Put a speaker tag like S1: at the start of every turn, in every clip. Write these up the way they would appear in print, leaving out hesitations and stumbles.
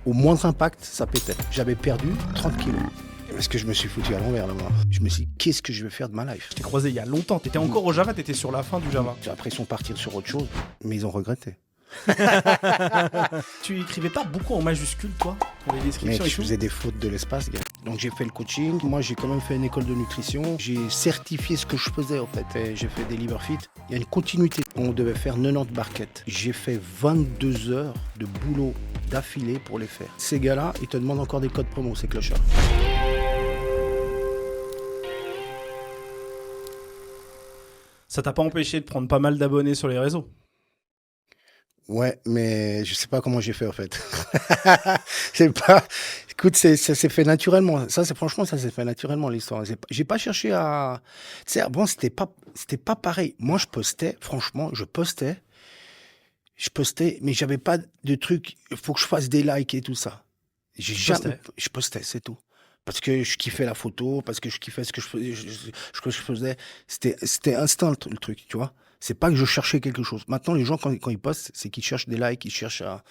S1: Au moindre impact, ça pétait. J'avais perdu 30 kilos. Parce que je me suis foutu à l'envers là-bas. Je me suis dit, qu'est-ce que je vais faire de ma life?
S2: Je t'ai croisé il y a longtemps, t'étais encore au Java, t'étais sur la fin du Java.
S1: Après, ils sont partis sur autre chose, mais ils ont regretté.
S2: Tu écrivais pas beaucoup en majuscules, toi, pour les
S1: Mais
S2: descriptions et
S1: je
S2: tout?
S1: faisais des fautes de l'espace, gars. Donc j'ai fait le coaching. Moi, j'ai quand même fait une école de nutrition. J'ai certifié ce que je faisais, en fait. Et j'ai fait des liver fit. Il y a une continuité. On devait faire 90 barquettes. J'ai fait 22 heures de boulot d'affilée pour les faire. Ces gars-là, ils te demandent encore des codes promo, ces clochards.
S2: Ça t'a pas empêché de prendre pas mal d'abonnés sur les réseaux?
S1: Ouais, mais je sais pas comment j'ai fait, en fait. C'est pas... Écoute, ça s'est fait naturellement. Franchement, ça s'est fait naturellement, l'histoire. J'ai pas cherché à... Tu sais, bon, c'était pas pareil. Moi, franchement, je postais, mais j'avais pas de truc, il faut que je fasse des likes et tout ça. Je postais, c'est tout. Parce que je kiffais la photo, parce que je kiffais ce que je faisais. Je faisais. C'était instinct, le truc, tu vois. C'est pas que je cherchais quelque chose. Maintenant, les gens, quand ils postent, c'est qu'ils cherchent des likes, ils cherchent à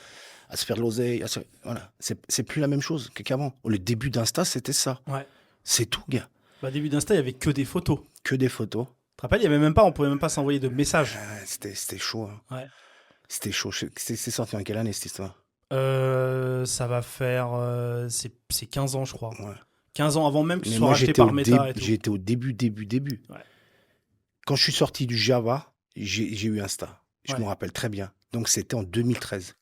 S1: se faire de l'oseille. Voilà. C'est plus la même chose qu'avant. Le début d'Insta, c'était ça.
S2: Ouais.
S1: C'est tout, gars.
S2: Bah, début d'Insta, il y avait que des photos.
S1: Que des photos.
S2: Tu te rappelles, on pouvait même pas s'envoyer de messages.
S1: C'était chaud. Hein.
S2: Ouais.
S1: C'était chaud. C'est sorti en quelle année, cette histoire?
S2: Ça va faire... c'est 15 ans, je crois.
S1: Ouais.
S2: 15 ans avant même que ce
S1: Mais
S2: soit
S1: moi,
S2: racheté par Meta et tout.
S1: j'étais au début.
S2: Ouais.
S1: Quand je suis sorti du Java, j'ai eu Insta. Je
S2: Ouais.
S1: me rappelle très bien. Donc, c'était en 2013.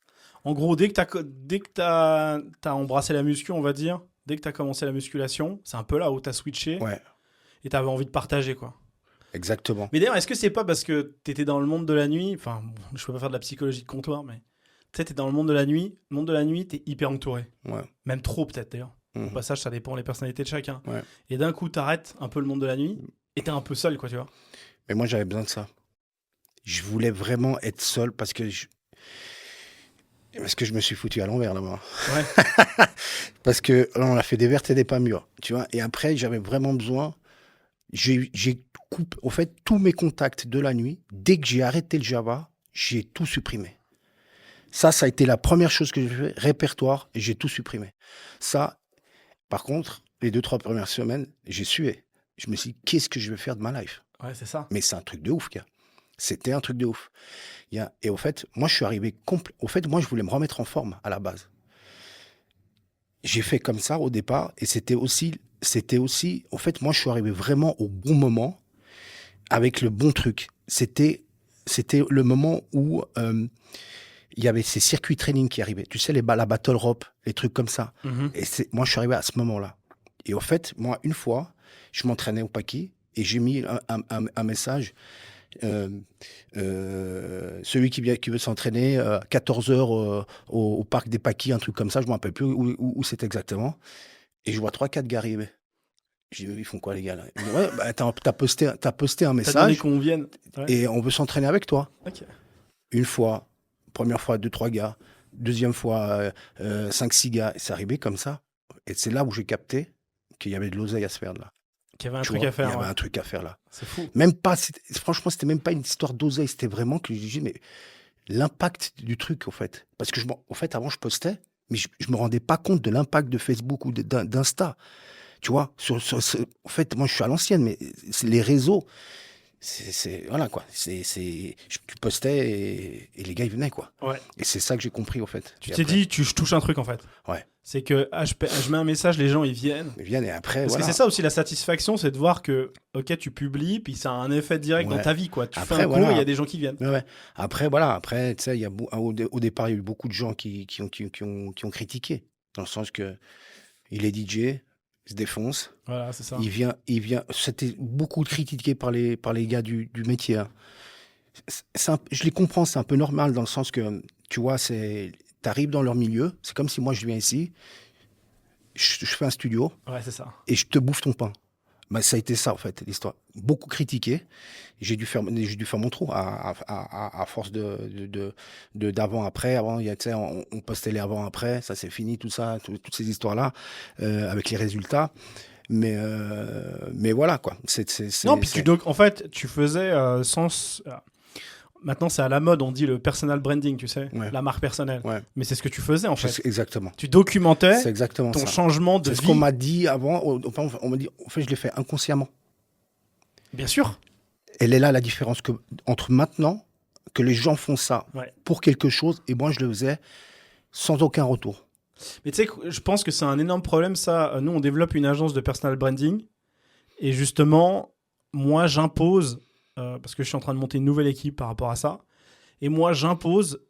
S2: En gros, dès que t'as embrassé la muscu, on va dire, dès que t'as commencé la musculation, c'est un peu là où t'as switché
S1: Ouais,
S2: et t'avais envie de partager, quoi.
S1: exactement.
S2: Mais d'ailleurs, est-ce que c'est pas parce que t'étais dans le monde de la nuit, enfin, bon, je peux pas faire de la psychologie de comptoir, mais tu sais, t'es dans le monde de la nuit. Le monde de la nuit, t'es hyper entouré.
S1: Ouais.
S2: Même trop, peut-être, d'ailleurs. Au
S1: Mhm.
S2: passage, ça dépend des personnalités de chacun.
S1: Ouais.
S2: Et d'un coup, t'arrêtes un peu le monde de la nuit et t'es un peu seul, quoi, tu vois.
S1: Mais moi, j'avais besoin de ça. Je voulais vraiment être seul parce que je me suis foutu à l'envers là-bas.
S2: Ouais.
S1: Parce que là, on a fait des vertes et des pas mûres, tu vois. Et après, j'avais vraiment besoin. J'ai coupé, en fait, tous mes contacts de la nuit. Dès que j'ai arrêté le Java, j'ai tout supprimé. Ça a été la première chose que j'ai fait, répertoire, et j'ai tout supprimé. Ça, par contre, les 2-3 premières semaines, j'ai sué. Je me suis dit, qu'est-ce que je vais faire de ma life?
S2: Ouais, c'est ça.
S1: Mais c'est un truc de ouf, gars. C'était un truc de ouf. Et au fait, moi, je suis arrivé Au fait, moi, je voulais me remettre en forme à la base. J'ai fait comme ça au départ, et c'était aussi, au fait, moi, je suis arrivé vraiment au bon moment, avec le bon truc. C'était le moment où il y avait ces circuits training qui arrivaient. Tu sais, la battle rope, les trucs comme ça.
S2: Mhm.
S1: Et moi, je suis arrivé à ce moment-là. Et au fait, moi, une fois, je m'entraînais au Paki et j'ai mis un message. Celui qui veut s'entraîner 14 heures au parc des Paquis, un truc comme ça, je ne me rappelle plus où c'est exactement. Et je vois 3-4 gars arriver. Je dis, ils font quoi les gars là? Ils disent, ouais, bah, t'as posté un
S2: T'as donné
S1: message
S2: qu'on vienne. Ouais.
S1: et on veut s'entraîner avec toi.
S2: Ok.
S1: Une fois, première fois 2-3 gars, deuxième fois 5-6 gars. Et c'est arrivé comme ça. Et c'est là où j'ai capté qu'il y avait de l'oseille à se faire là.
S2: Qu'il y avait un
S1: Tu
S2: truc
S1: vois,
S2: à faire.
S1: il y avait
S2: Ouais.
S1: un truc à faire là.
S2: C'est fou.
S1: Même pas, franchement, c'était même pas une histoire d'oseille, c'était vraiment que je disais, mais l'impact du truc, en fait. Parce que, en fait, avant, je postais, mais je me rendais pas compte de l'impact de Facebook ou d'Insta. Tu vois, en fait, moi, je suis à l'ancienne, mais les réseaux, voilà, quoi. Tu postais et les gars, ils venaient, quoi.
S2: Ouais.
S1: Et c'est ça que j'ai compris, en fait.
S2: Tu
S1: Et
S2: t'es
S1: après,
S2: dit, je touche un truc en fait.
S1: Ouais.
S2: C'est que je mets un message, les gens ils viennent.
S1: Ils viennent et après,
S2: Parce
S1: voilà.
S2: que c'est ça aussi la satisfaction, c'est de voir que, ok, tu publies, puis ça a un effet direct
S1: Ouais.
S2: dans ta vie, quoi. Tu
S1: Après,
S2: fais un cours,
S1: voilà.
S2: il y a des gens qui viennent.
S1: Ouais. Après, voilà. Après, tu sais, au départ, il y a eu beaucoup de gens qui ont critiqué. Dans le sens que il est DJ, il se défonce.
S2: Voilà, c'est ça.
S1: Il vient. C'était beaucoup critiqué par les gars du métier. Hein. Je les comprends, c'est un peu normal dans le sens que, tu vois, t'arrives dans leur milieu. C'est comme si moi, je viens ici, je fais un studio
S2: Ouais, c'est ça.
S1: et je te bouffe ton pain. Bah, ça a été ça, en fait, l'histoire. Beaucoup critiqué. J'ai dû faire mon trou à force d'avant-après. Avant, tu sais, on postait les avant-après. Ça, c'est fini, tout ça, toutes ces histoires-là, avec les résultats. Mais voilà, quoi.
S2: Non, puis donc, en fait, tu faisais Maintenant, c'est à la mode, on dit le personal branding, tu sais,
S1: Ouais.
S2: la marque personnelle.
S1: Ouais.
S2: Mais c'est ce que tu faisais, en fait.
S1: Exactement.
S2: Tu documentais
S1: C'est exactement
S2: ton
S1: ça.
S2: changement de
S1: C'est ce
S2: vie.
S1: qu'on m'a dit avant. Enfin, on m'a dit, en fait, je l'ai fait inconsciemment.
S2: Bien sûr.
S1: Elle est là la différence entre maintenant, que les gens font ça
S2: Ouais.
S1: pour quelque chose, et moi, je le faisais sans aucun retour.
S2: Mais tu sais, je pense que c'est un énorme problème, ça. Nous, on développe une agence de personal branding. Et justement, moi, j'impose, parce que je suis en train de monter une nouvelle équipe par rapport à ça, et moi, j'impose,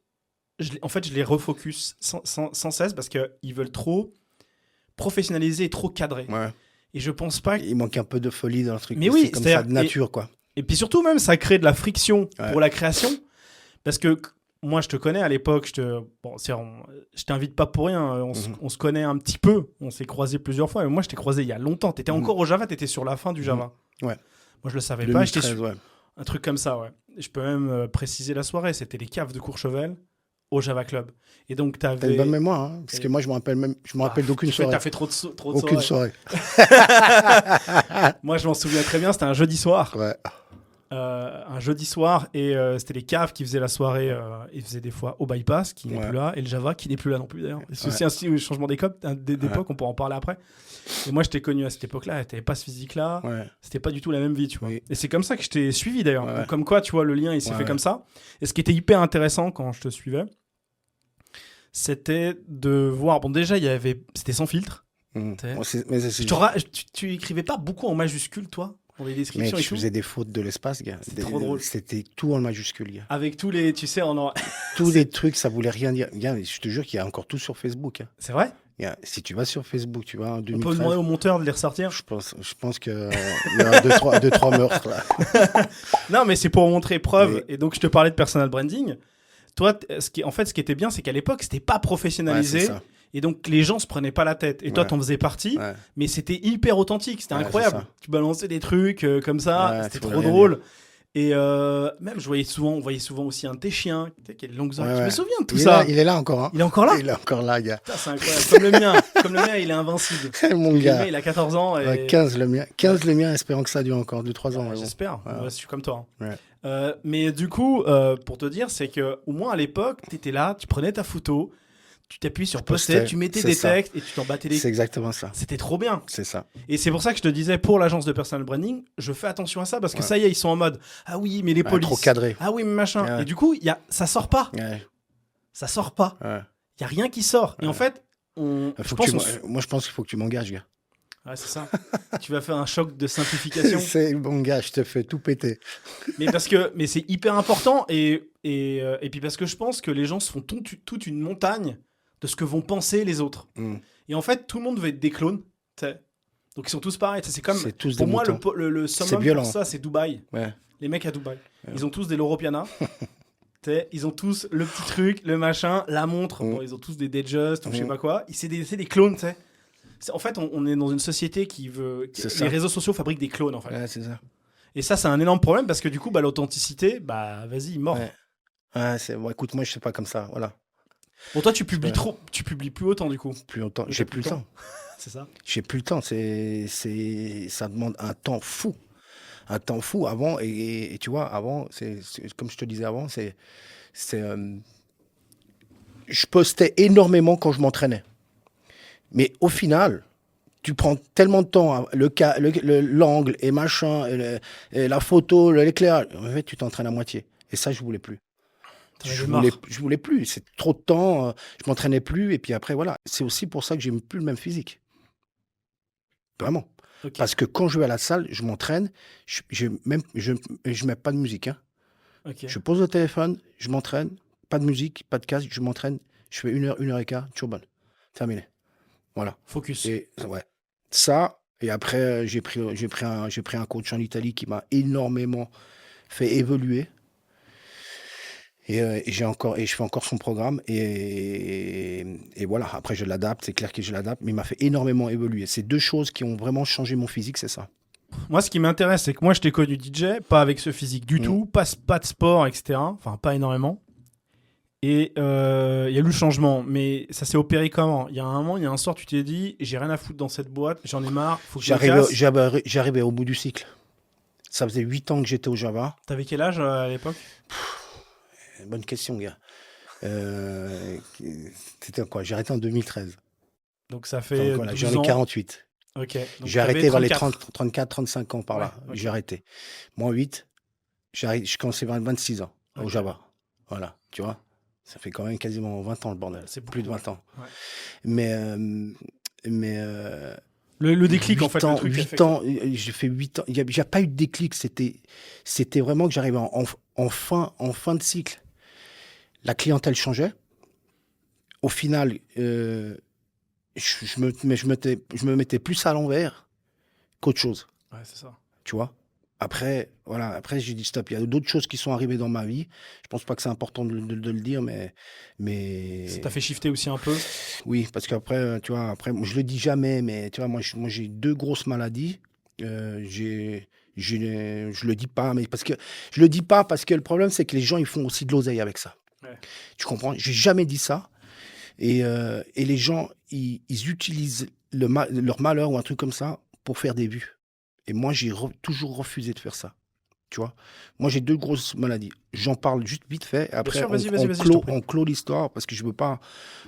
S2: en fait, je les refocus sans cesse parce qu'ils veulent trop professionnaliser et trop cadrer.
S1: Ouais.
S2: Et je pense pas...
S1: Il manque un peu de folie dans le truc.
S2: Mais oui,
S1: c'est comme ça, de nature, quoi.
S2: Et puis surtout, même, ça crée de la friction
S1: Ouais.
S2: pour la création. Parce que moi, je te connais à l'époque, je t'invite pas pour rien, on se connaît un petit peu, on s'est croisés plusieurs fois, mais moi, je t'ai croisé il y a longtemps. Tu étais encore au Java, tu étais sur la fin du Java.
S1: Ouais.
S2: Moi, je le savais pas, j'étais
S1: 2013, ouais.
S2: un truc comme ça, ouais. Et je peux même préciser la soirée, c'était les caves de Courchevel au Java Club. Et donc,
S1: T'as une
S2: t'avais...
S1: bonne mémoire, hein, parce que moi, je me rappelle d'aucune soirée.
S2: T'as fait trop de
S1: Aucune
S2: soirées.
S1: soirée.
S2: Moi, je m'en souviens très bien, c'était un jeudi soir.
S1: Ouais.
S2: Un jeudi soir, et c'était les caves qui faisaient la soirée. Ils faisaient des fois au bypass, qui n'est
S1: Ouais.
S2: plus là, et le Java, qui n'est plus là non plus d'ailleurs. C'est aussi un changement d'époque, on pourra en parler après. Et moi, je t'ai connu à cette époque-là, t'avais pas ce physique-là,
S1: Ouais.
S2: c'était pas du tout la même vie, tu vois.
S1: Oui.
S2: Et c'est comme ça que je t'ai suivi d'ailleurs.
S1: Ouais.
S2: Donc, comme quoi, tu vois, le lien, il s'est
S1: Ouais,
S2: fait
S1: ouais.
S2: comme ça. Et ce qui était hyper intéressant quand je te suivais, c'était de voir. Bon, déjà, c'était sans filtre.
S1: Mmh.
S2: T'sais.
S1: Bon, mais
S2: Tu écrivais pas beaucoup en majuscules, toi, dans les
S1: mais
S2: descriptions et
S1: je
S2: tout.
S1: faisais des fautes de l'espace, gars.
S2: C'était trop drôle.
S1: C'était tout en majuscule, gars.
S2: Avec tous les, tu sais,
S1: Tous les trucs, ça voulait rien dire. Gars, je te jure qu'il y a encore tout sur Facebook. Hein.
S2: c'est vrai.
S1: Gars, si tu vas sur Facebook, tu vas en
S2: On peut
S1: 2013.
S2: demander au monteur de les ressortir.
S1: Je pense que il y a deux, trois meurtres là.
S2: Non, mais c'est pour montrer preuve.
S1: Mais-
S2: Et donc, je te parlais de personal branding. Toi, ce qui était bien, c'est qu'à l'époque, c'était pas
S1: Ouais,
S2: professionnalisé.
S1: c'est ça.
S2: Et donc, les gens se prenaient pas la tête. Et toi,
S1: Ouais.
S2: t'en faisais partie.
S1: Ouais.
S2: Mais c'était hyper authentique. C'était
S1: Ouais,
S2: incroyable.
S1: c'est ça.
S2: Tu balançais des trucs comme ça.
S1: Ouais,
S2: C'était
S1: tu
S2: trop
S1: voulais rien
S2: drôle. Et même, on voyait souvent aussi un de tes chiens. Tu sais, qui a les longues oreilles.
S1: Ouais,
S2: Je me
S1: ouais.
S2: souviens de tout
S1: Il est
S2: ça.
S1: là, il est là encore. Hein.
S2: Il est encore là.
S1: Il est encore là, gars.
S2: Putain, c'est incroyable. Comme le mien. Comme le mien, il est invincible.
S1: Mon
S2: Le mien,
S1: gars.
S2: il a 14 ans. Et...
S1: Ouais, 15 le mien. 15 le mien, espérant que ça dure encore 2-3 ans.
S2: Ouais,
S1: mais bon.
S2: j'espère.
S1: Ouais.
S2: Ouais, je suis comme toi. hein.
S1: Ouais.
S2: Mais du coup, pour te dire, c'est que au moins à l'époque, tu étais là, tu prenais ta photo, tu t'appuies sur poster, tu mettais
S1: c'est
S2: des
S1: ça.
S2: textes et tu t'en battais les.
S1: C'est exactement ça.
S2: C'était trop bien.
S1: C'est ça.
S2: Et c'est pour ça que je te disais, pour l'agence de personal branding, je fais attention à ça parce que
S1: Ouais.
S2: ça y est, ils sont en mode ah oui, mais les
S1: Ouais,
S2: polices.
S1: trop cadré.
S2: Ah oui, mais machin.
S1: Ouais.
S2: Et du coup, ça sort pas.
S1: Ouais.
S2: Ça sort pas.
S1: Ouais.
S2: Il y a rien qui sort. Et
S1: Ouais.
S2: en fait, je pense
S1: Moi, je pense qu'il faut que tu m'engages, gars.
S2: Ouais, c'est ça. Tu vas faire un choc de simplification.
S1: C'est bon, gars, je te fais tout péter.
S2: Mais c'est hyper important et puis parce que je pense que les gens se font toute une montagne de ce que vont penser les autres.
S1: Mm.
S2: Et en fait, tout le monde veut être des clones. T'sais. Donc ils sont tous pareils. C'est comme
S1: C'est tous
S2: pour
S1: des
S2: moi
S1: moutons.
S2: le
S1: C'est
S2: summum
S1: violent.
S2: pour ça, c'est Dubaï.
S1: Ouais.
S2: Les mecs à Dubaï, ils ont tous des Loro Piana. Ils ont tous le petit truc, le machin, la montre.
S1: Mm.
S2: Bon, ils ont tous des Datejust ou je sais
S1: Mm.
S2: pas quoi. C'est des clones, tu sais. En fait, on est dans une société qui veut.
S1: C'est ça.
S2: Les réseaux sociaux fabriquent des clones, en fait.
S1: Ouais, c'est ça.
S2: Et ça, c'est un énorme problème parce que du coup, l'authenticité, vas-y, mort.
S1: Ouais. Ouais, bon, écoute, moi, je sais pas comme ça. Voilà.
S2: Bon, toi, tu publies
S1: Ouais.
S2: tu publies plus autant du coup.
S1: Plus longtemps.
S2: Mais
S1: J'ai
S2: t'as
S1: plus le temps.
S2: C'est ça.
S1: J'ai plus le temps. Ça demande un temps fou. Un temps fou avant. Et tu vois, avant, comme je te disais avant, je postais énormément quand je m'entraînais. Mais au final, tu prends tellement de temps, l'angle et machin, et la photo, l'éclairage. En fait, tu t'entraînes à moitié. Et ça, je voulais plus.
S2: T'en avais marre.
S1: Je voulais plus. C'est trop de temps. Je m'entraînais plus. Et puis après, voilà. C'est aussi pour ça que j'ai plus le même physique. Vraiment.
S2: Ok.
S1: Parce que quand je vais à la salle, je m'entraîne. Je mets pas de musique. Hein.
S2: Ok.
S1: Je pose le téléphone, je m'entraîne. Pas de musique, pas de casque. Je m'entraîne. Je fais 1h15. Toujours bonne. Terminé. Voilà.
S2: Focus.
S1: Et ouais. Ça. Et après, j'ai pris un coach en Italie qui m'a énormément fait évoluer. Et je fais encore son programme et voilà. Après, je l'adapte. C'est clair que je l'adapte, mais il m'a fait énormément évoluer. C'est deux choses qui ont vraiment changé mon physique, c'est ça.
S2: Moi, ce qui m'intéresse, c'est que moi, je t'ai connu DJ, pas avec ce physique du tout, pas de sport, etc. Enfin, pas énormément. Et il y a eu le changement, mais ça s'est opéré comment ? Il y a un moment, il y a un soir, tu t'es dit, j'ai rien à foutre dans cette boîte, j'en ai marre, faut que je me casse.
S1: J'arrivais au bout du cycle. Ça faisait 8 ans que j'étais au Java.
S2: T'avais quel âge à l'époque ?
S1: bonne question, gars. C'était quoi? J'ai arrêté en 2013.
S2: Donc ça
S1: Donc
S2: fait
S1: voilà,
S2: 12
S1: j'en ai
S2: ans.
S1: 48.
S2: Ok. Donc
S1: J'ai
S2: t'avais
S1: arrêté vers les
S2: 34.
S1: 30, 34, 35 ans par
S2: Ouais,
S1: là.
S2: ok.
S1: J'ai arrêté. Moi, 8, je commençais vers 26 ans au
S2: Ok.
S1: Java. Voilà, tu vois. Ça fait quand même quasiment 20 ans le bordel.
S2: C'est
S1: Plus de
S2: beaucoup,
S1: 20 ans.
S2: ouais.
S1: Mais, mais
S2: Le déclic, en
S1: 8
S2: fait, le
S1: ans,
S2: truc qui a fait
S1: 8
S2: que
S1: ans, j'ai fait 8 ans. Il n'y a pas eu de déclic. C'était vraiment que j'arrivais en fin de cycle. La clientèle changeait. Au final, je me mettais plus à l'envers qu'autre chose,
S2: Ouais, c'est ça.
S1: tu vois. Après, voilà, après j'ai dit stop. Il y a d'autres choses qui sont arrivées dans ma vie. Je pense pas que c'est important de le dire,
S2: Ça
S1: mais
S2: t'a fait shifter aussi un peu.
S1: oui, parce qu'après, tu vois, après, je le dis jamais, mais tu vois, moi j'ai 2 grosses maladies. Je le dis pas, mais parce que je le dis pas parce que le problème c'est que les gens ils font aussi de l'oseille avec ça.
S2: Ouais.
S1: Tu comprends? J'ai jamais dit ça. Et les gens, ils utilisent leur malheur ou un truc comme ça pour faire des vues. Et moi, j'ai toujours refusé de faire ça. Tu vois? Moi, j'ai 2 grosses maladies. J'en parle juste vite fait.
S2: Bien
S1: Après,
S2: sûr, vas-y, je t'en prie.
S1: on clôt l'histoire parce que je veux pas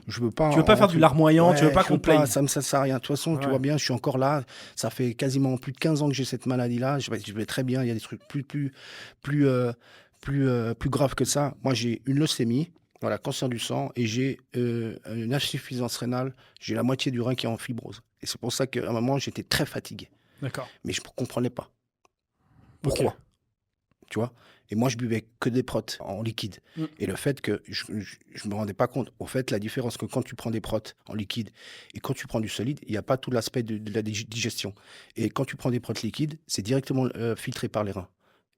S2: Tu veux pas
S1: en
S2: faire du
S1: rentrer.
S2: larmoyant, tu veux
S1: Ouais,
S2: pas
S1: je
S2: qu'on
S1: veux
S2: te
S1: pas,
S2: plaigne.
S1: ça sert à rien. De toute façon, tu
S2: Ouais.
S1: vois bien, je suis encore là. Ça fait quasiment plus de 15 ans que j'ai cette maladie-là. Je vais très bien. Il y a des trucs plus graves que ça. Moi, j'ai une leucémie, voilà, cancer du sang, et j'ai une insuffisance rénale. J'ai la moitié du rein qui est en fibrose. Et c'est pour ça qu'à un moment, j'étais très fatigué.
S2: D'accord.
S1: Mais je ne comprenais pas.
S2: Ok.
S1: Pourquoi? Tu vois? Et moi, je buvais que des protes en liquide.
S2: Mm.
S1: Et le fait que je me rendais pas compte, au fait, la différence que quand tu prends des protes en liquide et quand tu prends du solide, il n'y a pas tout l'aspect de la digestion. Et quand tu prends des protes liquides, c'est directement filtré par les reins.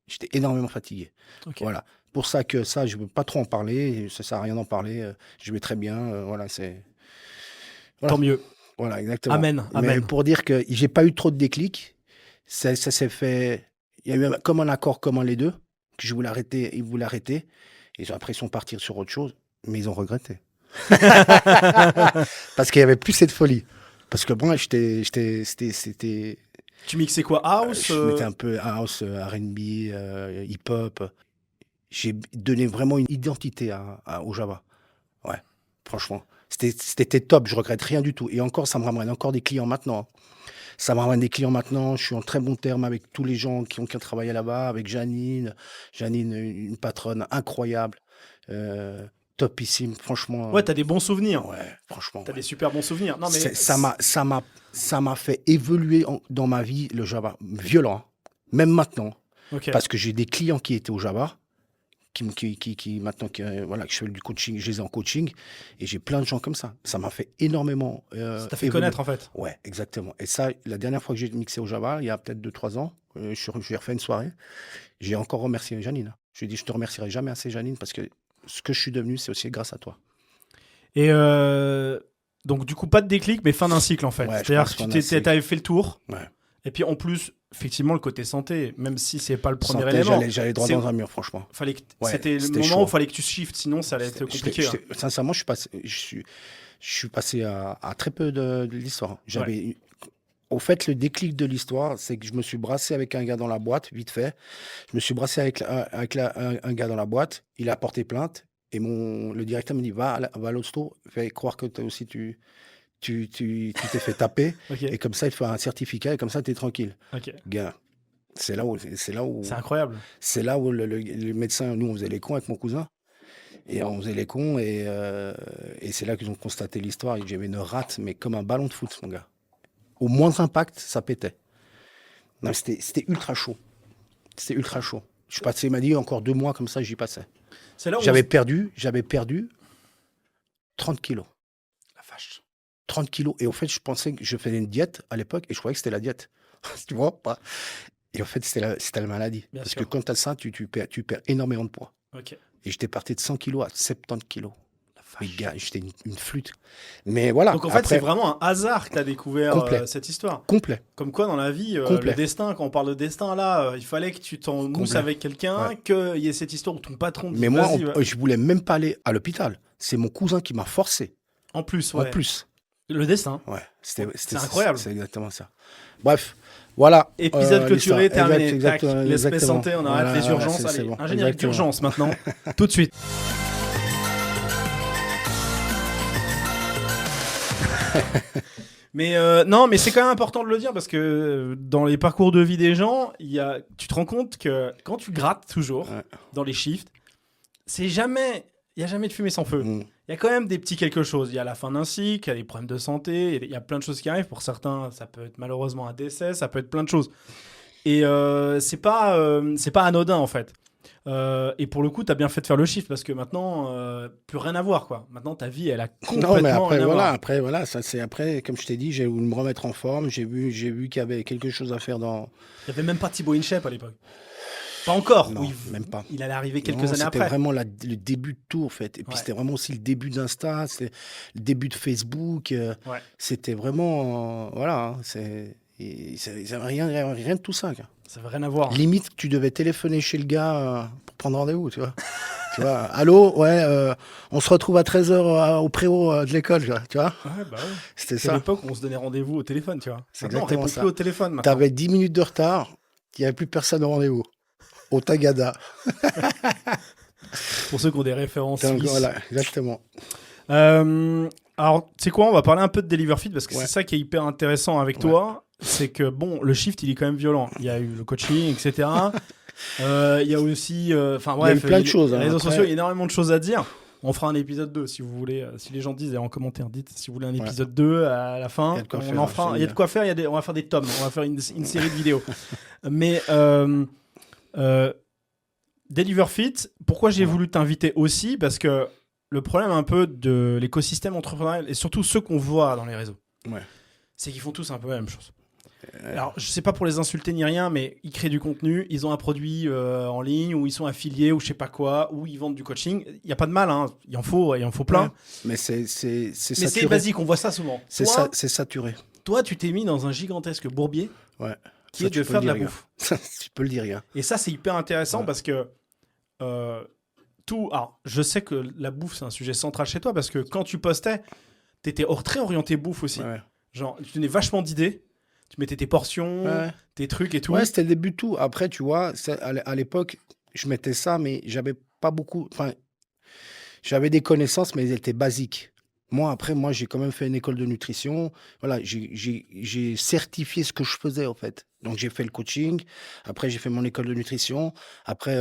S1: J'étais énormément fatigué.
S2: Ok.
S1: Voilà. Pour ça que ça, je ne veux pas trop en parler. Ça ne sert à rien d'en parler. Je vais très bien. Voilà, c'est... Voilà.
S2: Tant mieux.
S1: Voilà, exactement.
S2: Amen.
S1: Mais
S2: Amen.
S1: pour dire que j'ai pas eu trop de déclic, ça s'est fait. Il y a eu comme un accord commun les deux, que je voulais arrêter, ils voulaient arrêter. Et après, ils sont partis sur autre chose, mais ils ont regretté. Parce qu'il y avait plus cette folie. Parce que moi, c'était.
S2: Tu mixais quoi? House
S1: Je mettais un peu house, R&B, hip-hop. J'ai donné vraiment une identité au Java. Ouais, franchement. C'était top, je regrette rien du tout. Et encore, ça me ramène encore des clients maintenant. Hein. Ça me ramène des clients maintenant. Je suis en très bon terme avec tous les gens qui ont travaillé là-bas, avec Janine. Janine, une patronne incroyable, topissime, franchement.
S2: Ouais, t'as des bons souvenirs.
S1: Ouais, franchement.
S2: T'as
S1: Ouais.
S2: des super bons souvenirs. Non, mais
S1: Ça m'a fait évoluer dans ma vie le Java. Violent, hein. Même maintenant.
S2: ok.
S1: Parce que j'ai des clients qui étaient au Java, maintenant, voilà, que je fais du coaching, je les ai en coaching, et j'ai plein de gens comme ça. Ça m'a fait énormément
S2: Ça t'a fait
S1: évoluer.
S2: connaître, en fait.
S1: Ouais, exactement. Et ça, la dernière fois que j'ai mixé au Java, il y a peut-être 2-3 ans, j'ai refait une soirée, j'ai encore remercié Janine. Je lui ai dit, je te remercierai jamais assez, Janine, parce que ce que je suis devenu, c'est aussi grâce à toi.
S2: Et donc, du coup, pas de déclic, mais fin d'un cycle, en fait.
S1: Ouais, je
S2: C'est-à-dire
S1: pense
S2: que
S1: fin d'un cycle.
S2: t'avais fait le tour.
S1: Ouais.
S2: Et puis, en plus, effectivement, le côté santé, même si c'est pas le premier
S1: Santé,
S2: élément.
S1: j'allais droit
S2: c'est-
S1: dans un mur, franchement.
S2: Fallait que...
S1: Ouais,
S2: c'était le
S1: c'était
S2: moment
S1: chaud.
S2: où il fallait que tu shifts, sinon ça allait être compliqué. hein.
S1: Sincèrement, je suis passé à très peu de l'histoire. Au fait, le déclic de l'histoire, c'est que je me suis brassé avec un gars dans la boîte, vite fait. Je me suis brassé avec un gars dans la boîte. Il a porté plainte. Et le directeur me dit, va à l'hosto, fais croire que toi aussi tu t'es fait taper.
S2: Ok.
S1: Et comme ça, il te fait un certificat et comme ça, tu es tranquille.
S2: Ok.
S1: Gars, c'est là où
S2: C'est incroyable.
S1: c'est là où le médecin, nous, on faisait les cons avec mon cousin. Et on faisait les cons et c'est là qu'ils ont constaté l'histoire. Et j'avais une rate, mais comme un ballon de foot, mon gars. Au moindre impact, ça pétait. Non, c'était ultra chaud. C'était ultra chaud. Je suis passé, il m'a dit encore 2 mois comme ça, j'y passais.
S2: C'est là où
S1: J'avais perdu 30 kilos.
S2: La vache.
S1: 30 kilos. Et au fait, je pensais que je faisais une diète à l'époque et je croyais que c'était la diète. Tu vois pas. Et en fait, c'était la maladie.
S2: Bien
S1: Parce
S2: sûr.
S1: que quand tu as ça, tu perds énormément de poids.
S2: Ok.
S1: Et j'étais parti de 100 kilos à 70 kilos.
S2: La
S1: Mais
S2: vache.
S1: gars, j'étais une flûte. Mais voilà.
S2: Donc en fait,
S1: après,
S2: c'est vraiment un hasard que tu as découvert
S1: Complet.
S2: cette histoire.
S1: complet.
S2: Comme quoi, dans la vie,
S1: Complet.
S2: le destin, quand on parle de destin, là, il fallait que tu t'en mousses
S1: Complet.
S2: avec quelqu'un,
S1: Ouais.
S2: qu'il y ait cette histoire où ton patron dit
S1: Mais moi,
S2: vas-y, va.
S1: je voulais même pas aller à l'hôpital. C'est mon cousin qui m'a forcé.
S2: En plus, ouais.
S1: En plus.
S2: Le destin.
S1: Ouais,
S2: C'est incroyable.
S1: C'est exactement ça. Bref, Voilà.
S2: Épisode clôturé,
S1: l'histoire.
S2: terminé.
S1: Exact,
S2: Tac,
S1: exactement,
S2: l'espèce
S1: exactement.
S2: santé, on arrête
S1: Voilà,
S2: les
S1: voilà,
S2: urgences.
S1: c'est
S2: Allez,
S1: bon.
S2: un générique
S1: Exactement.
S2: d'urgence maintenant, tout de suite. Mais non, mais c'est quand même important de le dire parce que dans les parcours de vie des gens, tu te rends compte que quand tu grattes toujours
S1: Ouais.
S2: dans les shifts, il n'y a jamais de fumée sans feu.
S1: Mm.
S2: Il y a quand même des petits quelque chose. Il y a la fin d'un cycle, il y a des problèmes de santé, il y a plein de choses qui arrivent. Pour certains, ça peut être malheureusement un décès, ça peut être plein de choses. Et c'est pas anodin en fait. Et pour le coup, tu as bien fait de faire le shift parce que maintenant, plus rien à voir quoi. Maintenant, ta vie, elle a complètement
S1: Non, mais après,
S2: rien à
S1: voilà,
S2: voir.
S1: après, voilà, ça, c'est après, comme je t'ai dit, j'ai voulu me remettre en forme. J'ai vu qu'il y avait quelque chose à faire dans.
S2: Il n'y avait même pas Thibaut InShape à l'époque. Pas encore.
S1: Non,
S2: Oui,
S1: même pas.
S2: il allait arriver quelques
S1: Non,
S2: années
S1: c'était
S2: après.
S1: vraiment le début de tout, en fait. Et puis,
S2: Ouais.
S1: c'était vraiment aussi le début d'Insta, c'était le début de Facebook.
S2: Ouais.
S1: C'était vraiment. Voilà, ça n'avait rien de tout ça, quoi.
S2: Ça veut rien à voir.
S1: Limite, tu devais téléphoner chez le gars pour prendre rendez-vous, tu vois. Tu vois, allô, ouais, on se retrouve à 13h au préau de l'école, tu vois.
S2: Ouais, bah ouais.
S1: C'était
S2: C'est à
S1: ça.
S2: l'époque où on se donnait rendez-vous au téléphone, tu vois.
S1: C'est
S2: Maintenant, on
S1: exactement
S2: répond
S1: ça.
S2: plus au téléphone maintenant.
S1: T'avais 10 minutes de retard, il n'y avait plus personne au rendez-vous. Au Tagada.
S2: Pour ceux qui ont des références suisses.
S1: Voilà, exactement.
S2: Alors, tu sais quoi, on va parler un peu de Deliverfit parce que
S1: Ouais.
S2: c'est ça qui est hyper intéressant avec toi. C'est que, bon, le shift, il est quand même violent. Il y a eu le coaching, etc. Il y a aussi... Enfin,
S1: Il y a eu
S2: bref,
S1: plein de choses,
S2: Les
S1: hein,
S2: réseaux
S1: après.
S2: sociaux, il y a énormément de choses à dire. On fera un épisode 2 si vous voulez. Si les gens disent en commentaire, dites si vous voulez un épisode 2 à la fin.
S1: Il y a de quoi
S2: On
S1: faire,
S2: en fera.
S1: j'aime
S2: Il y a de
S1: bien.
S2: quoi faire. On va faire des tomes. On va faire une série de vidéos. Mais Deliverfit, pourquoi j'ai voulu t'inviter aussi? Parce que le problème un peu de l'écosystème entrepreneurial et surtout ceux qu'on voit dans les réseaux,
S1: Ouais.
S2: c'est qu'ils font tous un peu la même chose. Alors, je sais pas pour les insulter ni rien, mais ils créent du contenu, ils ont un produit en ligne, ou ils sont affiliés, ou je sais pas quoi, ou ils vendent du coaching. Il y a pas de mal, hein. Il en faut plein.
S1: Ouais. Mais c'est
S2: Mais c'est
S1: saturé.
S2: basique, on voit ça souvent.
S1: C'est saturé.
S2: Toi, tu t'es mis dans un gigantesque bourbier
S1: Ouais.
S2: qui
S1: Ça,
S2: est
S1: tu
S2: de
S1: peux
S2: faire
S1: le
S2: de la
S1: dire,
S2: bouffe.
S1: gars. Tu peux le dire, gars.
S2: Et ça, c'est hyper intéressant
S1: Ouais.
S2: parce que alors, je sais que la bouffe, c'est un sujet central chez toi parce que quand tu postais, t'étais très orienté bouffe aussi.
S1: Ouais.
S2: Genre, tu donnais vachement d'idées. Tu mettais tes portions,
S1: Ouais.
S2: tes trucs et tout.
S1: Ouais, c'était le début de tout. Après, tu vois, à l'époque, je mettais ça, mais j'avais pas beaucoup. Enfin, j'avais des connaissances, mais elles étaient basiques. Moi, j'ai quand même fait une école de nutrition. Voilà, j'ai certifié ce que je faisais, en fait. Donc, j'ai fait le coaching. Après, j'ai fait mon école de nutrition. Après,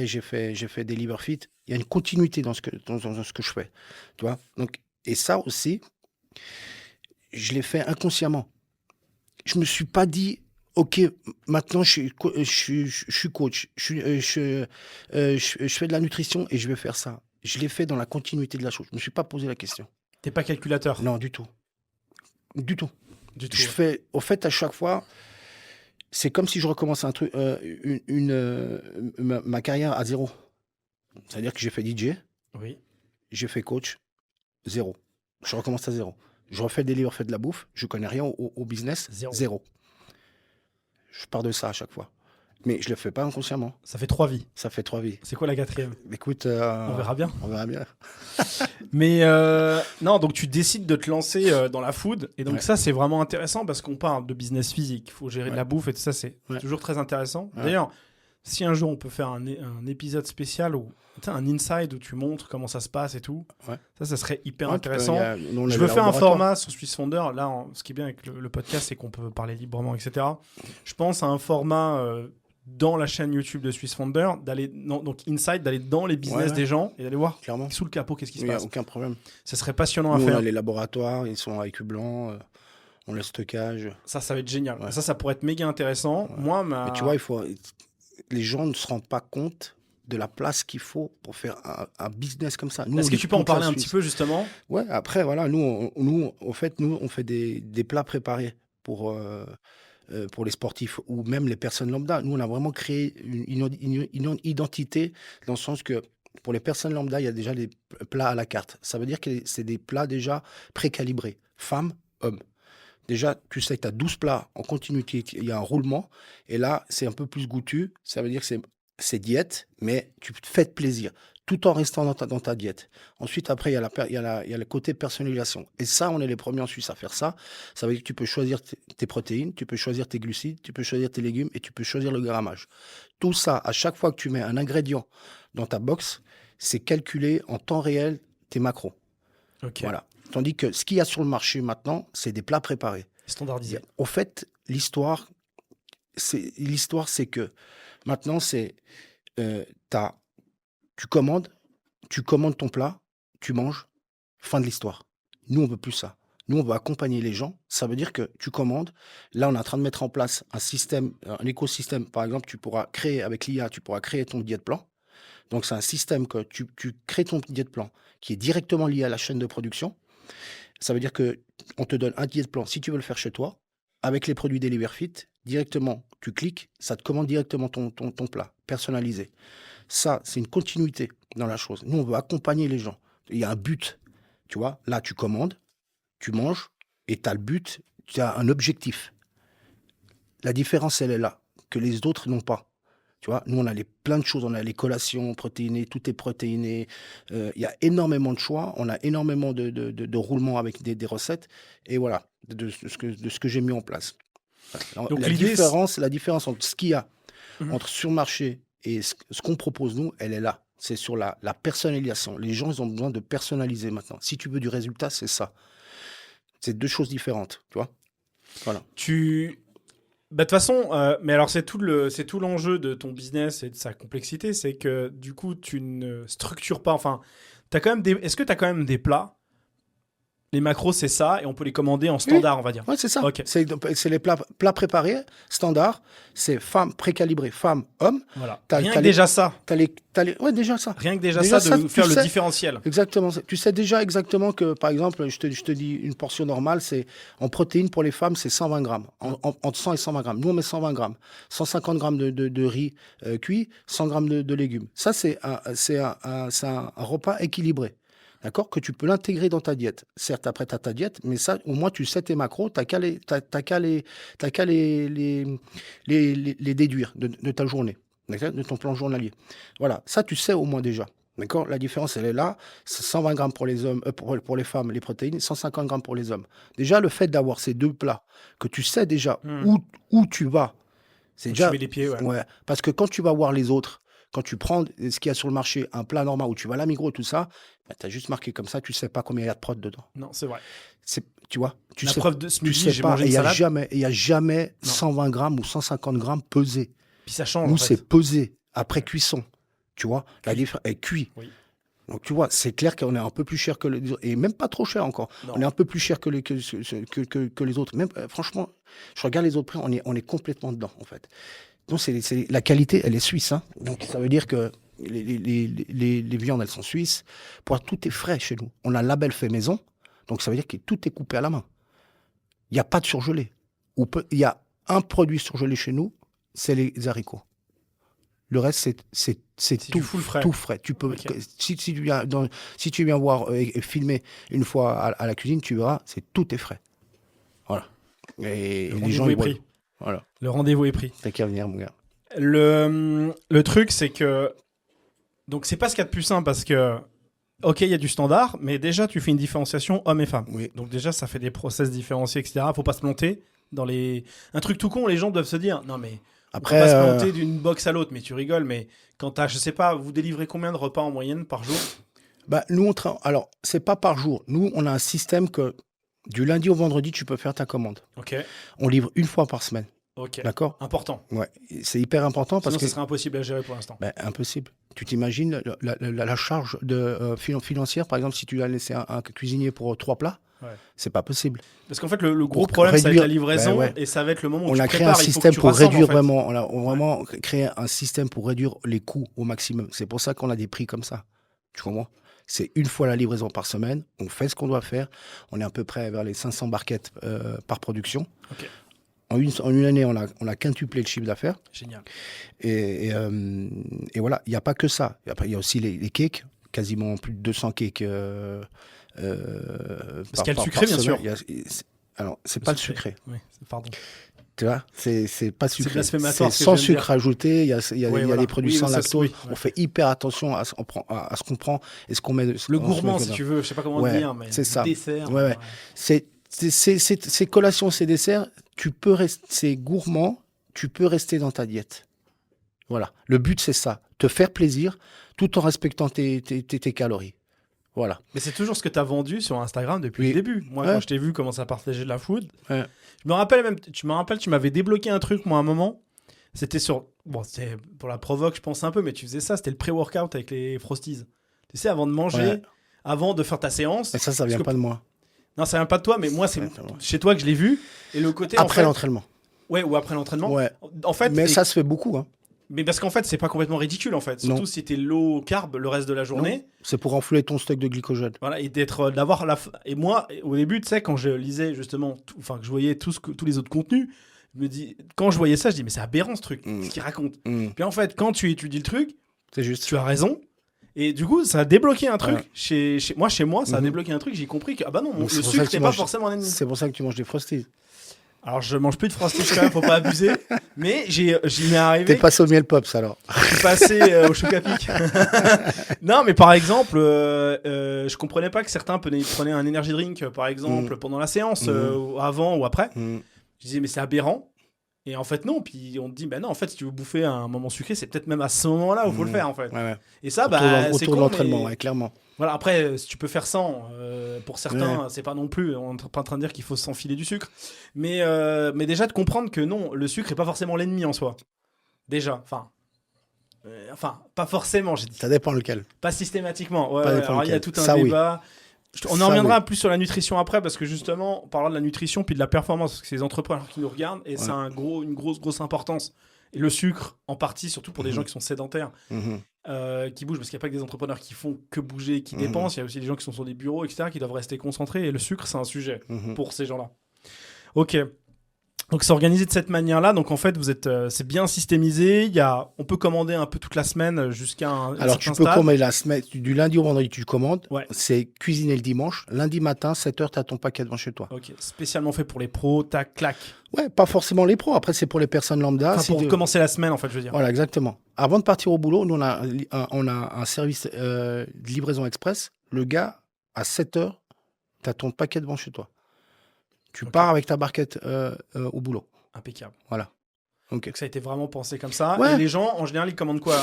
S1: j'ai fait Deliverfit. Il y a une continuité dans ce que je fais. Tu vois? Donc, et ça aussi, je l'ai fait inconsciemment. Je me suis pas dit, OK, maintenant je suis coach, je fais de la nutrition et je vais faire ça. Je l'ai fait dans la continuité de la chose. Je me suis pas posé la question.
S2: T'es pas calculateur.
S1: Non, du tout. Du tout.
S2: Du tout.
S1: Je fais, au fait, à chaque fois, c'est comme si je recommence un truc, ma carrière à zéro. C'est-à-dire que j'ai fait DJ,
S2: Oui.
S1: j'ai fait coach, zéro. Je recommence à zéro. Je refais des livres, fais de la bouffe, je connais rien au business,
S2: Zéro.
S1: Je pars de ça à chaque fois. Mais je le fais pas inconsciemment.
S2: Ça fait 3 vies.
S1: Ça fait 3 vies.
S2: C'est quoi la 4e?
S1: Écoute,
S2: On verra bien.
S1: On verra bien.
S2: Mais non, donc tu décides de te lancer dans la food. Et donc
S1: Ouais.
S2: ça, c'est vraiment intéressant parce qu'on parle de business physique. Il faut gérer de
S1: Ouais.
S2: la bouffe et tout ça, c'est
S1: Ouais.
S2: toujours très intéressant.
S1: Ouais.
S2: D'ailleurs, si un jour on peut faire un épisode spécial ou un inside où tu montres comment ça se passe et tout,
S1: Ouais.
S2: ça serait hyper
S1: Ouais,
S2: intéressant.
S1: nous, on
S2: Je
S1: avait
S2: veux
S1: le
S2: faire un
S1: laboratoire.
S2: format sur Swiss Founder. Là, ce qui est bien avec le podcast, c'est qu'on peut parler librement, etc. Je pense à un format dans la chaîne YouTube de Swiss Founder, donc Inside, d'aller dans les business
S1: Ouais.
S2: des gens et d'aller voir
S1: Clairement.
S2: sous le capot qu'est-ce qui se
S1: Il n'y a
S2: passe.
S1: aucun problème.
S2: Ça serait passionnant à
S1: Nous, on
S2: faire.
S1: a les laboratoires, ils sont avec blanc, on a le stockage.
S2: Ça va être génial.
S1: Ouais.
S2: Ça pourrait être méga intéressant.
S1: Ouais.
S2: Moi,
S1: Mais tu vois, les gens ne se rendent pas compte de la place qu'il faut pour faire un business comme ça. Nous,
S2: est-ce
S1: on
S2: que
S1: est
S2: tu peux en
S1: contre la
S2: parler un
S1: Suisse.
S2: petit peu justement?
S1: Ouais, après, voilà, nous, on fait des plats préparés pour les sportifs ou même les personnes lambda. Nous, on a vraiment créé une identité dans le sens que pour les personnes lambda, il y a déjà des plats à la carte. Ça veut dire que c'est des plats déjà précalibrés. Femmes, hommes. Déjà, tu sais que tu as 12 plats en continuité, il y a un roulement. Et là, c'est un peu plus goûtu. Ça veut dire que c'est diète, mais tu te fais plaisir. tout en restant dans ta diète. Ensuite, après, il y a le côté personnalisation. Et ça, on est les premiers en Suisse à faire ça. Ça veut dire que tu peux choisir tes protéines, tu peux choisir tes glucides, tu peux choisir tes légumes et tu peux choisir le grammage. Tout ça, à chaque fois que tu mets un ingrédient dans ta box, c'est calculé en temps réel tes macros.
S2: Ok.
S1: Voilà. Tandis que ce qu'il y a sur le marché maintenant, c'est des plats préparés.
S2: Standardisé.
S1: Au fait, l'histoire, c'est que maintenant, tu commandes ton plat, tu manges, fin de l'histoire. Nous, on veut plus ça. Nous, on veut accompagner les gens. Ça veut dire que tu commandes. Là, on est en train de mettre en place un système, un écosystème. Par exemple, tu pourras créer avec l'IA, tu pourras créer ton diète plan. Donc, c'est un système que tu crées ton diète plan qui est directement lié à la chaîne de production. Ça veut dire que on te donne un diète plan si tu veux le faire chez toi, avec les produits Deliverfit, directement, tu cliques, ça te commande directement ton plat, personnalisé. Ça, c'est une continuité dans la chose. Nous, on veut accompagner les gens. Il y a un but, tu vois. Là, tu commandes, tu manges, et tu as le but, tu as un objectif. La différence, elle est là, que les autres n'ont pas. Tu vois, nous, on a plein de choses. On a les collations protéinées, tout est protéiné. Il y a énormément de choix. On a énormément de roulements avec des recettes. Et voilà, de ce que j'ai mis en place. Alors,
S2: Donc,
S1: la différence entre ce qu'il y a entre sur le marché et ce qu'on propose, nous, elle est là. C'est sur la personnalisation. Les gens, ils ont besoin de personnaliser maintenant. Si tu veux du résultat, c'est ça. C'est deux choses différentes, tu vois. Voilà.
S2: Bah, de toute façon, mais alors c'est tout l'enjeu de ton business et de sa complexité, c'est que du coup tu ne structures pas. Enfin, est-ce que tu as quand même des plats? Les macros, c'est ça, et on peut les commander en standard, on va dire.
S1: Oui, c'est ça.
S2: Ok.
S1: C'est les plats préparés, standard. C'est femmes précalibrées, femmes, hommes.
S2: Voilà. Rien que déjà ça.
S1: Ouais, déjà ça.
S2: Rien que déjà ça, de faire le différentiel.
S1: Exactement. Tu sais déjà exactement que, par exemple, je te dis, une portion normale, c'est en protéines pour les femmes, c'est 120 grammes. Entre 100 et 120 grammes. Nous, on met 120 grammes. 150 grammes de riz cuit, 100 grammes de légumes. Ça, c'est un repas équilibré. D'accord? Que tu peux l'intégrer dans ta diète. Certes, après, tu as ta diète, mais ça, au moins, tu sais tes macros, tu n'as qu'à les déduire de ta journée, de ton plan journalier. Voilà, ça, tu sais au moins déjà. D'accord? La différence, elle est là. C'est 120 grammes pour les hommes, pour les femmes, les protéines, 150 grammes pour les hommes. Déjà, le fait d'avoir ces deux plats, que tu sais déjà où tu vas, c'est déjà.
S2: Tu mets les pieds,
S1: ouais. Parce que quand tu vas voir les autres, quand tu prends ce qu'il y a sur le marché, un plat normal où tu vas à la Migros, tout ça, bah, tu as juste marqué comme ça, tu ne sais pas combien il y a de prot dedans.
S2: Non, c'est vrai.
S1: Tu vois,
S2: La preuve de ce midi, j'ai
S1: pas,
S2: mangé une salade.
S1: Il n'y a jamais 120 grammes ou 150 grammes pesés.
S2: Puis ça change.
S1: Nous,
S2: en fait.
S1: c'est pesé après cuisson. Tu vois, la différence est cuit.
S2: Oui.
S1: Donc, tu vois, c'est clair qu'on est un peu plus cher que les autres. Et même pas trop cher encore. Non. On est un peu plus cher que les autres. Même, franchement, je regarde les autres prix, on est complètement dedans, en fait. Donc, la qualité, elle est suisse. Hein. Donc, ça veut dire que les viandes, elles sont suisses. Tout est frais chez nous. On a un label fait maison. Donc, ça veut dire que tout est coupé à la main. Il n'y a pas de surgelé. Il y a un produit surgelé chez nous, c'est les haricots. Le reste, c'est tout frais. Tout frais. Tu peux, okay. Si tu viens voir et filmer une fois à la cuisine, tu verras, tout est frais. Voilà. Et
S2: les gens, est pris.
S1: Voilà.
S2: Le rendez-vous est pris.
S1: T'as qu'à venir, mon gars.
S2: Le truc, c'est que... Donc, c'est pas ce qu'il y a de plus simple parce que... Ok, il y a du standard, mais déjà, tu fais une différenciation homme et femme.
S1: Oui.
S2: Donc déjà, ça fait des process différenciés, etc. Faut pas se planter dans les... Un truc tout con, les gens doivent se dire, non mais... Après, on peut pas se planter d'une box à l'autre, mais tu rigoles, mais quand t'as, je sais pas, vous délivrez combien de repas en moyenne par jour?
S1: Bah, nous, alors, c'est pas par jour. Nous, on a un système que du lundi au vendredi, tu peux faire ta commande.
S2: Ok.
S1: On livre une fois par semaine.
S2: Ok.
S1: D'accord?
S2: Important.
S1: Ouais. C'est hyper important parce que...
S2: ce serait impossible à gérer pour l'instant.
S1: Ben, impossible. Tu t'imagines la charge financière, par exemple, si tu as laissé un cuisinier pour 3 plats, c'est pas possible.
S2: Parce qu'en fait, le gros problème, ça va être la livraison et ça va être le moment où
S1: on
S2: tu
S1: a créé
S2: prépares,
S1: un système pour réduire vraiment. On a vraiment créé un système pour réduire les coûts au maximum. C'est pour ça qu'on a des prix comme ça. Tu comprends? C'est une fois la livraison par semaine. On fait ce qu'on doit faire. On est à peu près vers les 500 barquettes par production.
S2: Okay.
S1: En une année, on a quintuplé le chiffre d'affaires.
S2: Génial.
S1: Et voilà, il n'y a pas que ça. Il y a aussi les cakes, quasiment plus de 200 cakes.
S2: Parce qu'il y a le sucré, bien sûr.
S1: Alors, c'est pas le sucré.
S2: Oui, pardon.
S1: Tu vois, c'est pas
S2: C'est
S1: sucré.
S2: blasphématoire
S1: C'est
S2: ce que
S1: sans
S2: je viens de
S1: sucre
S2: dire.
S1: ajouté. Il y
S2: Oui,
S1: a
S2: voilà.
S1: des produits
S2: Oui,
S1: sans
S2: ça,
S1: lactose.
S2: oui.
S1: On
S2: Ouais.
S1: fait hyper attention à ce qu'on prend et ce qu'on met,
S2: Le
S1: on se met
S2: gourmand, si
S1: dedans.
S2: tu veux, je sais pas comment le
S1: Ouais,
S2: dire, mais
S1: c'est
S2: le
S1: ça.
S2: dessert,
S1: Ouais, ouais.
S2: ouais.
S1: Ces collations, ces desserts, tu peux rester, c'est gourmand, tu peux rester dans ta diète. Voilà. Le but, c'est ça. Te faire plaisir tout en respectant tes calories. Voilà.
S2: Mais c'est toujours ce que tu as vendu sur Instagram depuis le
S1: Oui.
S2: début. Moi, quand
S1: Ouais,
S2: je t'ai vu commencer à partager de la food,
S1: ouais.
S2: je me rappelle même, tu m'avais débloqué un truc, moi, à un moment. C'était sur. Bon, c'était pour la provoque, je pense un peu, mais tu faisais ça, c'était le pré-workout avec les Frosties. Tu sais, avant de
S1: Ouais.
S2: manger, avant de faire ta séance.
S1: Mais ça
S2: Parce
S1: vient
S2: que-
S1: pas de moi.
S2: Non, ça vient pas de toi, mais moi, c'est
S1: Ça vient pas de moi.
S2: chez toi que je l'ai vu. Et le côté, en
S1: Après
S2: fait.
S1: l'entraînement.
S2: Ouais, ou après l'entraînement.
S1: Ouais.
S2: En fait,
S1: Mais ça se fait beaucoup, hein.
S2: mais parce qu'en fait, c'est pas complètement ridicule, en fait. Surtout
S1: Non.
S2: si t'es low carb le reste de la journée.
S1: Non. C'est pour enfler ton stock de glycogène.
S2: Voilà, et d'avoir et moi, au début, tu sais, quand je lisais justement, enfin, que je voyais tous les autres contenus, je me dis, quand je voyais ça, je dis, mais c'est aberrant ce truc, ce qu'il raconte. Puis en fait, quand tu étudies le truc,
S1: C'est juste.
S2: tu as raison. Et du coup, ça a débloqué un truc.
S1: Ouais.
S2: Chez moi, ça a
S1: Mhm.
S2: débloqué un truc. J'ai compris que, ah bah non,
S1: Donc,
S2: le
S1: c'est pour ça
S2: sucre
S1: que tu
S2: n'est pas
S1: manges-
S2: forcément un ennemi.
S1: C'est pour ça que tu manges des Frosties.
S2: Alors, je mange plus de Frosties quand même, faut pas abuser. Mais j'y m'est arrivé.
S1: T'es passé au miel pops alors.
S2: Je suis passé au Chocapic. Non, mais par exemple, je comprenais pas que certains prenaient un energy drink, par exemple, pendant la séance, ou avant ou après.
S1: Mm.
S2: Je disais, mais c'est aberrant. Et en fait, non. Puis on te dit, ben non, en fait, si tu veux bouffer un moment sucré, c'est peut-être même à ce moment-là où il faut le faire, en fait.
S1: Ouais, ouais.
S2: Et ça,
S1: Autour
S2: c'est
S1: de
S2: con,
S1: l'entraînement,
S2: mais...
S1: ouais, clairement.
S2: Voilà, après, si tu peux faire sans, pour certains, c'est pas non plus, on n'est pas en train de dire qu'il faut s'enfiler du sucre. Mais déjà, de comprendre que non, le sucre est pas forcément l'ennemi en soi. Déjà, enfin, pas forcément, j'ai dit.
S1: Ça dépend lequel.
S2: Pas systématiquement. Ouais,
S1: Pas
S2: ouais,
S1: dépend
S2: alors il y a
S1: lequel.
S2: tout un
S1: Ça, oui.
S2: débat. On
S1: Ça,
S2: en reviendra
S1: oui.
S2: plus sur la nutrition après, parce que justement, on parlera de la nutrition puis de la performance, parce que c'est les entrepreneurs qui nous regardent, et ça a une grosse importance. Et le sucre, en partie, surtout pour des gens qui sont sédentaires,
S1: Mhm.
S2: qui bougent, parce qu'il n'y a pas que des entrepreneurs qui font que bouger, qui dépensent, il y a aussi des gens qui sont sur des bureaux, etc., qui doivent rester concentrés, et le sucre, c'est un sujet pour ces gens-là. Ok. Donc c'est organisé de cette manière-là. Donc en fait, c'est bien systémisé. On peut commander un peu toute la semaine jusqu'à un
S1: Alors tu
S2: certain
S1: peux
S2: stade.
S1: commander la semaine, du lundi au vendredi, tu commandes.
S2: Ouais.
S1: C'est cuisiner le dimanche. Lundi matin, 7h, tu as ton paquet devant chez toi.
S2: Ok, spécialement fait pour les pros, tac, clac.
S1: Ouais, pas forcément les pros. Après, c'est pour les personnes lambda.
S2: Enfin,
S1: Si
S2: pour commencer la semaine, en fait, je veux dire.
S1: Voilà, exactement. Avant de partir au boulot, nous, on a un service de livraison express. Le gars, à 7h, tu as ton paquet devant chez toi. Tu pars avec ta barquette au boulot.
S2: Impeccable.
S1: Voilà. Ok.
S2: Donc ça a été vraiment pensé comme ça.
S1: Ouais.
S2: Et les gens, en général, ils commandent quoi?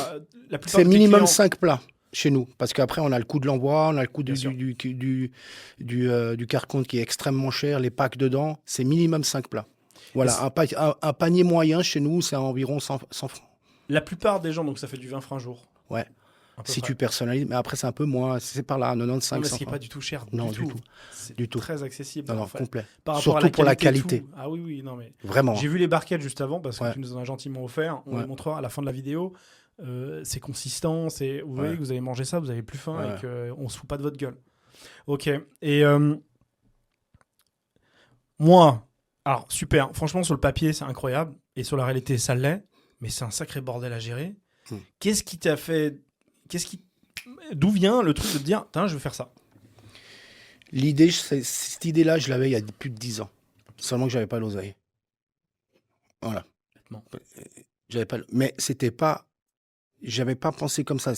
S2: La plupart
S1: C'est
S2: de tes
S1: minimum
S2: clients-
S1: 5 plats chez nous. Parce qu'après, on a le coût de l'envoi, on a le coût
S2: Bien sûr.
S1: du carton qui est extrêmement cher, les packs dedans. C'est minimum 5 plats. Voilà.
S2: Et
S1: Un panier moyen chez nous, c'est environ 100 francs.
S2: La plupart des gens, donc ça fait du 20 francs jour.
S1: Ouais.
S2: à peu
S1: Si
S2: près.
S1: tu personnalises. Mais après, c'est un peu moins. C'est par là, 95
S2: Non, mais ce
S1: 100
S2: qui n'est pas
S1: francs.
S2: du tout cher.
S1: Non,
S2: du
S1: du
S2: tout.
S1: tout.
S2: C'est
S1: Du tout.
S2: très accessible.
S1: Non, non,
S2: en fait.
S1: complet.
S2: Par rapport
S1: Surtout pour la
S2: et
S1: qualité.
S2: tout. Ah oui, oui, non, mais.
S1: Vraiment.
S2: J'ai vu les barquettes juste avant parce que
S1: Ouais.
S2: tu nous en as gentiment offert. On
S1: Ouais.
S2: les montrera à la fin de la vidéo. C'est consistant. Vous voyez que vous avez mangé ça, vous avez plus faim et qu'on se fout pas de votre gueule. Ok. Et moi, alors super. Franchement, sur le papier, c'est incroyable. Et sur la réalité, ça l'est. Mais c'est un sacré bordel à gérer. Qu'est-ce qui t'a fait. D'où vient le truc de te dire, je veux faire ça?
S1: Cette idée-là, je l'avais il y a plus de 10 ans. Seulement que j'avais pas l'oseille. Voilà.
S2: Bêtement.
S1: J'avais pas, mais c'était pas, j'avais pas pensé comme ça.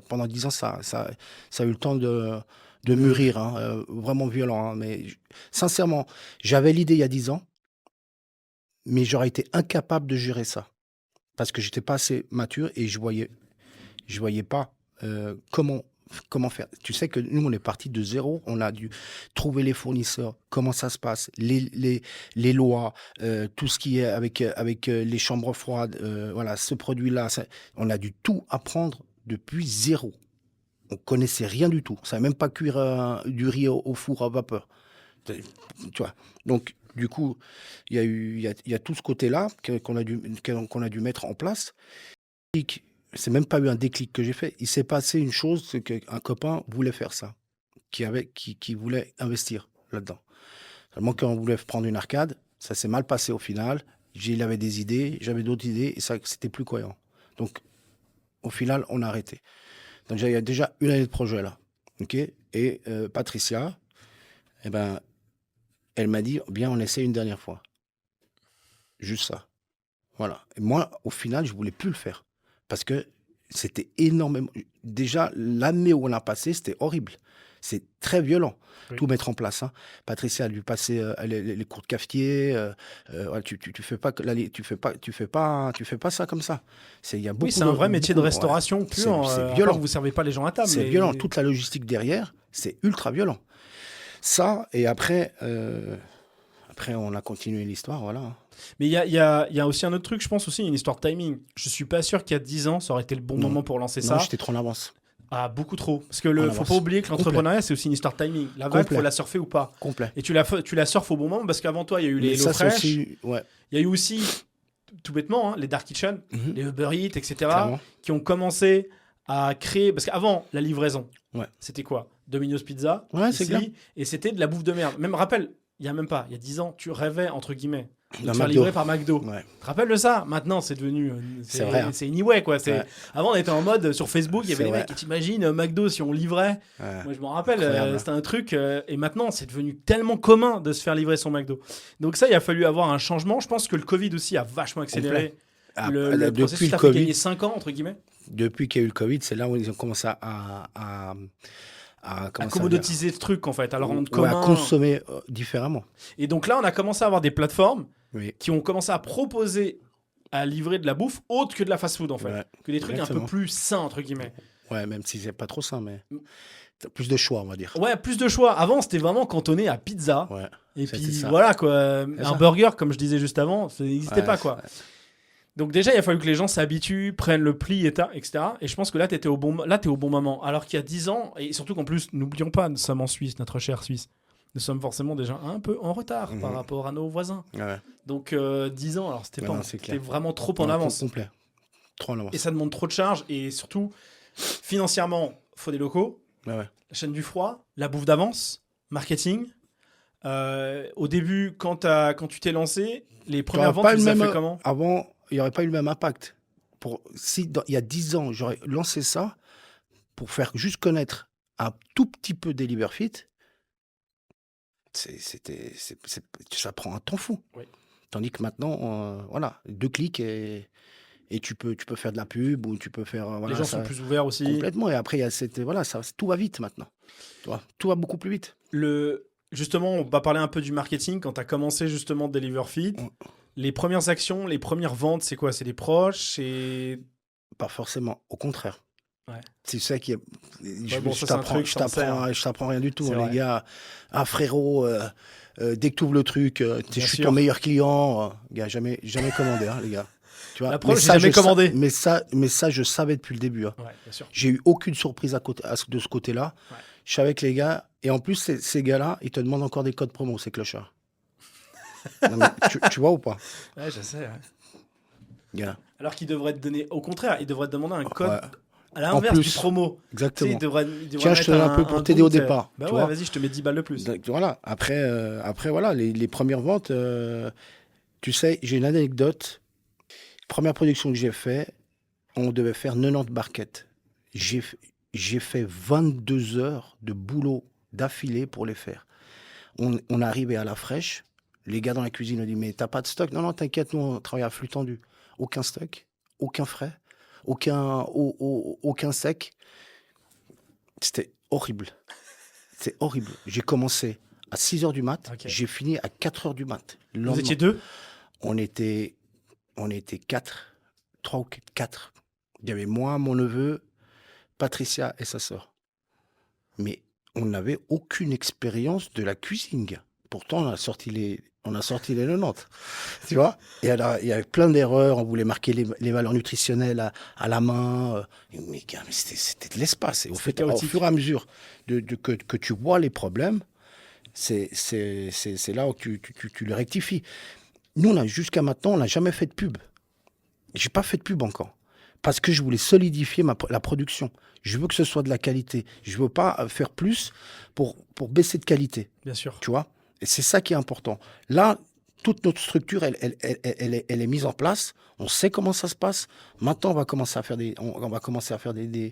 S1: Pendant 10 ans, ça a eu le temps de mûrir, hein, vraiment violent. Hein, mais sincèrement, j'avais l'idée il y a 10 ans, mais j'aurais été incapable de gérer ça. Parce que j'étais pas assez mature et je voyais pas comment faire. Tu sais que nous, on est parti de zéro. On a dû trouver les fournisseurs, comment ça se passe, les lois, tout ce qui est avec les chambres froides, voilà, ce produit-là. On a dû tout apprendre depuis zéro. On connaissait rien du tout. On savait même pas cuire du riz au four à vapeur. Tu vois. Donc, du coup, il y a tout ce côté-là qu'on a dû mettre en place. C'est même pas eu un déclic que j'ai fait. Il s'est passé une chose, c'est qu'un copain voulait faire ça, qui voulait investir là-dedans. Seulement quand on voulait prendre une arcade, ça s'est mal passé au final. Il avait des idées, j'avais d'autres idées, et ça, c'était plus cohérent. Donc, au final, on a arrêté. Donc, il y a déjà une année de projet là. Okay, et Patricia, eh ben, elle m'a dit, bien, on essaie une dernière fois. Juste ça. Voilà. Et moi, au final, je voulais plus le faire. Parce que c'était énormément. Déjà, l'année où on a passé, c'était horrible. C'est très violent.
S2: Oui.
S1: Tout mettre en place. Hein. Patricia a dû passer les cours de cafetier. Ouais, tu fais pas, tu fais pas ça comme ça. Il y a beaucoup
S2: Oui, c'est un vrai métier de
S1: beaucoup- ouais.
S2: restauration
S1: C'est
S2: pur.
S1: c'est
S2: À part
S1: violent.
S2: que vous servez pas les gens à table.
S1: C'est
S2: mais-
S1: violent. Toute la logistique derrière, c'est ultra violent. Ça, et après, on a continué l'histoire, voilà.
S2: Mais il y a aussi un autre truc, je pense aussi, une histoire de timing. Je suis pas sûr qu'il y a 10 ans, ça aurait été le bon
S1: Non.
S2: moment pour lancer
S1: Non,
S2: ça.
S1: j'étais trop en avance.
S2: Ah, beaucoup trop. Parce que
S1: En
S2: faut
S1: avance.
S2: pas oublier que l'entrepreneuriat, c'est aussi une histoire de timing. La vague,
S1: Complet.
S2: faut la surfer ou pas.
S1: Complet.
S2: Et tu la surfes au bon moment parce qu'avant toi, il y a eu les
S1: Mais ça, c'est
S2: HelloFresh.
S1: aussi... Ouais.
S2: Il y a eu aussi, tout bêtement, hein, les Dark Kitchen,
S1: Mhm.
S2: les Uber Eats, etc.
S1: Clairement.
S2: qui ont commencé à créer. Parce qu'avant, la livraison,
S1: Ouais.
S2: c'était quoi? Domino's Pizza.
S1: Ouais, c'est
S2: ici,
S1: clair.
S2: et c'était de la bouffe de merde. Même, rappelle, il y a 10 ans, tu rêvais, entre guillemets, de
S1: La
S2: te faire
S1: McDo.
S2: livrer par McDo.
S1: Ouais.
S2: Tu te rappelles de ça? Maintenant, c'est devenu.
S1: C'est vrai, hein.
S2: C'est anyway, quoi.
S1: Ouais.
S2: Avant, on était en mode sur Facebook, il y avait
S1: C'est
S2: des
S1: vrai.
S2: mecs qui t'imaginent McDo si on livrait.
S1: Ouais.
S2: Moi, je m'en rappelle,
S1: Incroyable.
S2: c'était un truc. Et maintenant, c'est devenu tellement commun de se faire livrer son McDo. Donc, ça, il a fallu avoir un changement. Je pense que le Covid aussi a vachement accéléré
S1: Ah,
S2: le
S1: depuis
S2: processus.
S1: le
S2: Ça fait
S1: Covid,
S2: gagner 5 ans, entre guillemets,
S1: depuis qu'il y a eu le Covid, c'est là où ils ont commencé à
S2: à
S1: comment ça
S2: commoditiser ce truc, en fait, à le rendre
S1: ouais,
S2: commun.
S1: à consommer différemment.
S2: Et donc là, on a commencé à avoir des plateformes
S1: Oui.
S2: qui ont commencé à proposer à livrer de la bouffe autre que de la fast-food, en fait.
S1: Ouais.
S2: Que des trucs un
S1: Exactement.
S2: peu plus sains, entre guillemets.
S1: Ouais, même si c'est pas trop sain, mais t'as plus de choix, on va dire.
S2: Ouais, plus de choix. Avant, c'était vraiment cantonné à pizza.
S1: Ouais.
S2: Et
S1: C'était
S2: puis
S1: ça.
S2: voilà, quoi.
S1: C'est
S2: Un
S1: ça.
S2: burger, comme je disais juste avant, ça n'existait
S1: Ouais,
S2: pas, quoi.
S1: c'est-
S2: Donc déjà, il a fallu que les gens s'habituent, prennent le pli, etc. Et je pense que là, t'es au bon moment. Alors qu'il y a 10 ans, et surtout qu'en plus, n'oublions pas, nous sommes en Suisse, notre cher Suisse. Nous sommes forcément déjà un peu en retard par
S1: Mhm.
S2: rapport à nos voisins.
S1: Ouais.
S2: Donc 10 ans, alors
S1: Ouais, non, c'est clair.
S2: vraiment trop en
S1: Ouais,
S2: avance.
S1: Complet. Trop en avance.
S2: Et ça demande trop de charges. Et surtout, financièrement, faut des locaux,
S1: Ouais, ouais.
S2: la chaîne du froid, la bouffe d'avance, marketing. Au début, quand tu t'es lancé, les premières
S1: T'aurais
S2: ventes,
S1: pas
S2: tu
S1: le
S2: les as
S1: même-
S2: fait comment?
S1: Avant, il n'y aurait pas eu le même impact. Si il y a 10 ans, j'aurais lancé ça pour faire juste connaître un tout petit peu Deliverfit, ça prend un temps fou.
S2: Oui.
S1: Tandis que maintenant, voilà, 2 clics et tu peux faire de la pub ou tu peux faire. Voilà,
S2: Les gens
S1: ça-
S2: sont plus ouverts aussi.
S1: Complètement. Et après, il y a voilà, tout va vite maintenant. Tu vois, tout va beaucoup plus vite.
S2: Justement, on va parler un peu du marketing. Quand tu as commencé justement Deliverfit,
S1: Ouais.
S2: les premières actions, les premières ventes, c'est quoi? C'est des proches? C'est...
S1: Pas forcément, au contraire.
S2: Ouais.
S1: C'est ça qui est.
S2: bon, ça, c'est un truc, je t'en sers.
S1: Je t'apprends rien du tout,
S2: C'est
S1: hein,
S2: vrai.
S1: les gars. Ah, frérot, dès que tu ouvres le truc, je suis
S2: sûr.
S1: ton meilleur client. Gars, jamais commandé, hein, les gars. Tu vois,
S2: La preuve,
S1: mais
S2: j'ai
S1: ça,
S2: jamais
S1: je sa-
S2: commandé.
S1: Mais ça, je savais depuis le début. Hein.
S2: Ouais, bien sûr.
S1: J'ai eu aucune surprise de ce côté-là.
S2: Ouais.
S1: Je savais que les gars. Et en plus, ces gars-là, ils te demandent encore des codes promo, ces clochards. Non, mais tu vois ou pas,
S2: Ouais, je sais. Ouais.
S1: gars?
S2: Alors qu'ils devraient te donner, au contraire, ils devraient te demander un code
S1: Ouais,
S2: à l'inverse
S1: En
S2: du
S1: plus,
S2: promo. Tu sais,
S1: exactement.
S2: ils devraient
S1: Tiens, je te donne
S2: mettre
S1: un peu pour t'aider au
S2: goût,
S1: départ,
S2: Bah
S1: tu
S2: ouais,
S1: vois.
S2: vas-y, je te mets 10 balles de plus.
S1: Donc, voilà. Après voilà, les premières ventes, tu sais, j'ai une anecdote. Première production que j'ai fait, on devait faire 90 barquettes. J'ai fait 22 heures de boulot d'affilée pour les faire. On est arrivé à la fraîche. Les gars dans la cuisine ont dit, mais t'as pas de stock? Non, non, t'inquiète, nous, on travaille à flux tendu. Aucun stock, aucun frais, aucun sec. C'était horrible. C'est horrible. J'ai commencé à 6 heures du mat.
S2: Ok.
S1: J'ai fini à 4 heures du mat. Le
S2: Vous
S1: lendemain,
S2: étiez deux?
S1: on était 4, 3 ou 4. Il y avait moi, mon neveu, Patricia et sa sœur. Mais on n'avait aucune expérience de la cuisine, gars. Pourtant, on a sorti les 90. Tu vois? Et alors, il y avait plein d'erreurs. On voulait marquer les valeurs nutritionnelles à la main. Mais gars, mais c'était de l'espace. Et au
S2: chaotique.
S1: fur et à mesure que tu vois les problèmes, c'est là où tu les rectifies. Nous, jusqu'à maintenant, on n'a jamais fait de pub. J'ai pas fait de pub encore. Parce que je voulais solidifier la production. Je veux que ce soit de la qualité. Je veux pas faire plus pour baisser de qualité.
S2: Bien sûr.
S1: Tu vois? Et c'est ça qui est important. Là, toute notre structure, elle est mise en place. On sait comment ça se passe. Maintenant, on va commencer à faire de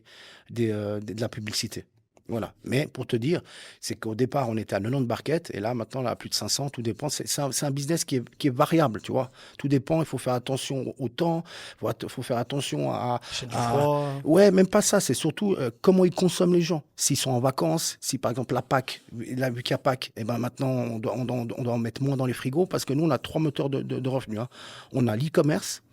S1: la publicité. Voilà. Mais pour te dire, c'est qu'au départ, on était à 90 barquettes et là, maintenant, là, à plus de 500, tout dépend. C'est un business qui est variable, tu vois. Tout dépend, il faut faire attention au temps, faut faire attention
S2: Chaîne du
S1: à-
S2: froid.
S1: Ouais, même pas ça, c'est surtout comment ils consomment les gens. S'ils sont en vacances, si par exemple la Pâques, là, vu qu'il y a Pâques, et ben maintenant, on doit en mettre moins dans les frigos parce que nous, on a 3 moteurs de revenus, hein. On a l'e-commerce,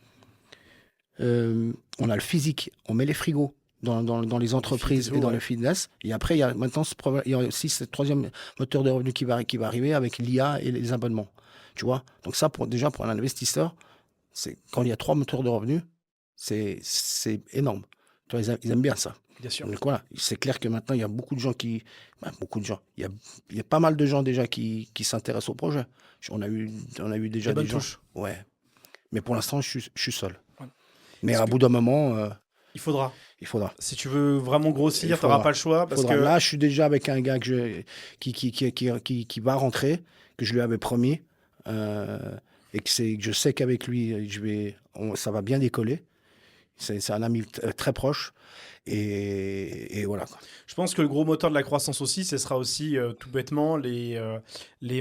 S1: on a le physique, on met les frigos dans les entreprises
S2: et tout,
S1: et dans
S2: ouais.
S1: le fitness. Et après, il y a maintenant il y a aussi ce troisième moteur de revenus qui va arriver avec l'IA et les abonnements. Tu vois? Donc ça, déjà, pour un investisseur, quand il y a 3 moteurs de revenus, c'est énorme. Tu vois, ils aiment bien ça.
S2: Bien sûr.
S1: Donc voilà, c'est clair que maintenant, il y a beaucoup de gens beaucoup de gens. Il y a pas mal de gens déjà qui s'intéressent au projet. On a eu
S2: Des
S1: déjà
S2: bonnes
S1: des gens.
S2: touches.
S1: Ouais. Mais pour l'instant, je suis seul.
S2: Ouais.
S1: Mais
S2: Est-ce
S1: à
S2: que-
S1: bout d'un moment,
S2: Il faudra.
S1: il faudra.
S2: Si tu veux vraiment
S1: Il
S2: grossir, tu
S1: faudra.
S2: n'auras pas le choix. Parce
S1: Faudra.
S2: que
S1: Là, je suis déjà avec un gars qui va rentrer, que je lui avais promis, et que je sais qu'avec lui, ça va bien décoller. C'est un ami très proche, et voilà, quoi.
S2: je pense que le gros moteur de la croissance aussi, ce sera aussi tout bêtement les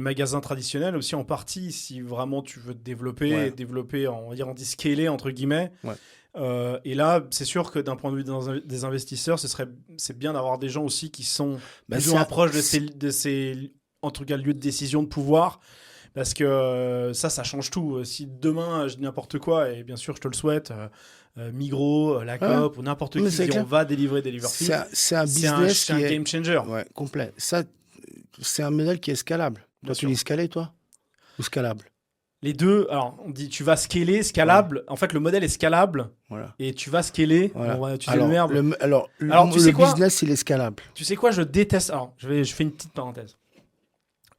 S2: magasins traditionnels aussi en partie, si vraiment tu veux te développer,
S1: Ouais.
S2: on va dire, en scaler entre guillemets.
S1: Ouais.
S2: Et là, c'est sûr que d'un point de vue des investisseurs, c'est bien d'avoir des gens aussi qui sont
S1: Bah,
S2: plus ou moins proches de ces, en tout cas, lieux de décision de pouvoir. Parce que ça change tout. Si demain, je dis n'importe quoi, et bien sûr, je te le souhaite, Migros, La Coop ou n'importe
S1: Mais
S2: qui
S1: c'est
S2: dit
S1: clair.
S2: on va délivrer Deliveroo,
S1: C'est un business
S2: c'est un
S1: qui est
S2: game changer.
S1: ouais, complet. Ça, c'est un modèle qui est scalable.
S2: Bien
S1: Toi, tu
S2: sûr.
S1: dis scalé, toi? Ou scalable?
S2: Les deux, alors on dit tu vas scaler, scalable. En fait, le modèle est scalable
S1: Voilà.
S2: et tu vas scaler.
S1: Voilà.
S2: On va utiliser le verbe.
S1: Alors,
S2: Tu sais
S1: le
S2: quoi
S1: business, il est scalable.
S2: Tu sais quoi, je déteste. Alors, je fais une petite parenthèse.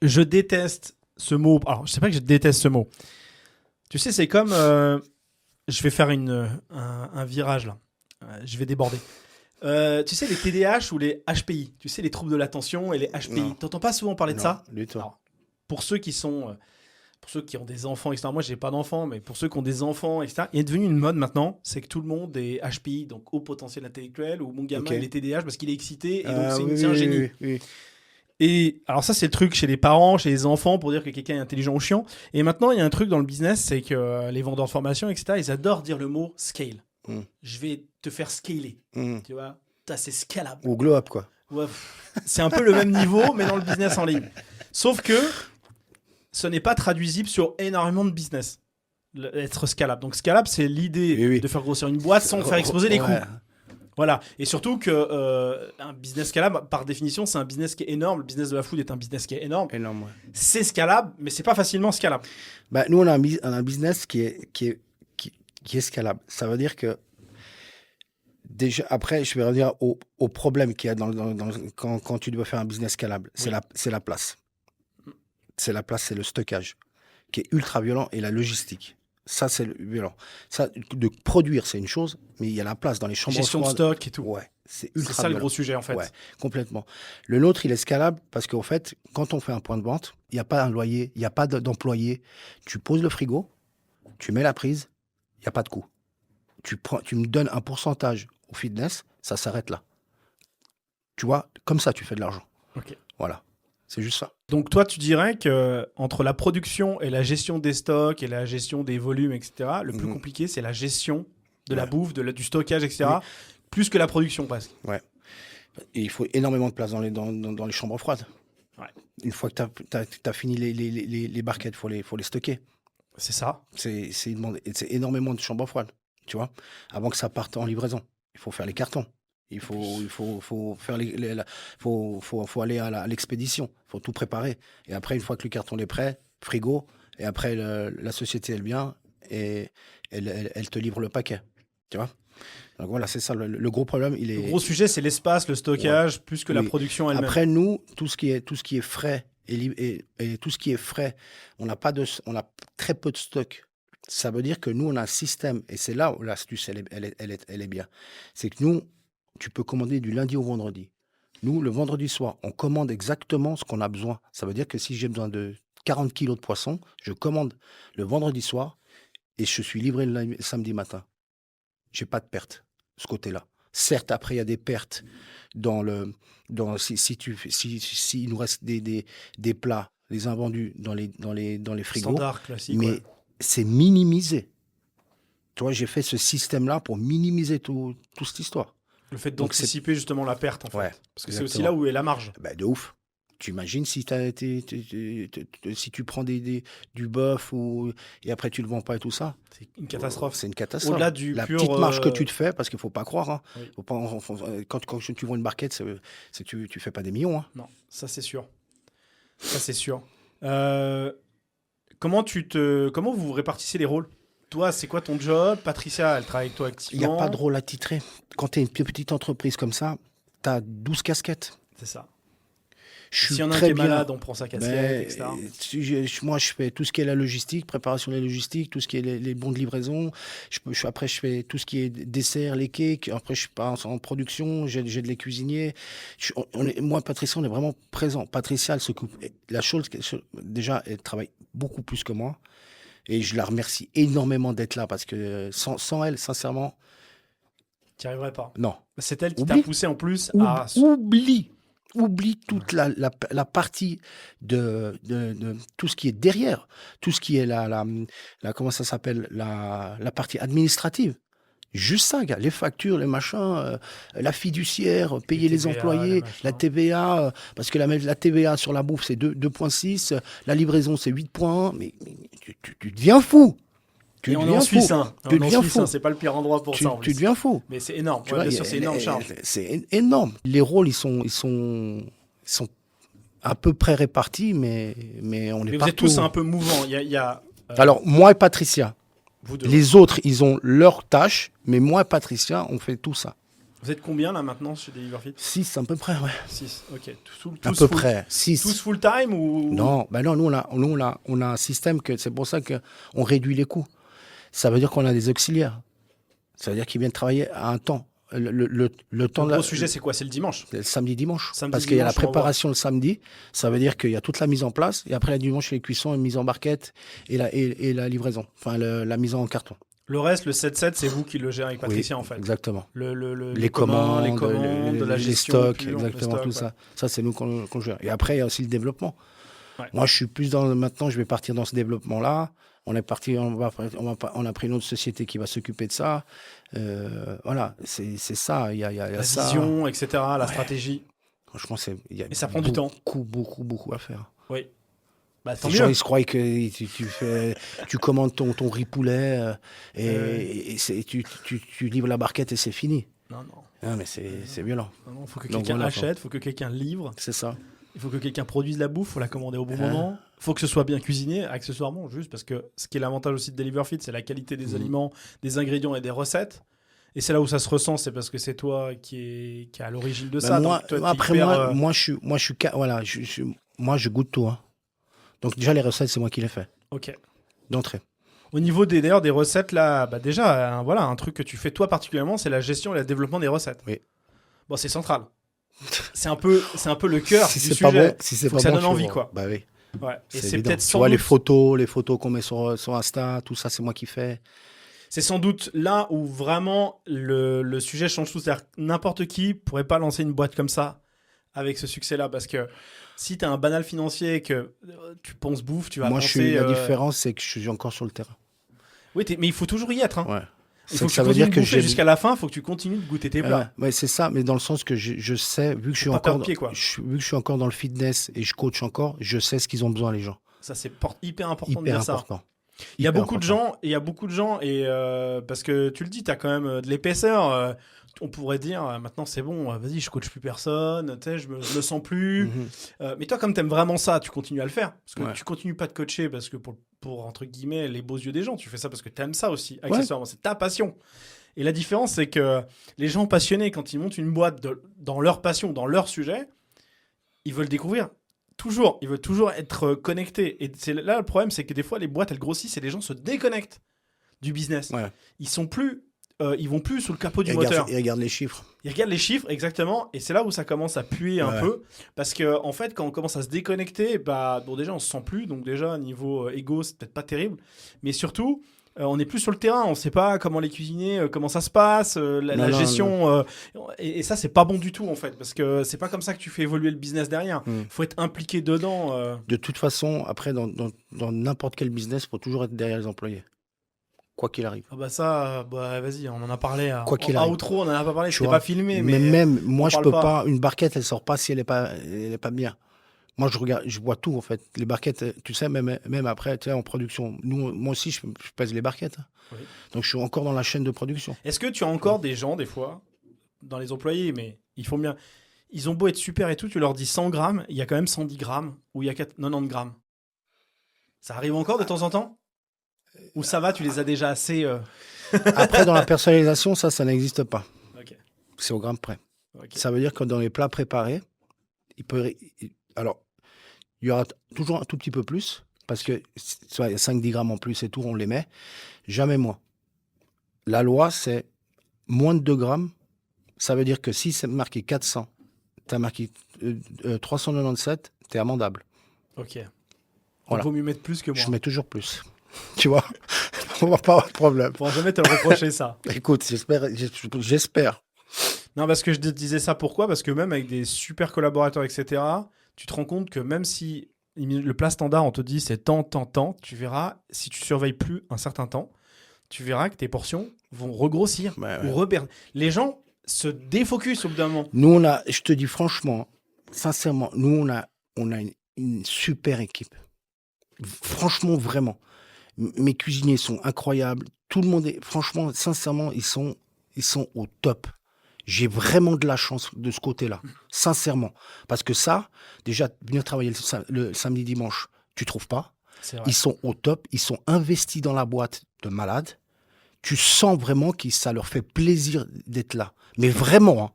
S2: Je déteste ce mot. Alors, je sais pas que je déteste ce mot. Tu sais, c'est comme. Je vais faire un virage là. Je vais déborder. Tu sais, les TDAH ou les HPI. Tu sais, les troubles de l'attention et les HPI.
S1: Non.
S2: T'entends pas souvent parler de
S1: Non,
S2: ça?
S1: du tout.
S2: Alors, pour ceux qui sont. Pour ceux qui ont des enfants, etc. Moi, j'ai pas d'enfants, mais pour ceux qui ont des enfants, etc. Il est devenu une mode maintenant, c'est que tout le monde est HPI, donc haut potentiel intellectuel, ou mon gamin,
S1: Ok.
S2: il est TDAH parce qu'il est excité, et donc
S1: Oui,
S2: c'est un
S1: oui,
S2: génie.
S1: oui, oui.
S2: Et alors ça, c'est le truc chez les parents, chez les enfants, pour dire que quelqu'un est intelligent ou chiant. Et maintenant, il y a un truc dans le business, c'est que les vendeurs de formation, etc., ils adorent dire le mot scale.
S1: Mm.
S2: Je vais te faire scaler, tu vois. C'est scalable.
S1: Ou glow up, quoi.
S2: Ouais, c'est un peu le même niveau, mais dans le business en ligne. Sauf que ce n'est pas traduisible sur énormément de business. Être scalable. Donc scalable, c'est l'idée
S1: Oui.
S2: de faire grossir une boîte sans faire exploser les coûts.
S1: Ouais.
S2: Voilà. Et surtout que un business scalable, par définition, c'est un business qui est énorme. Le business de la food est un business qui est énorme.
S1: Énorme, ouais.
S2: C'est scalable, mais c'est pas facilement scalable.
S1: Bah, nous, on a un business qui est scalable. Ça veut dire que, déjà, après, je vais revenir au problème qu'il y a quand tu dois faire un business scalable. C'est
S2: Oui.
S1: la place. C'est la place, c'est le stockage, qui est ultra violent, et la logistique. Ça, c'est violent. Ça, de produire, c'est une chose, mais il y a la place dans les chambres
S2: Gestion de
S1: froides.
S2: stock et tout.
S1: Ouais, c'est
S2: C'est
S1: ultra
S2: ça le
S1: violent.
S2: gros sujet en fait.
S1: Ouais, complètement. Le nôtre, il est scalable parce qu'en fait, quand on fait un point de vente, il n'y a pas un loyer, il n'y a pas d'employé. Tu poses le frigo, tu mets la prise, il n'y a pas de coût. Tu me donnes un pourcentage au fitness, ça s'arrête là. Tu vois, comme ça, tu fais de l'argent.
S2: Ok.
S1: Voilà, c'est juste ça.
S2: Donc toi, tu dirais que entre la production et la gestion des stocks et la gestion des volumes, etc., le plus compliqué, c'est la gestion de la bouffe, du stockage, etc., plus que la production presque.
S1: Ouais. Et il faut énormément de place dans les chambres froides.
S2: Ouais.
S1: Une fois que tu as fini les barquettes, il faut les stocker.
S2: C'est ça.
S1: C'est énormément de chambres froides, tu vois, avant que ça parte en livraison. Il faut faire les cartons. Il faut faire faut aller à l'expédition. Il faut tout préparer. Et après, une fois que le carton est prêt, frigo, et après, la société, elle vient et elle te livre le paquet, tu vois. Donc voilà, c'est ça. Le gros problème, il est...
S2: Le gros sujet, c'est l'espace, le stockage, plus que la
S1: Oui.
S2: production elle-même.
S1: Après, nous, tout ce qui est frais et tout ce qui est frais, on a très peu de stock. Ça veut dire que nous, on a un système, et c'est là où l'astuce, elle est bien. C'est que nous, tu peux commander du lundi au vendredi. Nous, le vendredi soir, on commande exactement ce qu'on a besoin. Ça veut dire que si j'ai besoin de 40 kilos de poisson, je commande le vendredi soir et je suis livré le samedi matin. J'ai pas de perte, ce côté-là. Certes, après, il y a des pertes dans le, si il nous reste des plats, les invendus dans les frigos,
S2: Standard, classique,
S1: mais
S2: ouais.
S1: c'est minimisé. Tu vois, j'ai fait ce système-là pour minimiser toute cette histoire.
S2: Le fait
S1: Donc, c'est,
S2: d'anticiper justement la perte, en fait.
S1: ouais,
S2: Parce que c'est aussi
S1: exactement.
S2: là où est la marge.
S1: Ben, de ouf. Tu imagines si, si tu prends du bœuf et après tu le vends pas et tout ça,
S2: C'est une catastrophe.
S1: c'est une catastrophe.
S2: Au-delà du
S1: La
S2: pur.
S1: petite marge que tu te fais, parce qu'il faut pas croire, hein,
S2: Oui.
S1: faut pas, quand tu vends une barquette, tu fais pas des millions. Hein.
S2: Non, ça c'est sûr. Ça c'est sûr. Euh, comment vous vous répartissez les rôles? Toi, c'est quoi ton job? Patricia, elle travaille avec toi
S1: Il n'y a
S2: activement.
S1: pas de rôle à titrer. Quand tu es une petite entreprise comme ça, tu as 12 casquettes.
S2: C'est ça.
S1: Je
S2: S'il
S1: suis
S2: y en a un qui
S1: très
S2: est
S1: bien.
S2: malade, on prend sa casquette,
S1: Ben,
S2: etc.
S1: moi, je fais tout ce qui est la logistique, préparation des logistiques, tout ce qui est les bons de livraison. Après, je fais tout ce qui est dessert, les cakes. Après, je passe en production. J'ai de les cuisiniers. Moi, Patricia, on est vraiment présent. Patricia, elle s'occupe. Déjà, elle travaille beaucoup plus que moi. Et je la remercie énormément d'être là parce que sans elle, sincèrement,
S2: Tu n'y arriverais pas.
S1: non.
S2: C'est elle qui t'a
S1: Oublie.
S2: poussé en plus
S1: Oub-
S2: à.
S1: Oublie toute la partie de tout ce qui est derrière, tout ce qui est comment ça s'appelle, la partie administrative. Juste ça, gars, les factures, les machins, la fiduciaire, payer les
S2: TVA, les
S1: employés,
S2: machins.
S1: la TVA, parce que la TVA sur la bouffe, c'est 2,6, la livraison, c'est 8,1, mais tu deviens fou. Tu
S2: Et on est
S1: deviens
S2: en
S1: fou.
S2: Suisse, hein.
S1: Tu
S2: On est en
S1: deviens
S2: Suisse,
S1: fou.
S2: hein. C'est pas le pire endroit pour ça en
S1: Tu
S2: plus.
S1: deviens fou.
S2: Mais c'est énorme.
S1: Tu
S2: Ouais,
S1: vois,
S2: bien sûr, c'est énorme charge.
S1: c'est énorme. Les rôles, ils sont à peu près répartis, mais on est
S2: Mais vous êtes
S1: partout.
S2: tous un peu mouvants. Il y a
S1: Alors, moi et Patricia,
S2: vous deux.
S1: les autres, ils ont leurs tâches, mais moi et Patricia, on fait tout ça.
S2: Vous êtes combien là maintenant chez Deliverfit?
S1: 6 à peu près, ouais.
S2: 6. Ok.
S1: À peu près. 6.
S2: Tous full time ou
S1: Non, nous, on a un système que c'est pour ça qu'on réduit les coûts. Ça veut dire qu'on a des auxiliaires. Ça veut dire qu'ils viennent travailler à un temps. Le temps
S2: Le gros sujet, c'est quoi? C'est le dimanche.
S1: le samedi, dimanche.
S2: Samedi,
S1: Parce qu'il y a la
S2: dimanche, on
S1: préparation le samedi. Ça veut dire qu'il y a toute la mise en place. Et après, le dimanche, les cuissons, la mise en barquette et la livraison. Enfin, la mise en carton.
S2: Le reste, le 7-7, c'est vous qui le gérez avec Patricia en fait.
S1: Exactement.
S2: Les
S1: Les commandes,
S2: la
S1: les
S2: gestion
S1: stocks,
S2: pure,
S1: exactement,
S2: le stock,
S1: tout
S2: ouais.
S1: ça. Ça, c'est nous qu'on gère. Et après, il y a aussi le développement.
S2: Ouais.
S1: Moi, je suis plus maintenant, je vais partir dans ce développement-là. On est parti, on a pris une autre société qui va s'occuper de ça. Voilà, c'est ça. Il y a
S2: La
S1: ça.
S2: vision, etc., la stratégie.
S1: Franchement, il y a
S2: Et ça prend du temps.
S1: Beaucoup à faire.
S2: Oui. Bah, tant
S1: Les gens,
S2: mieux.
S1: ils se croient que tu commandes ton riz poulet et tu livres la barquette et c'est fini.
S2: Non.
S1: Ah, mais c'est violent.
S2: Il faut que
S1: Donc
S2: quelqu'un
S1: voilà,
S2: achète, il faut que quelqu'un livre,
S1: C'est ça.
S2: il faut que quelqu'un produise la bouffe, il faut la commander au bon
S1: Ah.
S2: moment. Il faut que ce soit bien cuisiné, accessoirement, juste parce que ce qui est l'avantage aussi de Deliverfit, c'est la qualité des aliments, des ingrédients et des recettes. Et c'est là où ça se ressent, c'est parce que c'est toi qui est à l'origine de ça.
S1: Moi,
S2: Donc toi, t'es
S1: après,
S2: hyper,
S1: moi, je goûte tout. Hein. Donc déjà, les recettes, c'est moi qui les fais,
S2: Ok.
S1: d'entrée.
S2: Au niveau d'ailleurs des recettes, là, bah déjà, voilà, un truc que tu fais toi particulièrement, c'est la gestion et le développement des recettes.
S1: Oui.
S2: Bon, c'est central. C'est un peu le cœur
S1: Si
S2: du
S1: c'est
S2: sujet.
S1: pas bon, si c'est
S2: Faut
S1: pas
S2: que ça
S1: bon,
S2: donne
S1: tu
S2: envie,
S1: vois.
S2: quoi.
S1: Bah oui.
S2: Ouais. Et c'est
S1: évident.
S2: peut-être
S1: Tu
S2: sans
S1: vois,
S2: doute,
S1: les photos qu'on met sur Insta, tout ça, c'est moi qui fais.
S2: c'est sans doute là où vraiment le sujet change tout. C'est-à-dire que n'importe qui pourrait pas lancer une boîte comme ça avec ce succès-là, parce que si tu as un banal financier et que tu penses bouffe, tu vas
S1: Moi,
S2: penser.
S1: la différence, c'est que je suis encore sur le terrain.
S2: Oui, mais il faut toujours y être. Hein.
S1: Ouais.
S2: Il
S1: C'est
S2: faut
S1: que
S2: que
S1: ça
S2: tu
S1: veut dire
S2: continues de
S1: que
S2: bouffer
S1: j'ai
S2: jusqu'à la fin. Il faut que tu continues de goûter tes plats.
S1: Ouais, c'est ça, mais dans le sens que je sais, vu que je suis
S2: pas
S1: encore,
S2: perdre pied, quoi.
S1: vu que je suis encore dans le fitness et je coach encore, je sais ce qu'ils ont besoin les gens.
S2: Ça, c'est hyper important de
S1: Hyper
S2: dire ça.
S1: important.
S2: Il y a
S1: Hyper
S2: beaucoup de
S1: important.
S2: gens, et parce que tu le dis, tu as quand même de l'épaisseur. On pourrait dire, maintenant c'est bon, vas-y, je coach plus personne, tu sais, je me sens plus.
S1: Mhm.
S2: Mais toi, comme tu aimes vraiment ça, tu continues à le faire. Parce que
S1: Ouais.
S2: tu continues pas de coacher parce que pour, entre guillemets, les beaux yeux des gens, tu fais ça parce que tu aimes ça aussi, accessoirement. C'est ta passion. Et la différence, c'est que les gens passionnés, quand ils montent une boîte dans leur passion, dans leur sujet, ils veulent découvrir. Toujours, ils veulent toujours être connectés. Et c'est là le problème, c'est que des fois, les boîtes, elles grossissent et les gens se déconnectent du business.
S1: Ouais.
S2: Ils vont plus sous le capot du
S1: Et
S2: moteur.
S1: regarde les chiffres.
S2: Ils regardent les chiffres, exactement, et c'est là où ça commence à puer un
S1: Ouais.
S2: peu. Parce que, en fait, quand on commence à se déconnecter, bah, bon, déjà, on se sent plus. Donc, déjà, niveau égo, c'est peut-être pas terrible. Mais surtout, On n'est plus sur le terrain, on sait pas comment les cuisiner, comment ça se passe, la
S1: Non, non,
S2: gestion. Et ça, c'est pas bon du tout, en fait, parce que c'est pas comme ça que tu fais évoluer le business derrière.
S1: Hmm.
S2: Faut être impliqué dedans.
S1: De toute façon, après, dans n'importe quel business, il faut toujours être derrière les employés. Quoi qu'il arrive.
S2: Ah bah ça, bah vas-y, on en a parlé.
S1: Quoi qu'il
S2: En
S1: arrive.
S2: outro, on en a pas parlé,
S1: Tu
S2: c'était
S1: vois.
S2: pas filmé,
S1: Mais
S2: mais
S1: même, moi,
S2: on
S1: je
S2: parle
S1: peux
S2: pas.
S1: pas. Une barquette, elle sort pas si elle est pas bien. Moi, je regarde, je vois tout, en fait. Les barquettes, tu sais, même après, tu sais, en production. Moi aussi, je pèse les barquettes.
S2: Oui.
S1: Donc, je suis encore dans la chaîne de production.
S2: Est-ce que tu as encore des gens, des fois, dans les employés, mais ils font bien. Ils ont beau être super et tout, tu leur dis 100 grammes, il y a quand même 110 grammes, ou il y a 90 grammes. Ça arrive encore de temps en temps? Ou ça va, tu les as déjà assez.
S1: Après, dans la personnalisation, ça n'existe pas.
S2: Ok.
S1: C'est au gramme près.
S2: Ok.
S1: Ça veut dire que dans les plats préparés, alors, il y aura toujours un tout petit peu plus, parce que soit il y a 5-10 grammes en plus et tout, on les met. Jamais moins. La loi, c'est moins de 2 grammes. Ça veut dire que si c'est marqué 400, tu as marqué 397, tu es amendable.
S2: Ok. Donc,
S1: Voilà.
S2: vaut mieux mettre plus que moi.
S1: Je mets toujours plus. Tu vois, on va pas avoir de problème.
S2: On pourra jamais te le reprocher, ça.
S1: Écoute, j'espère.
S2: Non, parce que je te disais ça pourquoi? Parce que même avec des super collaborateurs, etc., tu te rends compte que même si le plat standard, on te dit c'est tant, tant, tant, tu verras, si tu surveilles plus un certain temps, tu verras que tes portions vont regrossir
S1: Ouais,
S2: ou
S1: ouais.
S2: reperdre. Les gens se défocusent au bout d'un moment.
S1: Nous, je te dis franchement, sincèrement, nous, on a une super équipe. Franchement, vraiment. Mes cuisiniers sont incroyables. Tout le monde est, franchement, sincèrement, ils sont au top. J'ai vraiment de la chance de ce côté-là. Sincèrement. Parce que ça, déjà, venir travailler le samedi, dimanche, tu trouves pas.
S2: C'est vrai.
S1: Ils sont au top. Ils sont investis dans la boîte de malade. Tu sens vraiment que ça leur fait plaisir d'être là. Mais vraiment. Hein.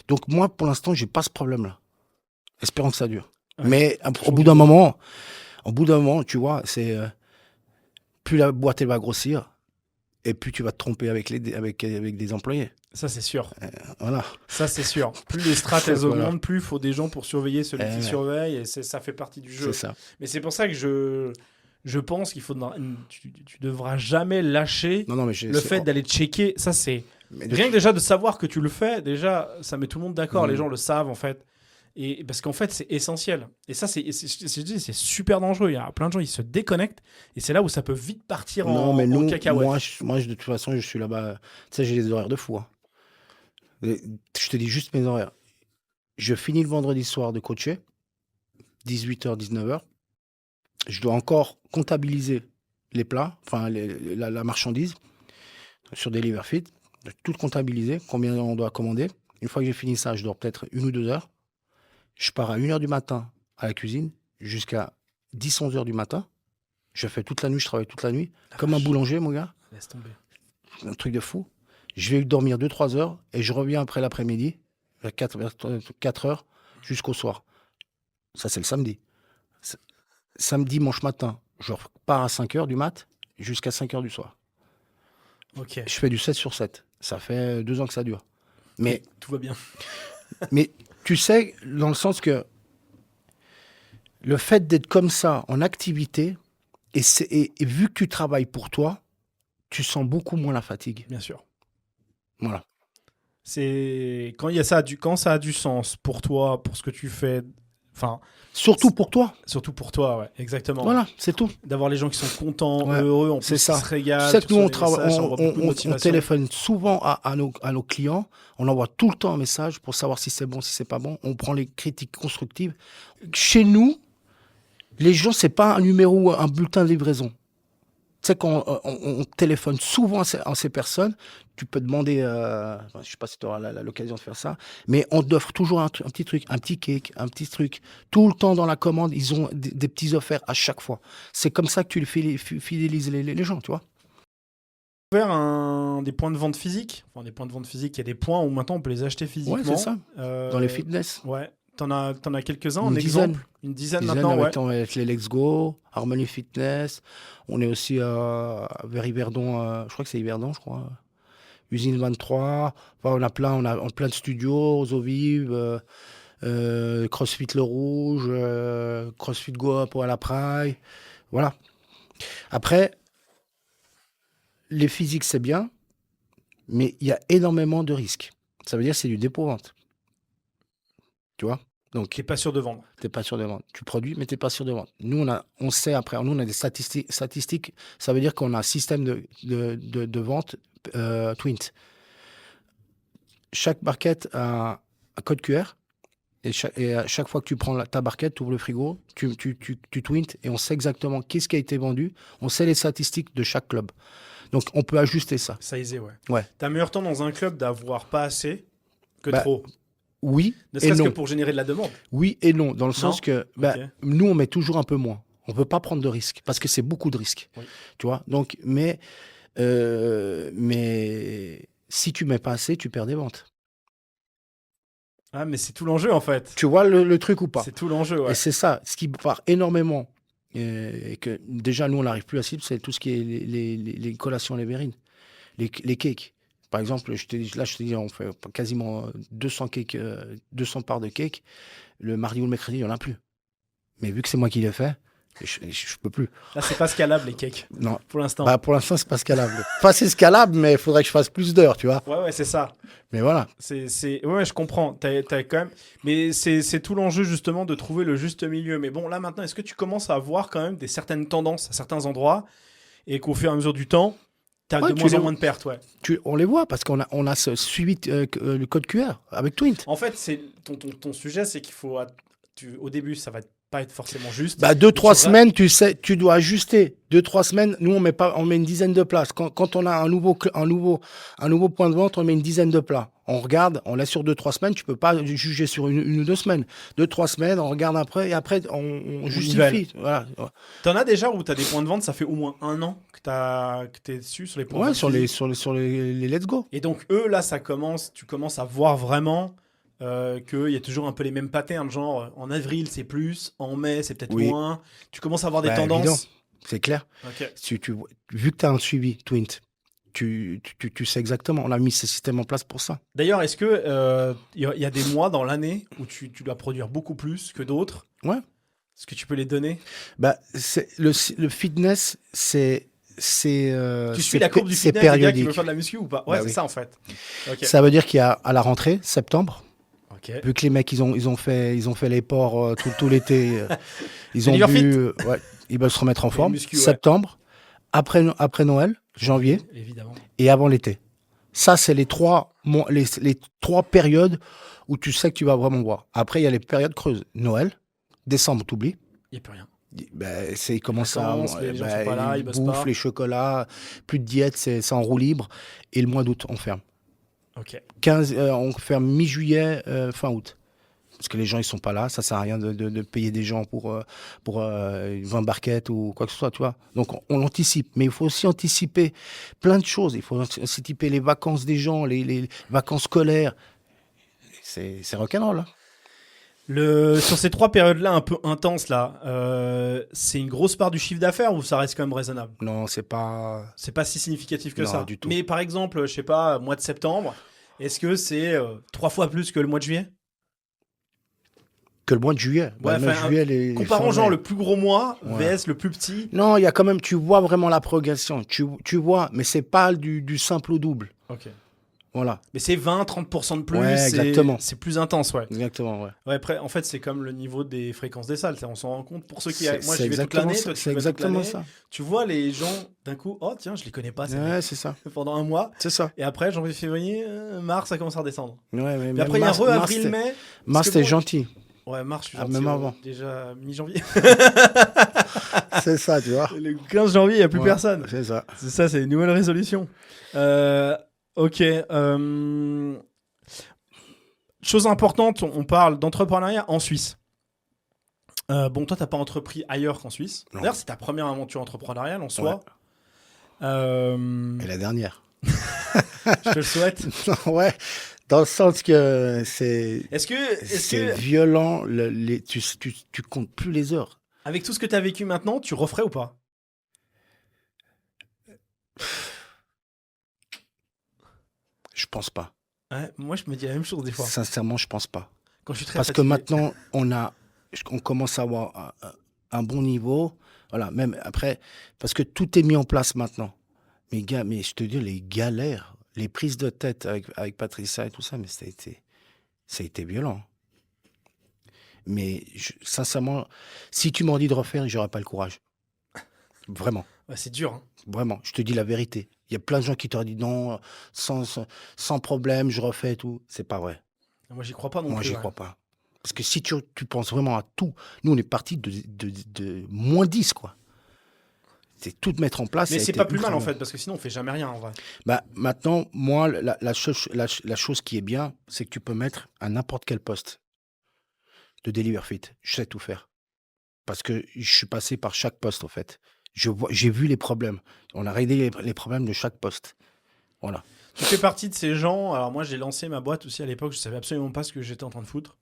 S1: Donc moi, pour l'instant, j'ai pas ce problème-là. Espérons que ça dure.
S2: Ouais.
S1: Mais au bout d'un moment, tu vois, c'est plus la boîte elle va grossir et plus tu vas te tromper avec des employés.
S2: Ça, c'est sûr.
S1: Voilà.
S2: Ça, c'est sûr. Plus les strates, elles
S1: Voilà.
S2: augmentent, plus il faut des gens pour surveiller celui qui
S1: Ouais.
S2: surveille. Et ça fait partie du jeu.
S1: C'est ça.
S2: Mais c'est pour ça que je pense qu'il faut. Tu devras jamais lâcher
S1: Non, mais
S2: le fait d'aller checker. Ça, c'est.
S1: Mais
S2: Rien que déjà de savoir que tu le fais, déjà, ça met tout le monde d'accord.
S1: Mhm.
S2: Les gens le savent, en fait. Et parce qu'en fait, c'est essentiel. Et ça, c'est super dangereux. Il y a plein de gens, ils se déconnectent. Et c'est là où ça peut vite partir
S1: Non,
S2: en,
S1: mais
S2: en
S1: nous,
S2: cacahuète.
S1: moi, de toute façon, je suis là-bas. Tu sais, j'ai des horaires de fou. Hein. Je te dis juste mes horaires. Je finis le vendredi soir de coacher, 18h, 19h. Je dois encore comptabiliser les plats, enfin la marchandise sur Deliverfit. Je dois tout comptabiliser, combien on doit commander. Une fois que j'ai fini ça, je dors peut-être 1 ou 2 heures. Je pars à 1h du matin à la cuisine jusqu'à 10-11h du matin. Je fais toute la nuit, je travaille toute la nuit. Comme un boulanger, mon gars.
S2: Laisse tomber.
S1: Un truc de fou. Je vais dormir 2-3 heures et je reviens après l'après-midi, vers 4 heures, jusqu'au soir. Ça, c'est le samedi. Samedi, dimanche matin, je repars à 5 heures du mat jusqu'à 5 heures du soir.
S2: Ok.
S1: Je fais du 7 sur 7. Ça fait 2 ans que ça dure. Mais,
S2: Tout va bien.
S1: mais tu sais, dans le sens que le fait d'être comme ça en activité, et vu que tu travailles pour toi, tu sens beaucoup moins la fatigue.
S2: Bien sûr.
S1: Voilà.
S2: C'est quand quand ça a du sens pour toi, pour ce que tu fais. Enfin,
S1: Surtout pour toi.
S2: surtout pour toi, ouais, exactement.
S1: Voilà, c'est tout.
S2: D'avoir les gens qui sont contents,
S1: Ouais,
S2: heureux, en plus
S1: c'est ça.
S2: qui se régalent.
S1: Tu sais que
S2: tu
S1: nous, on,
S2: reçois des
S1: travaille,
S2: messages, ça envoie beaucoup de
S1: on
S2: motivation.
S1: téléphone souvent à nos clients. On envoie tout le temps un message pour savoir si c'est bon, si c'est pas bon. On prend les critiques constructives. Chez nous, les gens, c'est pas un numéro, un bulletin de livraison. Tu sais qu'on téléphone souvent à ces personnes. Tu peux demander, je ne sais pas si tu auras l'occasion de faire ça, mais on t'offre toujours un petit truc, un petit cake, un petit truc. Tout le temps dans la commande, ils ont des petits offerts à chaque fois. C'est comme ça que tu fidélises les gens, tu vois.
S2: Ouvert des points de vente physiques. Enfin, des points de vente physiques, il y a des points où maintenant on peut les acheter physiquement.
S1: Ouais, c'est ça. Dans les fitness.
S2: Ouais. T'en as quelques-uns en
S1: Une dizaine.
S2: exemple. Une dizaine maintenant, ouais.
S1: Avec les Let's Go, Harmony Fitness. On est aussi vers Yverdon, je crois que c'est Yverdon, je crois. Usine 23. Enfin, on a plein de studios, Zoviv, CrossFit Le Rouge, CrossFit Go Up à la Praille. Voilà. Après, les physiques, c'est bien, mais il y a énormément de risques. Ça veut dire que c'est du dépôt-vente. Tu vois? Donc,
S2: T'es pas sûr de vendre.
S1: tu n'es pas sûr de vendre. Tu produis, mais tu n'es pas sûr de vendre. Nous, on sait après, nous, on a des statistiques. Ça veut dire qu'on a un système de vente Twint. Chaque barquette a un code QR. Et à chaque fois que tu prends ta barquette, tu ouvres le frigo, tu twintes et on sait exactement qu'est-ce qui a été vendu. On sait les statistiques de chaque club. Donc, on peut ajuster ça.
S2: Ça aisé, ouais.
S1: Ouais.
S2: T'as meilleur temps dans un club d'avoir pas assez que
S1: Bah,
S2: trop.
S1: Oui
S2: Ne
S1: et
S2: serait-ce que
S1: non.
S2: pour générer de la demande.
S1: Oui et non, dans le sens que
S2: Ok.
S1: nous, on met toujours un peu moins. On ne peut pas prendre de risques parce que c'est beaucoup de risques.
S2: Oui.
S1: Tu vois? Donc, mais si tu mets pas assez, tu perds des ventes.
S2: Ah, mais c'est tout l'enjeu, en fait.
S1: Tu vois le truc ou pas?
S2: C'est tout l'enjeu, ouais.
S1: Et c'est ça, ce qui part énormément, et que déjà nous on n'arrive plus à cible, c'est tout ce qui est les collations, les verrines, les cakes. Par exemple, je te dis, on fait quasiment 200 cakes, 200 parts de cake. Le mardi ou le mercredi, il n'y en a plus. Mais vu que c'est moi qui l'ai fait, je peux plus.
S2: Là, c'est pas scalable, les cakes,
S1: Non.
S2: pour l'instant.
S1: Bah, pour l'instant, c'est pas scalable. Enfin, c'est scalable, mais il faudrait que je fasse plus d'heures, tu vois.
S2: Ouais, c'est ça.
S1: Mais voilà.
S2: Ouais, je comprends. T'as quand même... Mais c'est tout l'enjeu, justement, de trouver le juste milieu. Mais bon, là, maintenant, est-ce que tu commences à voir quand même certaines tendances à certains endroits et qu'au fur et à mesure du temps, t'as
S1: Ouais,
S2: de moins en moins de pertes, ouais.
S1: On les voit parce qu'on a ce suivi, le code QR avec Twint.
S2: En fait, ton sujet, c'est qu'il faut... Au début, ça va pas être forcément juste.
S1: Bah, 2-3
S2: tu
S1: semaines, tu sais, tu dois ajuster. 2-3 semaines, nous, on met une dizaine de places. Quand on a un nouveau point de vente, on met une dizaine de plats. On regarde, on laisse sur 2-3 semaines, tu peux pas juger sur une ou 2 semaines. 2-3 semaines, on regarde après, et après, on justifie. Voilà.
S2: T'en as déjà où t'as des points de vente, ça fait au moins 1 an que t'es dessus sur les points de
S1: Ouais,
S2: vente physiques.
S1: sur les let's go.
S2: Et donc, eux, là, tu commences à voir vraiment qu'il y a toujours un peu les mêmes patterns. Genre, en avril, c'est plus, en mai, c'est peut-être
S1: Oui.
S2: moins. Tu commences à avoir des
S1: Bah,
S2: tendances.
S1: évident. C'est clair.
S2: Ok.
S1: Vu que tu as un suivi Twint, tu sais exactement. On a mis ce système en place pour ça.
S2: D'ailleurs, est-ce que y a des mois dans l'année où tu dois produire beaucoup plus que d'autres?
S1: Ouais.
S2: Est-ce que tu peux les donner?
S1: Bah, le fitness, c'est
S2: Tu suis la courbe du
S1: c'est
S2: fitness des gars qui
S1: périodique.
S2: veulent faire de la muscu ou pas? Ouais,
S1: Bah
S2: c'est
S1: oui.
S2: ça en fait. Ok.
S1: Ça veut dire qu'il y a à la rentrée, septembre,
S2: Ok.
S1: vu que les mecs ils ont fait les ports tout l'été, ils
S2: C'est
S1: ont
S2: l'hiver
S1: bu, ouais, ils veulent se remettre en
S2: Et
S1: forme.
S2: muscu, ouais.
S1: Septembre, après Noël, janvier
S2: Évidemment.
S1: et avant l'été. Ça, c'est les trois périodes où tu sais que tu vas vraiment boire. Après, il y a les périodes creuses. Noël, décembre, t'oublies.
S2: Il n'y a plus rien.
S1: Ben, il commence à
S2: Vacances, les gens sont pas là, ils bossent
S1: bouffe,
S2: pas.
S1: les chocolats, plus de diète, c'est en roue libre. Et le mois d'août, on ferme.
S2: Ok.
S1: On ferme mi-juillet, fin août. Parce que les gens, ils sont pas là. Ça sert à rien de payer des gens pour 20 barquettes ou quoi que ce soit, tu vois. Donc, on l'anticipe. Mais il faut aussi anticiper plein de choses. Il faut anticiper les vacances des gens, les vacances scolaires. C'est rock'n'roll, hein.
S2: Sur ces 3 périodes-là un peu intenses, là, c'est une grosse part du chiffre d'affaires ou ça reste quand même raisonnable?
S1: Non, c'est pas...
S2: C'est pas si significatif que
S1: Non,
S2: ça.
S1: du tout.
S2: Mais par exemple, je sais pas, mois de septembre, est-ce que c'est 3 fois plus que le mois de juillet?
S1: Que le mois de juillet.
S2: Ouais,
S1: le mois de
S2: enfin,
S1: juillet, les
S2: Comparons genre
S1: formules.
S2: le plus gros mois
S1: Ouais.
S2: vs le plus petit.
S1: Non, il y a quand même, tu vois vraiment la progression. Tu vois, mais c'est pas du simple au double.
S2: Ok.
S1: Voilà,
S2: Mais c'est 20-30% de plus.
S1: Ouais, exactement.
S2: C'est plus intense, ouais.
S1: exactement, ouais.
S2: Ouais, après, en fait, c'est comme le niveau des fréquences des salles. On s'en rend compte pour ceux qui. Moi,
S1: C'est
S2: j'y vais toute
S1: exactement
S2: l'année.
S1: ça.
S2: Toi, tu
S1: C'est
S2: y vas toute
S1: exactement
S2: l'année.
S1: ça.
S2: Tu vois les gens d'un coup. Oh, tiens, je les connais pas.
S1: Ouais, c'est ça.
S2: Pendant un mois.
S1: C'est ça.
S2: Et après, janvier, février, mars, ça commence à redescendre.
S1: Ouais, mais
S2: Puis après, il y a avril, mai.
S1: Mars,
S2: que
S1: t'es
S2: bon,
S1: gentil.
S2: Ouais, mars, je suis
S1: Ah,
S2: gentil,
S1: même avant.
S2: Déjà mi-janvier.
S1: C'est ça, tu vois.
S2: Le 15 janvier, il n'y a plus
S1: Ouais,
S2: personne.
S1: C'est ça.
S2: C'est ça, c'est une nouvelle résolution. Ok. Chose importante, on parle d'entrepreneuriat en Suisse. Bon, toi, t'as pas entrepris ailleurs qu'en Suisse.
S1: Non.
S2: D'ailleurs, c'est ta première aventure entrepreneuriale en soi.
S1: Et la dernière.
S2: Je te le souhaite.
S1: Ouais, dans le sens que c'est
S2: Est-ce que
S1: violent. Tu comptes plus les heures.
S2: avec tout ce que tu as vécu maintenant, tu referais ou pas?
S1: Je pense pas.
S2: Ouais, moi, je me dis la même chose des fois.
S1: Sincèrement, je pense pas.
S2: Quand je suis très
S1: Parce que
S2: fatigué.
S1: maintenant, on commence à avoir un bon niveau. Voilà, même après, parce que tout est mis en place maintenant. Mais gars, mais je te dis, les galères, les prises de tête avec Patricia et tout ça, mais ça a été violent. Mais sincèrement, si tu m'en dis de refaire, j'aurais pas le courage. Vraiment,
S2: Ouais, c'est dur. Hein.
S1: vraiment. Je te dis la vérité. Il y a plein de gens qui t'auraient dit non, sans problème, je refais et tout. C'est pas vrai.
S2: Moi, j'y crois pas non
S1: Moi,
S2: plus.
S1: j'y
S2: Ouais.
S1: crois pas. Parce que si tu penses vraiment à tout, nous, on est parti de -10, quoi. C'est tout mettre en place.
S2: Mais
S1: ça a
S2: c'est
S1: été
S2: pas plus
S1: ultra
S2: mal en
S1: long.
S2: fait, parce que sinon on fait jamais rien en vrai.
S1: Bah, maintenant, moi, la chose qui est bien, c'est que tu peux mettre à n'importe quel poste de Deliver Fit. Je sais tout faire. Parce que je suis passé par chaque poste, en fait. J'ai vu les problèmes. On a réglé les problèmes de chaque poste. Voilà.
S2: Tu fais partie de ces gens. Alors moi j'ai lancé ma boîte aussi à l'époque, je savais absolument pas ce que j'étais en train de foutre.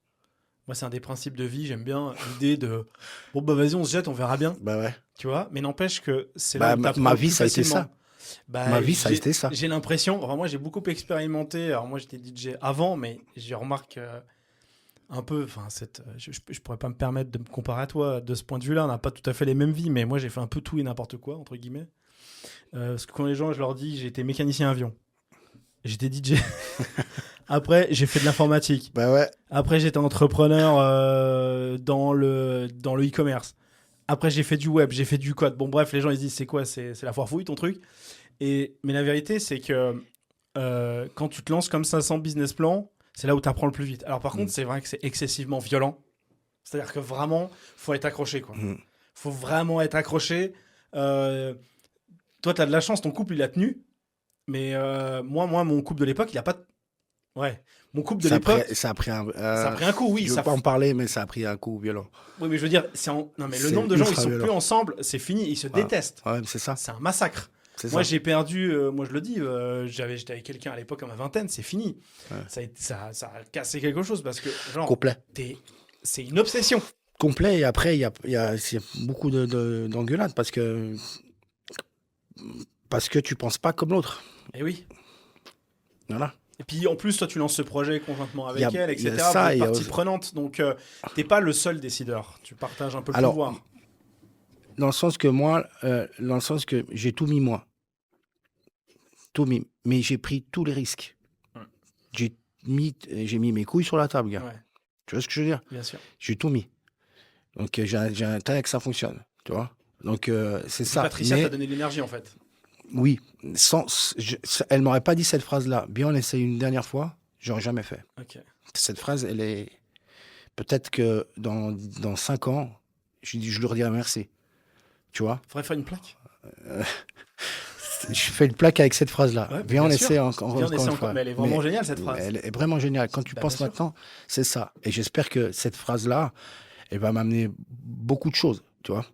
S2: Moi c'est un des principes de vie, j'aime bien l'idée de bon bah vas-y on se jette, on verra bien,
S1: Bah ouais.
S2: tu vois. Mais n'empêche que c'est
S1: Bah,
S2: là où
S1: ma
S2: t'apprends le
S1: vie,
S2: plus
S1: ça a été
S2: facilement.
S1: ça.
S2: Bah,
S1: Ma vie, ça a été ça.
S2: J'ai l'impression, enfin moi j'ai beaucoup expérimenté. Alors moi j'étais DJ avant, mais j'ai remarqué un peu, enfin je pourrais pas me permettre de me comparer à toi de ce point de vue-là. On n'a pas tout à fait les mêmes vies, mais moi j'ai fait un peu tout et n'importe quoi entre guillemets. Parce que quand les gens, je leur dis, j'ai été mécanicien avion, j'étais DJ. Après j'ai fait de l'informatique.
S1: Bah ouais.
S2: Après j'étais entrepreneur dans le e-commerce. Après, j'ai fait du web, j'ai fait du code. Bon, bref, les gens, ils se disent, c'est quoi? C'est la foire fouille, ton truc? Mais la vérité, c'est que quand tu te lances comme ça sans business plan, c'est là où tu apprends le plus vite. Alors, par contre, c'est vrai que c'est excessivement violent. C'est-à-dire que vraiment, faut être accroché, quoi. Faut vraiment être accroché. Toi, tu as de la chance, ton couple, il a tenu. Mais moi, mon couple de l'époque, il a pas... Ouais. Mon couple de l'époque,
S1: Ça a pris
S2: ça a pris un coup, oui.
S1: je veux
S2: Ça
S1: pas en parler, mais ça a pris un coup violent.
S2: Oui, mais je veux dire, non, mais le
S1: C'est
S2: nombre de gens, ils
S1: ultra
S2: sont
S1: violent.
S2: plus ensemble, c'est fini, ils se détestent.
S1: Ouais, c'est ça.
S2: C'est un massacre.
S1: C'est
S2: Moi,
S1: ça.
S2: j'ai perdu, moi je le dis, j'étais avec quelqu'un à l'époque à ma vingtaine, c'est fini.
S1: Ouais.
S2: Ça a cassé quelque chose parce que, genre,
S1: Complet.
S2: c'est une obsession.
S1: Complet, et après, il y a beaucoup d'engueulades parce que tu penses pas comme l'autre.
S2: Et oui.
S1: Voilà.
S2: Et puis en plus, toi, tu lances ce projet conjointement avec
S1: Il y a-
S2: elle,
S1: il y a
S2: etc.
S1: ça,
S2: Vous
S1: il y
S2: êtes
S1: a
S2: partie
S1: aussi-
S2: prenante, donc t'es pas le seul décideur. Tu partages un peu le
S1: Alors,
S2: pouvoir.
S1: Dans le sens que moi, dans le sens que j'ai tout mis moi. Tout mis. Mais j'ai pris tous les risques.
S2: Ouais.
S1: J'ai mis mes couilles sur la table, gars.
S2: Ouais,
S1: Tu vois ce que je veux dire?
S2: bien sûr.
S1: J'ai tout mis. Donc j'ai intérêt que ça fonctionne. Tu vois? Donc c'est
S2: Et
S1: ça.
S2: Patricia
S1: Mais
S2: t'a donné de l'énergie en fait.
S1: oui, elle m'aurait pas dit cette phrase-là. Bien, on essaye une dernière fois, j'aurais jamais fait.
S2: Ok.
S1: Cette phrase, elle est. Peut-être que dans 5 ans, je lui redirai merci. Tu vois?
S2: Faudrait faire une plaque.
S1: Je fais une plaque avec cette phrase-là.
S2: Ouais,
S1: Viens, on
S2: bien sûr.
S1: essaie encore
S2: Viens, on
S1: une
S2: essaie
S1: fois.
S2: encore. Mais elle est vraiment géniale cette phrase.
S1: Elle est vraiment géniale. Quand tu
S2: Bah,
S1: penses
S2: bien sûr.
S1: maintenant, c'est ça. Et j'espère que cette phrase-là, elle va m'amener beaucoup de choses, tu vois.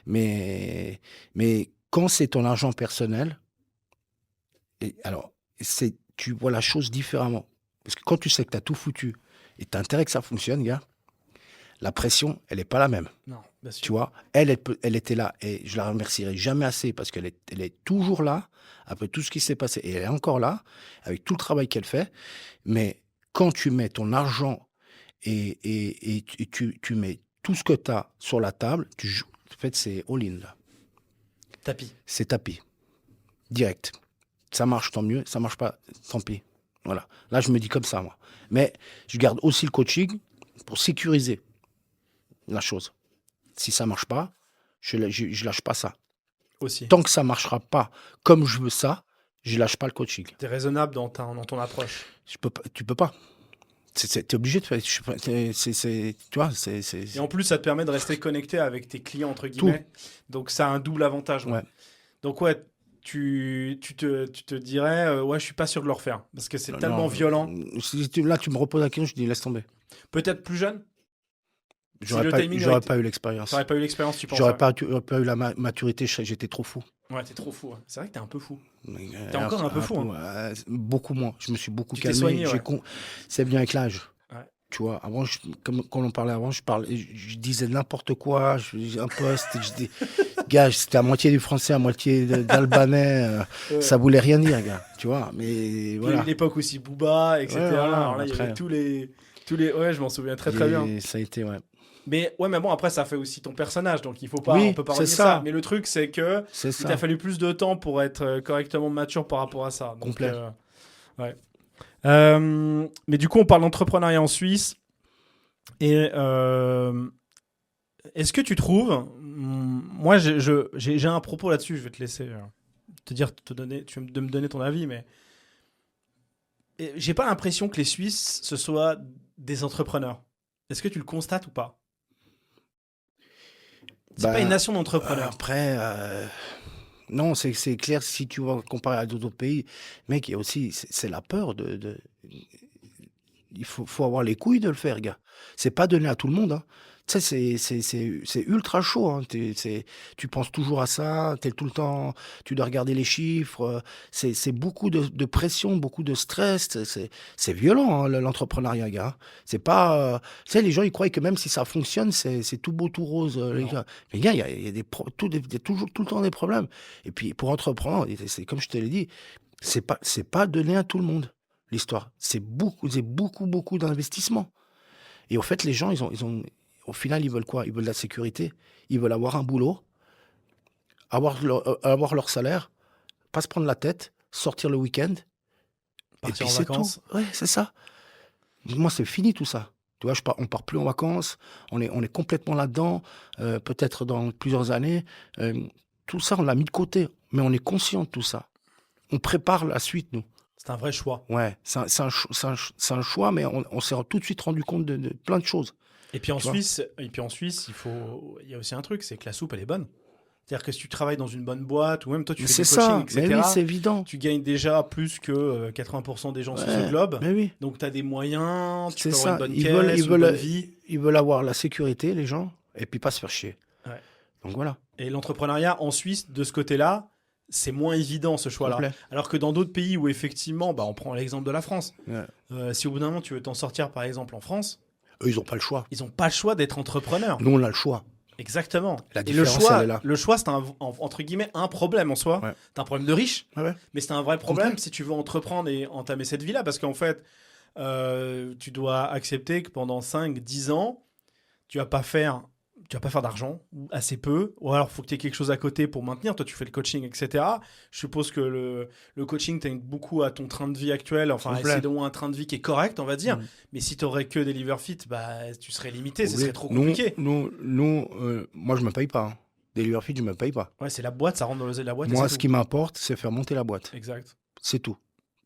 S1: Mais quand c'est ton argent personnel, tu vois la chose différemment. Parce que quand tu sais que tu as tout foutu et tu as intérêt que ça fonctionne, gars, la pression, elle n'est pas la même.
S2: Non, bien sûr.
S1: Tu vois, elle était là et je la remercierai jamais assez parce qu'elle est toujours là après tout ce qui s'est passé et elle est encore là avec tout le travail qu'elle fait. Mais quand tu mets ton argent et tu mets tout ce que tu as sur la table, tu joues. En fait, c'est all-in là.
S2: Tapis.
S1: C'est tapis. Direct. Ça marche, tant mieux. Ça marche pas, tant pis. Voilà. Là, je me dis comme ça, moi. Mais je garde aussi le coaching pour sécuriser la chose. Si ça marche pas, je lâche pas ça.
S2: Aussi.
S1: Tant que ça marchera pas comme je veux ça, je lâche pas le coaching.
S2: T'es raisonnable dans ton approche.
S1: Tu peux pas. T'es obligé de faire. Tu vois,
S2: Et en plus, ça te permet de rester connecté avec tes clients, entre guillemets. Donc, ça a un double avantage.
S1: Ouais.
S2: Donc, ouais, tu te dirais, ouais, je suis pas sûr de le refaire. Parce que c'est tellement violent.
S1: Là, tu me reposes la question, je dis laisse tomber.
S2: Peut-être plus jeune.
S1: J'aurais
S2: le
S1: pas,
S2: timing
S1: j'aurais
S2: aurait
S1: pas eu l'expérience.
S2: T'aurais pas eu l'expérience, tu penses?
S1: J'aurais pas eu la maturité, j'étais trop fou.
S2: Ouais, t'es trop fou. Ouais. C'est vrai que t'es un peu fou.
S1: T'es
S2: T'es encore un peu fou, hein.
S1: Beaucoup moins. Je me suis beaucoup
S2: Tu t'es
S1: calmé.
S2: soigné, ouais.
S1: C'est bien avec l'âge.
S2: Ouais.
S1: Tu vois, avant, comme quand on parlait avant, je disais n'importe quoi. Un poste, gars, c'était à moitié du français, à moitié d'albanais.
S2: Ouais.
S1: Ça voulait rien dire, gars. Tu vois, mais voilà.
S2: Il y a eu l'époque aussi Booba, etc.
S1: Ouais, voilà,
S2: Alors là, il y
S1: après.
S2: avait tous les... Ouais, je m'en souviens très bien.
S1: Ça a été, ouais.
S2: Mais ouais, mais bon, après, ça fait aussi ton personnage, donc on
S1: Oui,
S2: peut pas
S1: c'est
S2: renier ça.
S1: ça,
S2: Mais le truc, c'est que
S1: c'est
S2: il t'a
S1: ça,
S2: fallu plus de temps pour être correctement mature par rapport à ça. Donc,
S1: complet.
S2: ouais. Mais du coup, on parle d'entrepreneuriat en Suisse. Et est-ce que tu trouves, moi, j'ai un propos là-dessus. Je vais te laisser te dire, te donner, de me donner ton avis, mais j'ai pas l'impression que les Suisses ce soient des entrepreneurs. Est-ce que tu le constates ou pas? C'est pas une
S1: Ben,
S2: nation d'entrepreneurs.
S1: après, non, c'est clair, si tu vas comparer à d'autres pays, mec, il y a aussi, c'est la peur il faut avoir les couilles de le faire, gars. C'est pas donné à tout le monde, hein. Tu sais, c'est ultra chaud, hein. Tu penses toujours à ça, t'es tout le temps, tu dois regarder les chiffres. C'est beaucoup de pression, beaucoup de stress. C'est violent, hein, l'entrepreneuriat, gars. C'est pas, tu sais, les gens, ils croient que même si ça fonctionne, c'est tout beau, tout rose, les
S2: Non.
S1: gars. Mais gars, il y a toujours, tout le temps des problèmes. Et puis, pour entreprendre, c'est comme je te l'ai dit, c'est pas donné à tout le monde, l'histoire. C'est beaucoup, beaucoup d'investissement. Et au fait, les gens, au final, ils veulent quoi? Ils veulent de la sécurité. Ils veulent avoir un boulot, avoir leur salaire, pas se prendre la tête, sortir le week-end, et
S2: Partir
S1: puis
S2: en
S1: c'est tout.
S2: vacances.
S1: Ouais, c'est ça. Moi, c'est fini tout ça. Tu vois, on part plus en vacances, on est complètement là-dedans, peut-être dans plusieurs années. Euh, Tout ça, on l'a mis de côté, mais on est conscient de tout ça. On prépare la suite, nous.
S2: C'est un vrai choix.
S1: Ouais, c'est un choix, mais on s'est tout de suite rendu compte de plein de choses. Tu vois?
S2: Et puis en Suisse, il y a aussi un truc, c'est que la soupe, elle est bonne. C'est-à-dire que si tu travailles dans une bonne boîte, ou même toi, tu
S1: Mais
S2: fais
S1: c'est
S2: du coaching,
S1: ça, mais oui,
S2: etc.,
S1: c'est évident.
S2: tu gagnes déjà plus que 80% des gens sur ce
S1: Ouais,
S2: globe.
S1: mais oui,
S2: Donc, tu as des moyens, tu
S1: c'est
S2: peux avoir une
S1: ça.
S2: bonne caisse, une bonne vie.
S1: Ils veulent avoir la sécurité, les gens, et puis pas se faire chier.
S2: Ouais.
S1: Donc voilà,
S2: Et l'entrepreneuriat en Suisse, de ce côté-là, c'est moins évident ce choix-là.
S1: complet.
S2: Alors que dans d'autres pays où effectivement, bah, on prend l'exemple de la France,
S1: Ouais.
S2: si au bout d'un moment tu veux t'en sortir par exemple en France,
S1: Eux, ils ont pas le choix.
S2: ils n'ont pas le choix d'être entrepreneurs.
S1: Nous, on a le choix.
S2: Exactement.
S1: La
S2: Et le
S1: différence, elle est
S2: choix,
S1: là.
S2: le choix, c'est entre guillemets un problème en soi.
S1: Ouais.
S2: C'est un problème de riche,
S1: Ah ouais.
S2: mais c'est un vrai problème
S1: Complet.
S2: si tu veux entreprendre et entamer cette vie-là. Parce qu'en fait, tu dois accepter que pendant 5, 10 ans, tu vas pas faire, tu vas pas faire d'argent, ou assez peu, ou alors il faut que tu aies quelque chose à côté pour maintenir. Toi, tu fais le coaching, etc. Je suppose que le coaching t'aide beaucoup à ton train de vie actuel, enfin, à
S1: Complet.
S2: essayer d'avoir un train de vie qui est correct, on va dire.
S1: Mm.
S2: Mais si tu aurais que des liver fit, bah, tu serais limité, ce
S1: Oui.
S2: serait trop compliqué.
S1: Moi, je me paye pas, hein. Des Liverfield, je me paye pas.
S2: Ouais, c'est la boîte, ça rentre dans l'oseille de la boîte et
S1: Moi,
S2: c'est
S1: ce
S2: tout.
S1: qui m'importe, c'est faire monter la boîte.
S2: Exact.
S1: C'est tout.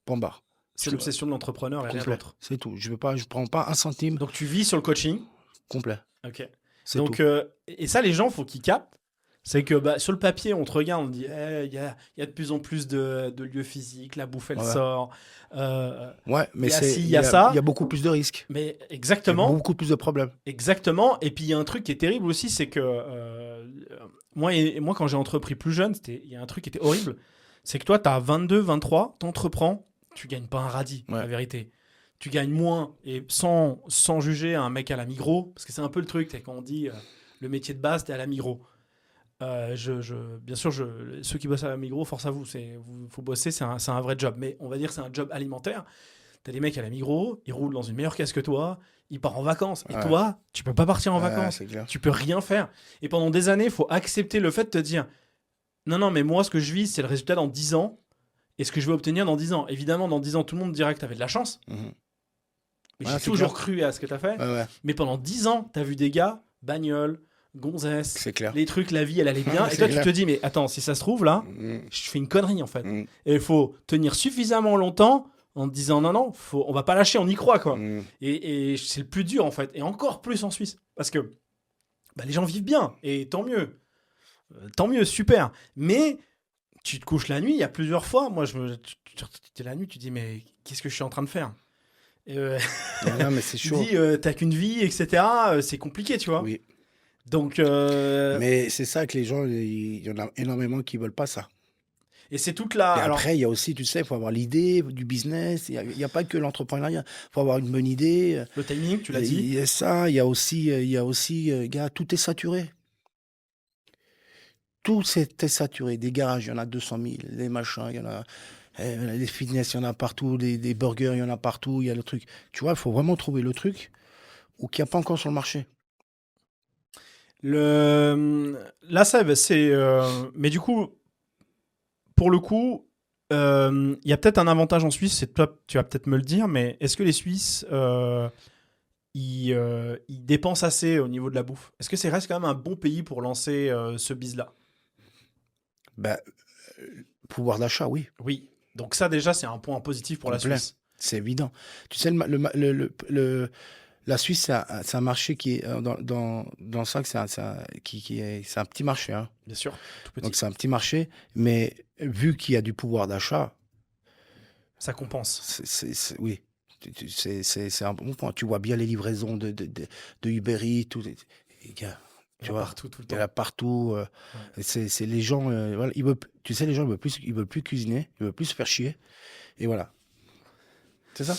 S1: Point barre.
S2: C'est l'obsession de l'entrepreneur et rien
S1: Complet.
S2: d'autre.
S1: C'est tout. Je prends pas un centime.
S2: Donc tu vis sur le coaching.
S1: Complet.
S2: Ok.
S1: C'est
S2: Donc
S1: tout.
S2: et ça les gens faut qu'ils captent. C'est que bah, sur le papier on te regarde, on te dit il y a de plus en plus de lieux physiques, la bouffe elle
S1: Ouais.
S2: sort. Euh,
S1: Ouais, mais
S2: il y a ci, il
S1: il
S2: y a ça.
S1: il y a beaucoup plus de risques.
S2: mais
S1: Il y a
S2: exactement,
S1: beaucoup plus de problèmes.
S2: exactement. Et puis il y a un truc qui est terrible aussi, c'est que moi quand j'ai entrepris plus jeune, il y a un truc qui était horrible. C'est que toi tu as 22, 23, t'entreprends, tu gagnes pas un radis,
S1: Ouais.
S2: la vérité. Tu gagnes moins et sans juger un mec à la Migros, parce que c'est un peu le truc, quand on dit le métier de base, t'es à la Migros. Bien sûr, ceux qui bossent à la Migros, force à vous, faut bosser, c'est un vrai job. Mais on va dire que c'est un job alimentaire. T'as des mecs à la Migros, ils roulent dans une meilleure caisse que toi, ils partent en vacances. Et
S1: Ouais.
S2: toi, tu peux pas partir en
S1: Ouais,
S2: vacances.
S1: c'est clair.
S2: Tu peux rien faire. Et pendant des années, il faut accepter le fait de te dire non, non, mais moi, ce que je vis, c'est le résultat dans 10 ans et ce que je vais obtenir dans 10 ans. Évidemment, dans 10 ans, tout le monde dirait que tu avais de la chance.
S1: Mhm.
S2: Mais
S1: Ouais,
S2: j'ai
S1: c'est
S2: toujours
S1: clair.
S2: cru à ce que tu as fait.
S1: Ouais, ouais,
S2: Mais pendant 10 ans, tu as vu des gars, bagnole, gonzesse,
S1: c'est clair.
S2: les trucs, la vie, elle allait bien.
S1: Ouais,
S2: Et
S1: c'est
S2: toi, tu
S1: clair.
S2: te dis, mais attends, si ça se trouve, là,
S1: Mhm.
S2: je fais une connerie, en fait.
S1: Mhm.
S2: Et il faut tenir suffisamment longtemps en te disant, non, non, on va pas lâcher, on y croit, quoi.
S1: Mhm.
S2: Et c'est le plus dur, en fait. Et encore plus en Suisse. Parce que bah, les gens vivent bien. Et tant mieux. Tant mieux, super. Mais tu te couches la nuit, il y a plusieurs fois. Moi, tu es la nuit, tu te dis, mais qu'est-ce que je suis en train de faire?
S1: Non, mais c'est
S2: Tu
S1: chaud.
S2: dis, t'as qu'une vie, etc. C'est compliqué, tu vois.
S1: Oui.
S2: Donc,
S1: Mais c'est ça que les gens, il y en a énormément qui veulent pas ça.
S2: et c'est toute la.
S1: Et
S2: Alors,
S1: après, il y a aussi, tu sais, il faut avoir l'idée du business. Il y a pas que l'entrepreneuriat. Il faut avoir une bonne idée.
S2: le timing, tu l'as
S1: Il
S2: dit.
S1: y a ça, il y a aussi, gars, tout est saturé. Tout est saturé. Des garages, il y en a 200 000. Des machins, il y en a. Les fitness, il y en a partout. Des burgers, il y en a partout. Il y a le truc. Tu vois, il faut vraiment trouver le truc ou qu'il n'y a pas encore sur le marché.
S2: Là, c'est. Mais du coup, pour le coup, il y a peut-être un avantage en Suisse, c'est toi, tu vas peut-être me le dire, mais est-ce que les Suisses, ils dépensent assez au niveau de la bouffe? Est-ce que c'est reste quand même un bon pays pour lancer ce biz-là?
S1: Ben, pouvoir d'achat, oui,
S2: Oui. Donc ça, déjà, c'est un point positif pour la
S1: complet.
S2: Suisse.
S1: C'est évident. Tu sais, la Suisse, c'est un marché qui est dans ça, que c'est un petit marché. Hein.
S2: Bien sûr, tout petit.
S1: Donc, c'est un petit marché, mais vu qu'il y a du pouvoir d'achat,
S2: Ça compense.
S1: oui, c'est un bon point. Tu vois bien les livraisons de Uber Eats, les gars,
S2: Il y
S1: tu
S2: en a
S1: vois,
S2: partout, tout le
S1: il y en
S2: temps.
S1: a partout.
S2: Ouais.
S1: C'est les gens, voilà, tu sais, les gens, ils veulent plus cuisiner, ils veulent plus se faire chier. Et voilà. C'est ça?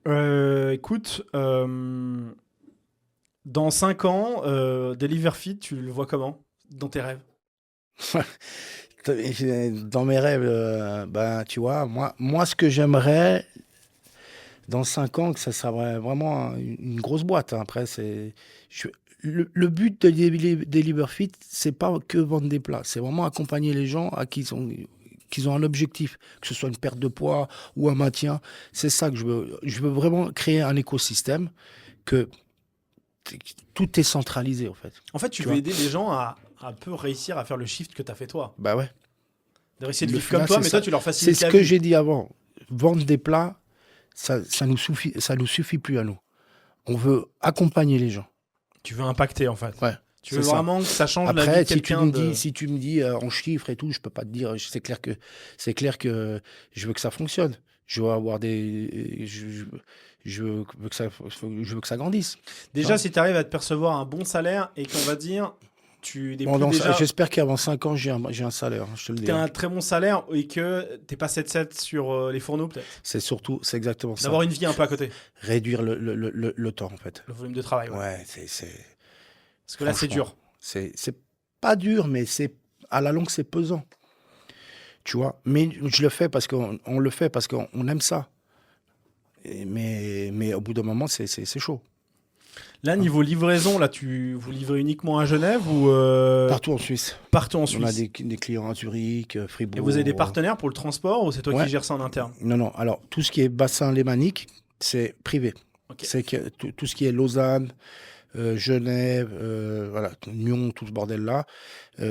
S2: Euh, écoute, dans 5 ans, Deliverfit, tu le vois comment dans tes rêves?
S1: Dans mes rêves, ben, tu vois, moi, ce que j'aimerais dans 5 ans, que ça sera vraiment une grosse boîte. Hein. Après, le but des Liberfit, c'est pas que vendre des plats, c'est vraiment accompagner les gens à qu'ils ont un objectif, que ce soit une perte de poids ou un maintien. C'est ça que je veux. Je veux vraiment créer un écosystème que tout est centralisé, en fait.
S2: En fait, tu
S1: Tu
S2: veux
S1: vois?
S2: aider les gens à un peu réussir à faire le shift que tu as fait toi.
S1: Bah ouais.
S2: De réussir de
S1: Le
S2: vivre comme
S1: final,
S2: toi,
S1: c'est
S2: mais toi,
S1: ça.
S2: tu leur
S1: C'est
S2: facilites
S1: ce
S2: la
S1: que
S2: vie.
S1: j'ai dit avant. Vendre des plats, ça nous suffit plus à nous. On veut accompagner les gens.
S2: Tu veux impacter, en fait.
S1: Ouais,
S2: Tu veux
S1: c'est ça.
S2: vraiment que ça change la vie
S1: Après,
S2: de quelqu'un de...
S1: si tu me dis en chiffres et tout, je peux pas te dire. C'est clair que je veux que ça fonctionne. Je veux avoir des, je veux je veux que ça grandisse. Tu
S2: Déjà,
S1: vois.
S2: si tu arrives à te percevoir un bon salaire et qu'on va dire, tu n'es
S1: Bon,
S2: plus déjà...
S1: j'espère qu'avant 5 ans, j'ai un salaire. Hein, je te le dis.
S2: Tu as
S1: Hein.
S2: un très bon salaire et que tu n'es pas 7-7 sur les fourneaux, peut-être.
S1: C'est exactement ça.
S2: D'avoir une vie un peu à côté.
S1: Réduire le temps, en fait.
S2: Le volume de travail, ouais.
S1: Ouais,
S2: Parce que là, c'est
S1: franchement,
S2: dur.
S1: c'est pas dur, mais à la longue, c'est pesant. Tu vois. Mais je le fais parce on le fait parce qu'on aime ça. Mais au bout d'un moment, c'est chaud.
S2: Là, niveau livraison, là, vous livrez uniquement à Genève ou
S1: Partout en Suisse.
S2: partout en
S1: On a
S2: Suisse?
S1: des clients à Zurich,
S2: Et
S1: Fribourg.
S2: vous avez des partenaires pour le transport ou c'est toi
S1: Ouais.
S2: qui gères ça en interne?
S1: Non, non. Alors, tout ce qui est bassin lémanique, c'est privé.
S2: Ok.
S1: C'est que tout ce qui est Lausanne, Genève, voilà, Nyon, tout ce bordel-là,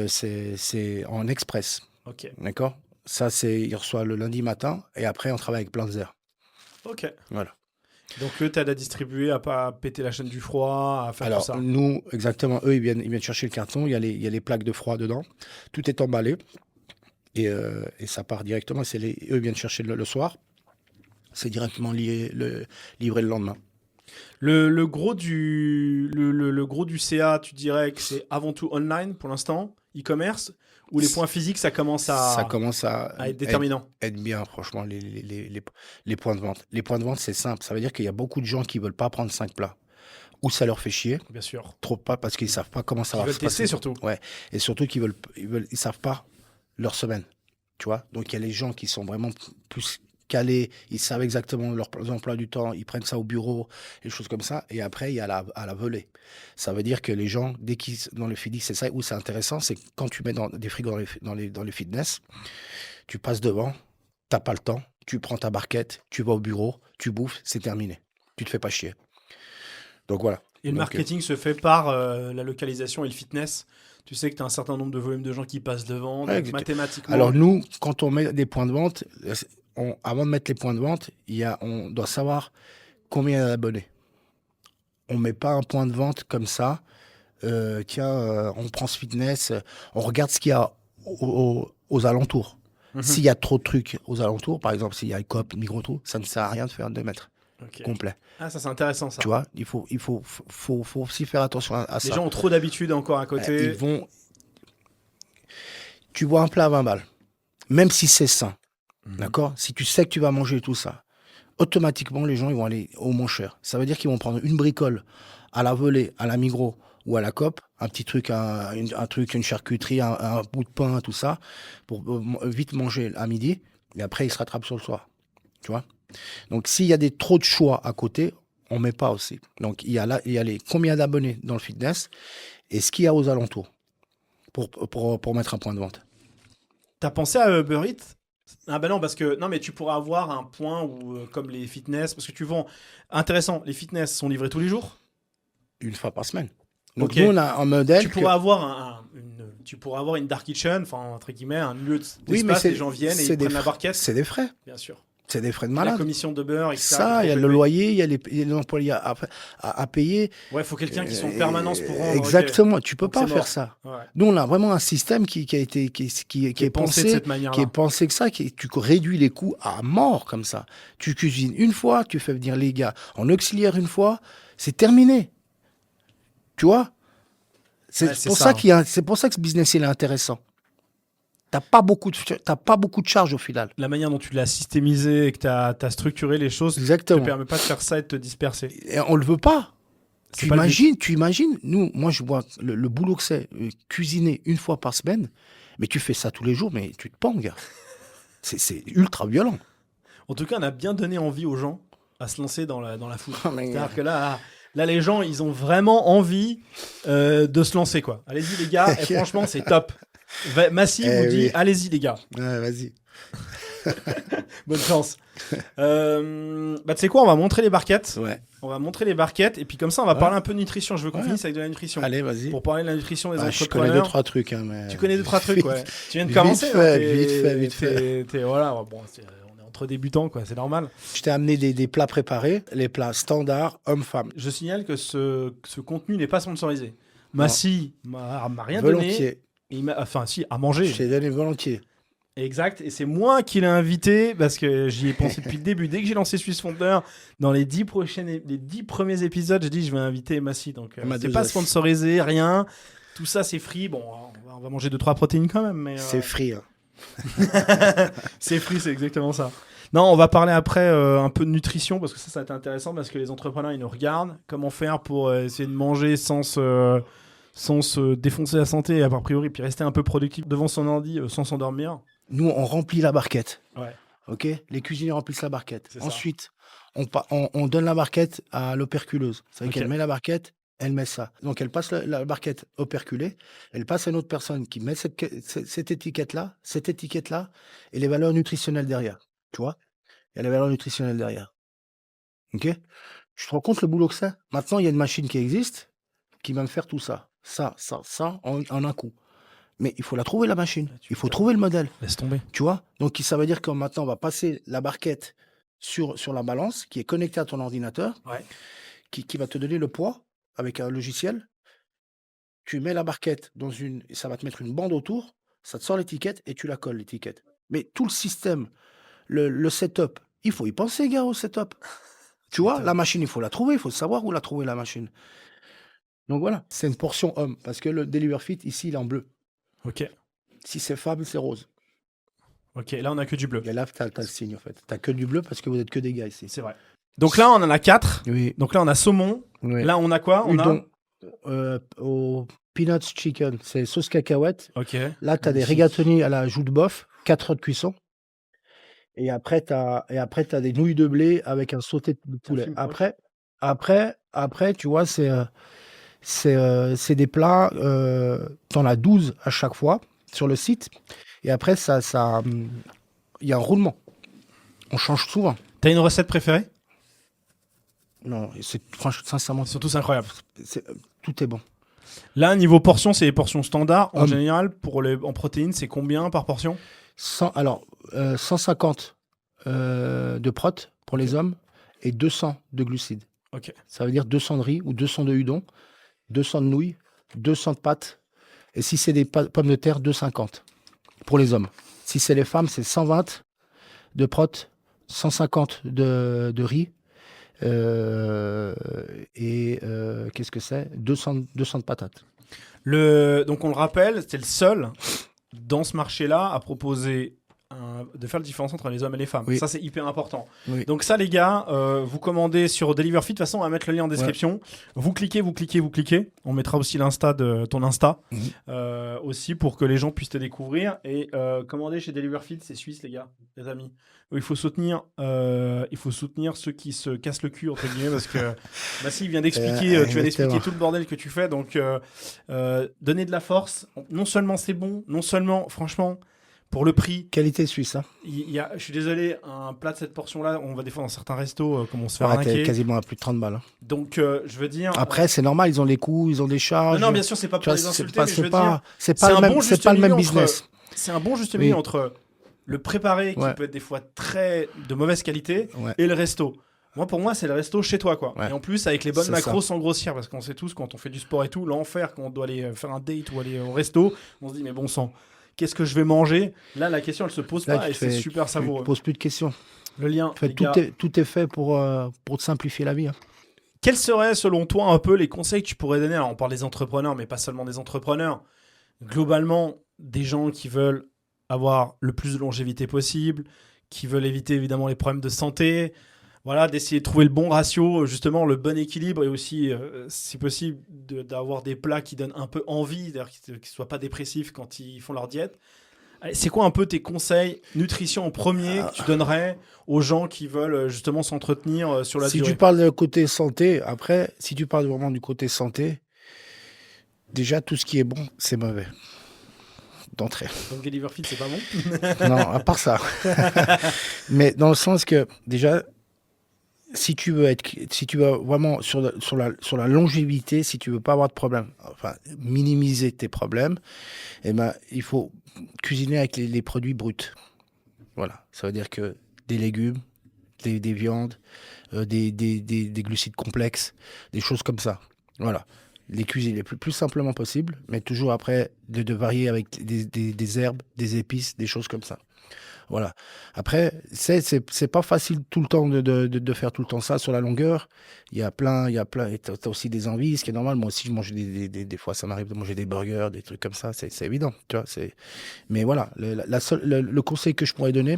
S1: c'est en express.
S2: Ok.
S1: D'accord? Ça, il reçoit le lundi matin et après, on travaille avec Planzer.
S2: Ok.
S1: Voilà.
S2: Donc eux, t'as à distribuer, à pas péter la chaîne du froid, à faire tout
S1: Alors,
S2: ça.
S1: nous, exactement, eux, ils viennent chercher le carton, il y a les plaques de froid dedans, tout est emballé et ça part directement. Eux viennent chercher le soir, c'est directement livré le lendemain.
S2: Le gros le gros du CA, tu dirais que c'est avant tout online pour l'instant, e-commerce, ou les points physiques, ça commence
S1: Ça
S2: à
S1: commence à
S2: être déterminant.
S1: être bien, franchement, les points de vente. Les points de vente, c'est simple. Ça veut dire qu'il y a beaucoup de gens qui veulent pas prendre 5 plats. Ou ça leur fait chier,
S2: Bien sûr.
S1: trop pas, parce qu'ils savent pas comment ça
S2: Ils
S1: va
S2: veulent
S1: se
S2: tester
S1: passer.
S2: surtout.
S1: Ouais. Et surtout ils savent pas leur semaine. Tu vois? Donc il y a les gens qui sont vraiment plus calés, ils savent exactement leur emploi du temps, ils prennent ça au bureau, des choses comme ça. Et après, il y a à la volée. Ça veut dire que les gens, dès qu'ils dans le fitness, c'est ça où c'est intéressant, c'est que quand tu mets des frigos dans les fitness, tu passes devant, t'as pas le temps, tu prends ta barquette, tu vas au bureau, tu bouffes, c'est terminé. Tu te fais pas chier. Donc voilà.
S2: Et le
S1: Donc,
S2: marketing se fait par la localisation et le fitness. Tu sais que tu as un certain nombre de volumes de gens qui passent devant,
S1: Ouais,
S2: donc mathématiquement.
S1: alors nous, quand on met des points de vente, avant de mettre les points de vente, on doit savoir combien il y a d'abonnés. On met pas un point de vente comme ça. Tiens, on prend ce fitness, on regarde ce qu'il y a aux alentours.
S2: Mhm.
S1: S'il y a trop de trucs aux alentours, par exemple, s'il y a Coop, Migros, tout, ça ne sert à rien de mettre
S2: Ok.
S1: complet.
S2: Ah, ça c'est intéressant ça.
S1: Tu vois, il faut aussi faire attention à
S2: Les
S1: ça.
S2: gens ont trop d'habitude encore à côté.
S1: Tu vois un plat à 20 balles, même si c'est sain,
S2: Mhm.
S1: d'accord? Si tu sais que tu vas manger tout ça, automatiquement, les gens ils vont aller au moins cher. Ça veut dire qu'ils vont prendre une bricole à la volée, à la Migros ou à la Coop, un petit truc, une charcuterie, un bout de pain, tout ça, pour vite manger à midi, et après ils se rattrapent sur le soir. Tu vois? Donc s'il y a trop de choix à côté, on met pas aussi. Donc, il y a les combien d'abonnés dans le fitness et ce qu'il y a aux alentours pour mettre un point de vente.
S2: T'as pensé à Uber Eats? Ah bah non, parce que non, mais tu pourras avoir un point où, comme les fitness, parce que tu vends. Intéressant, les fitness sont livrés tous les jours.
S1: Une fois par semaine. Donc,
S2: Ok.
S1: nous, on a un modèle.
S2: Tu pourras avoir tu pourras avoir une dark kitchen, enfin entre guillemets, un lieu
S1: Oui, mais
S2: d'espace, les gens viennent et ils prennent la barquette.
S1: C'est des frais.
S2: Bien sûr.
S1: C'est des frais de
S2: La
S1: malade.
S2: commission de beurre, etc.
S1: Ça, il y a le loyer, il y a les employés à payer.
S2: Ouais, il faut quelqu'un qui soit en permanence pour rendre.
S1: Exactement, tu peux
S2: Donc,
S1: pas
S2: c'est
S1: faire
S2: mort.
S1: ça.
S2: Ouais.
S1: Nous, on a vraiment un système qui est
S2: pensé de
S1: pensé,
S2: cette manière-là.
S1: qui est pensé que ça, tu réduis les coûts à mort comme ça. Tu cuisines une fois, tu fais venir les gars en auxiliaire une fois, c'est terminé. Tu vois? C'est
S2: Ouais, c'est
S1: pour
S2: ça,
S1: ça
S2: hein.
S1: c'est pour ça que ce business il est intéressant. T'as pas beaucoup de charges au final.
S2: La manière dont tu l'as systémisé et que tu as structuré les choses ne te
S1: Exactement.
S2: permet pas de faire ça et de te disperser.
S1: Et on le veut pas.
S2: C'est pas le
S1: Tu imagines, moi je vois le boulot que c'est, cuisiner une fois par semaine, mais tu fais ça tous les jours, mais tu te pends, gars. C'est ultra violent.
S2: En tout cas, on a bien donné envie aux gens à se lancer dans la food.
S1: Oh, mais-
S2: C'est-à-dire que là, les gens, ils ont vraiment envie de se lancer, quoi. Allez-y, les gars. Et franchement, c'est top. Massy vous dit,
S1: oui.
S2: allez-y, les gars.
S1: Ouais, vas-y.
S2: Bonne chance. Bah, tu sais quoi, on va montrer les barquettes.
S1: Ouais.
S2: On va montrer les barquettes. Et puis comme ça, on va parler un peu de nutrition. Je veux qu'on
S1: Ouais.
S2: finisse avec de la nutrition.
S1: Allez, vas-y.
S2: Pour parler de la nutrition des
S1: Je
S2: entrepreneurs.
S1: connais 2-3 trucs. Hein, mais...
S2: Tu connais 2-3 trucs, ouais. Tu viens de
S1: Vite
S2: commencer.
S1: fait,
S2: hein,
S1: vite fait.
S2: Voilà, bon, on est entre débutants, quoi. C'est normal.
S1: Je t'ai amené des plats préparés, les plats standards, hommes-femmes.
S2: Je signale que ce contenu n'est pas sponsorisé. Massy m'a rien
S1: Volontiers.
S2: donné. Enfin, si, à manger.
S1: Je t'ai donné volontiers.
S2: Exact. Et c'est moi qui l'ai invité parce que j'y ai pensé depuis le début. Dès que j'ai lancé Suisse Fondeur, dans les 10 premiers épisodes, j'ai dit je vais inviter Massy. Donc, c'est pas sponsorisé, rien. Tout ça, c'est free. Bon, on va manger 2-3 protéines quand même. Mais,
S1: C'est free. Hein.
S2: c'est free, c'est exactement ça. Non, on va parler après un peu de nutrition parce que ça va être intéressant parce que les entrepreneurs, ils nous regardent. Comment faire pour essayer de manger sans se défoncer la santé, a priori, puis rester un peu productif devant son ordi sans s'endormir.
S1: Nous, on remplit la barquette.
S2: Ouais.
S1: Ok. Les cuisiniers remplissent la barquette.
S2: C'est ça.
S1: Ensuite, on donne la barquette à l'operculeuse. C'est-à-dire
S2: Ok.
S1: qu'elle met la barquette, elle met ça. Donc, elle passe la barquette operculée. Elle passe à une autre personne qui met cette étiquette-là, et les valeurs nutritionnelles derrière. Tu vois? Il y a les valeurs nutritionnelles derrière. Ok? Je te rends compte le boulot que c'est? Maintenant, il y a une machine qui existe qui va me faire tout ça. Ça, en un coup. Mais il faut la trouver, la machine. Il faut trouver le modèle.
S2: Laisse tomber.
S1: Tu vois? Donc, ça veut dire que maintenant, on va passer la barquette sur la balance qui est connectée à ton ordinateur,
S2: Ouais.
S1: qui va te donner le poids avec un logiciel. Tu mets la barquette ça va te mettre une bande autour, ça te sort l'étiquette et tu la colles, l'étiquette. Mais tout le système, le setup, il faut y penser, gars, au setup. Tu vois? La machine, il faut la trouver, il faut savoir où la trouver, la machine. Donc voilà, c'est une portion homme, parce que le Deliver Fit, ici, il est en bleu.
S2: Ok.
S1: Si c'est femme, c'est rose.
S2: Ok, là, on a que du bleu.
S1: Et là, t'as le signe, en fait. T'as que du bleu parce que vous êtes que des gars ici.
S2: C'est vrai. Donc là, on en a 4.
S1: Oui.
S2: Donc là, on a saumon.
S1: Oui.
S2: Là, on a quoi? On
S1: Udon, au peanuts chicken, c'est sauce cacahuète.
S2: Ok.
S1: Là, tu as des rigatoni à la joue de bœuf, 4 heures de cuisson. Et après, tu as des nouilles de blé avec un sauté de poulet.
S2: film
S1: Après, tu vois, c'est des plats, tu en as 12 à chaque fois sur le site. Et après, il y a un roulement. On change souvent.
S2: T'as une recette préférée?
S1: Non, franchement, sincèrement,
S2: Surtout, c'est incroyable.
S1: tout est bon.
S2: Là, niveau portion, c'est les portions standards. En
S1: Homme.
S2: général, en protéines, c'est combien par portion?
S1: 150 de prot pour les hommes et 200 de glucides.
S2: Ok.
S1: Ça veut dire 200 de riz ou 200 de udon, 200 de nouilles, 200 de pâtes. Et si c'est des pommes de terre, 250 pour les hommes. Si c'est les femmes, c'est 120 de prot, 150 de riz et qu'est-ce que c'est 200 de patates.
S2: Donc, on le rappelle, c'est le seul dans ce marché-là à proposer de faire la différence entre les hommes et les femmes.
S1: Oui.
S2: Ça, c'est hyper important.
S1: Oui.
S2: Donc ça, les gars, vous commandez sur Deliver Fit. De toute façon, on va mettre le lien en description. Vous cliquez. On mettra aussi l'insta de ton Insta aussi pour que les gens puissent te découvrir. Et commander chez Deliver Fit, c'est suisse, les gars, les amis. Il faut soutenir ceux qui se cassent le cul, entre guillemets, parce que Massy vient d'expliquer, tu viens d'expliquer tout le bordel que tu fais. Donc, donner de la force. Non seulement c'est bon, non seulement, franchement, pour le prix.
S1: Qualité suisse, hein.
S2: Je suis désolé, un plat de cette portion-là, on va des fois dans certains restos, comme on se fait arnaquer.
S1: T'es quasiment à plus de 30 balles. Hein.
S2: Donc, je veux dire.
S1: Après, c'est normal, ils ont les coûts, ils ont des charges.
S2: Non, bien sûr, c'est pas pour les insulter, mais je veux dire.
S1: C'est pas le même business.
S2: C'est un bon juste milieu entre le préparé, qui peut être des fois très de mauvaise qualité, et le resto. Pour moi, c'est le resto chez toi, quoi. Ouais. Et en plus, avec les bonnes macros sans grossir, parce qu'on sait tous, quand on fait du sport et tout, l'enfer, quand on doit aller faire un date ou aller au resto, on se dit, mais bon sang, qu'est-ce que je vais manger? Là, la question, elle se pose pas et c'est super savoureux.
S1: Tu poses plus de questions.
S2: Le lien.
S1: Tout est fait pour te simplifier la vie. Hein.
S2: Quels seraient, selon toi, un peu les conseils que tu pourrais donner? Alors, on parle des entrepreneurs, mais pas seulement des entrepreneurs. Globalement, des gens qui veulent avoir le plus de longévité possible, qui veulent éviter évidemment les problèmes de santé, voilà, d'essayer de trouver le bon ratio, justement le bon équilibre, et aussi, si possible, d'avoir des plats qui donnent un peu envie, d'ailleurs qu'ils ne soient pas dépressifs quand ils font leur diète. Allez, c'est quoi un peu tes conseils nutrition en premier que tu donnerais aux gens qui veulent justement s'entretenir sur la durée?
S1: Si tu parles du côté santé, après, si tu parles vraiment du côté santé, déjà tout ce qui est bon, c'est mauvais. D'entrée.
S2: Donc Deliver Fit, c'est pas bon?
S1: Non, à part ça. Mais dans le sens que, déjà, si tu veux vraiment sur la longévité, si tu veux pas avoir de problème, enfin, minimiser tes problèmes, eh ben, il faut cuisiner avec les produits bruts. Voilà. Ça veut dire que des légumes, des viandes, des glucides complexes, des choses comme ça. Voilà. Les cuisiner le plus simplement possible, mais toujours après de varier avec des herbes, des épices, des choses comme ça. Voilà. Après, c'est pas facile tout le temps de faire tout le temps ça sur la longueur. Il y a plein, et t'as aussi des envies, ce qui est normal. Moi aussi, je mange des fois, ça m'arrive de manger des burgers, des trucs comme ça. C'est évident, tu vois. Mais voilà, le conseil que je pourrais donner,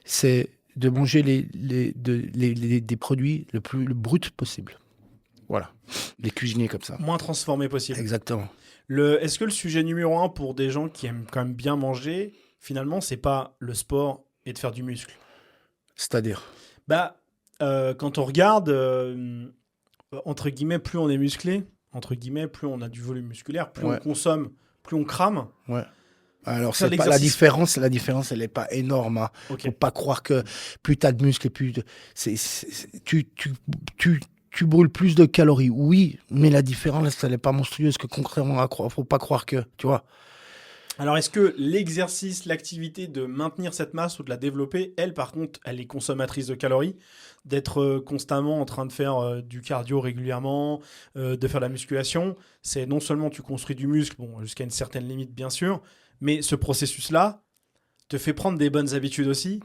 S1: c'est de manger des produits le plus brut possible. Voilà, les cuisiner comme ça.
S2: Moins transformé possible.
S1: Exactement.
S2: Est-ce que le sujet numéro 1 pour des gens qui aiment quand même bien manger, finalement, c'est pas le sport et de faire du muscle?
S1: C'est-à-dire
S2: quand on regarde, entre guillemets, plus on est musclé, entre guillemets, plus on a du volume musculaire, plus on consomme, plus on crame.
S1: Ouais. Alors, c'est pas, la différence, elle n'est pas énorme. Hein. Okay. Faut pas croire que plus tu as de muscles, plus tu brûles plus de calories, oui, mais la différence, elle n'est pas monstrueuse, que contrairement à croire, faut pas croire que, tu vois.
S2: Alors, est-ce que l'exercice, l'activité de maintenir cette masse ou de la développer, elle, par contre, elle est consommatrice de calories, d'être constamment en train de faire du cardio régulièrement, de faire de la musculation, c'est non seulement tu construis du muscle, bon, jusqu'à une certaine limite, bien sûr, mais ce processus-là te fait prendre des bonnes habitudes aussi,